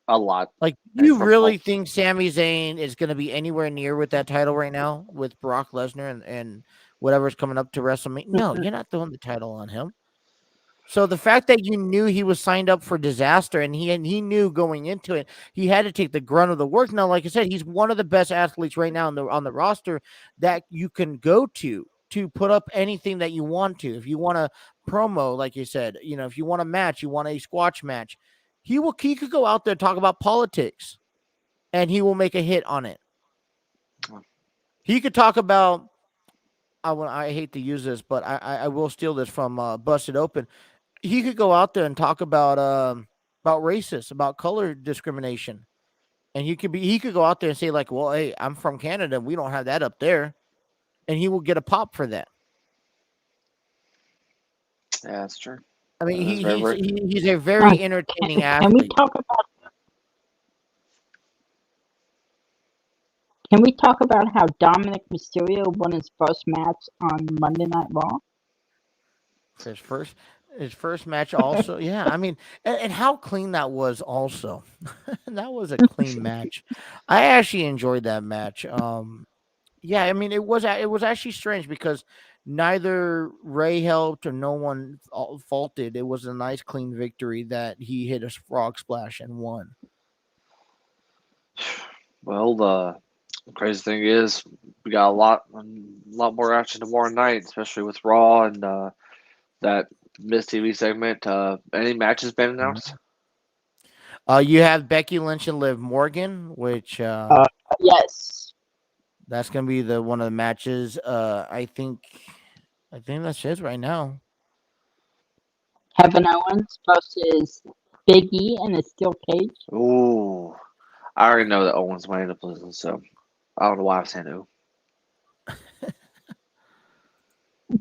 Speaker 4: A lot.
Speaker 1: Like,
Speaker 4: And
Speaker 1: you
Speaker 4: from
Speaker 1: really think Sami Zayn is going to be anywhere near with that title right now with Brock Lesnar and whatever's coming up to WrestleMania? No, you're not throwing the title on him. So the fact that you knew he was signed up for disaster and he knew going into it, he had to take the grunt of the work. Now, like I said, he's one of the best athletes right now on the roster that you can go to put up anything that you want to. If you want a promo, like you said, if you want a match, you want a squash match, he could go out there and talk about politics and he will make a hit on it. He could talk about I hate to use this, but I will steal this from Busted Open. He could go out there and talk about racist, about color discrimination, and he could go out there and say like, "Well, hey, I'm from Canada, we don't have that up there," and he will get a pop for that.
Speaker 4: Yeah, that's true.
Speaker 1: I mean,
Speaker 4: That is very, very
Speaker 1: he's a very entertaining
Speaker 2: Can we
Speaker 1: athlete.
Speaker 2: talk about? Can we talk about how Dominic Mysterio won his first match on Monday Night Raw?
Speaker 1: His first match also. Yeah, I mean, and how clean that was also. That was a clean match. I actually enjoyed that match. Yeah, I mean, it was actually strange because neither Ray helped or no one faulted. It was a nice clean victory that he hit a frog splash and won.
Speaker 4: well. The crazy thing is, we got a lot more action tomorrow night, especially with Raw and that Miss TV segment. Any matches been announced?
Speaker 1: You have Becky Lynch and Liv Morgan, which
Speaker 2: Yes.
Speaker 1: that's gonna be the one of the matches. I think that's it right now.
Speaker 2: Kevin Owens versus Big E in a steel cage.
Speaker 4: Ooh, I already know that Owens might end up losing, so I don't know why I'm saying no.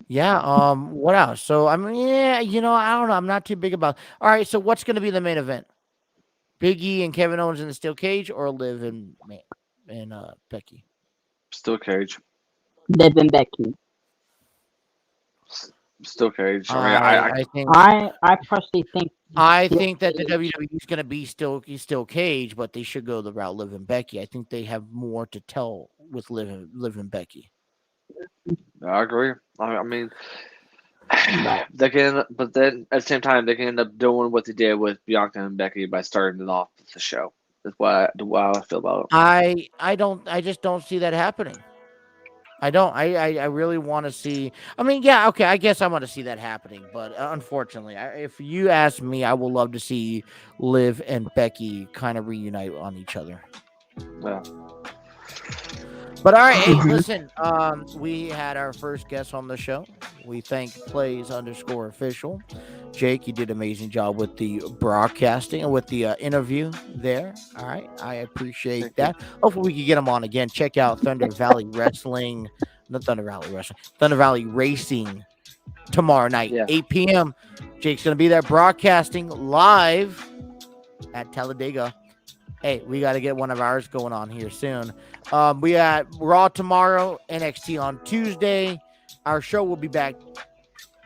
Speaker 1: Yeah. What else? So I mean, yeah, I don't know. I'm not too big about. All right. So what's gonna be the main event? Big E and Kevin Owens in the steel cage, or Liv and Becky?
Speaker 4: Still cage.
Speaker 2: Liv and Becky.
Speaker 4: Still cage. I mean, I
Speaker 1: I think
Speaker 2: I personally think
Speaker 1: that the WWE is going to be still cage, but they should go the route Liv and Becky. I think they have more to tell with Liv and Becky.
Speaker 4: agree. I mean, they can, but then at the same time, they can end up doing what they did with Bianca and Becky by starting it off with the show. That's what I feel about it.
Speaker 1: I just don't see that happening. I don't. I really want to see. I mean, yeah, okay. I guess I want to see that happening, but unfortunately, if you ask me, I would love to see Liv and Becky kind of reunite on each other.
Speaker 4: Yeah.
Speaker 1: But all right, hey, listen. We had our first guest on the show. We thank Plays_official. Jake, you did an amazing job with the broadcasting and with the interview there. All right, I appreciate that. Hopefully, we can get him on again. Check out Thunder Valley Wrestling, not Thunder Valley Wrestling, Thunder Valley Racing tomorrow night, 8 p.m. Jake's gonna be there broadcasting live at Talladega. Hey, we got to get one of ours going on here soon. We got Raw tomorrow, NXT on Tuesday. Our show will be back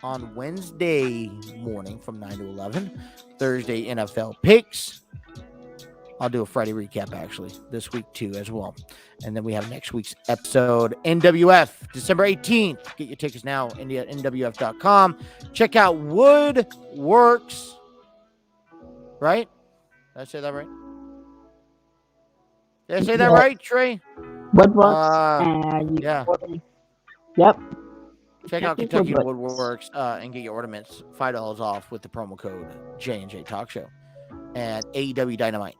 Speaker 1: on Wednesday morning from 9 to 11. Thursday, NFL picks. I'll do a Friday recap, actually, this week, too, as well. And then we have next week's episode, NWF, December 18th. Get your tickets now, NWF.com. Check out Woodworks. Right? Did I say that right? Did I say that right, Trey?
Speaker 2: Woodworks.
Speaker 1: Yeah.
Speaker 2: Yep.
Speaker 1: Check out Kentucky Woodworks and get your ornaments $5 off with the promo code J&J Talk Show. And AEW Dynamite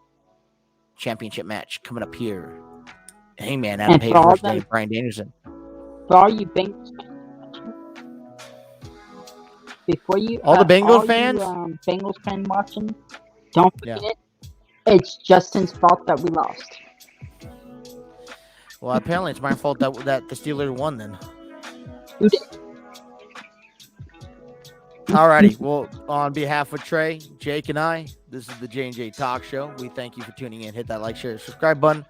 Speaker 1: Championship match coming up here. Hangman Adam Page versus Bryan Danielson.
Speaker 2: For all you Bengals fans, before you
Speaker 1: all the Bengals fans,
Speaker 2: Bengals fans watching, don't forget it's Justin's fault that we lost.
Speaker 1: Well, apparently it's my fault that the Steelers won then.
Speaker 2: Who did?
Speaker 1: Alrighty. Well, on behalf of Trey, Jake, and I, this is the J&J Talk Show. We thank you for tuning in. Hit that like, share, subscribe button.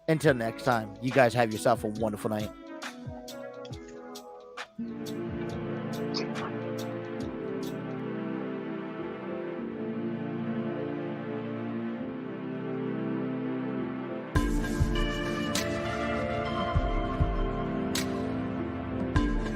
Speaker 1: Until next time, you guys have yourself a wonderful night.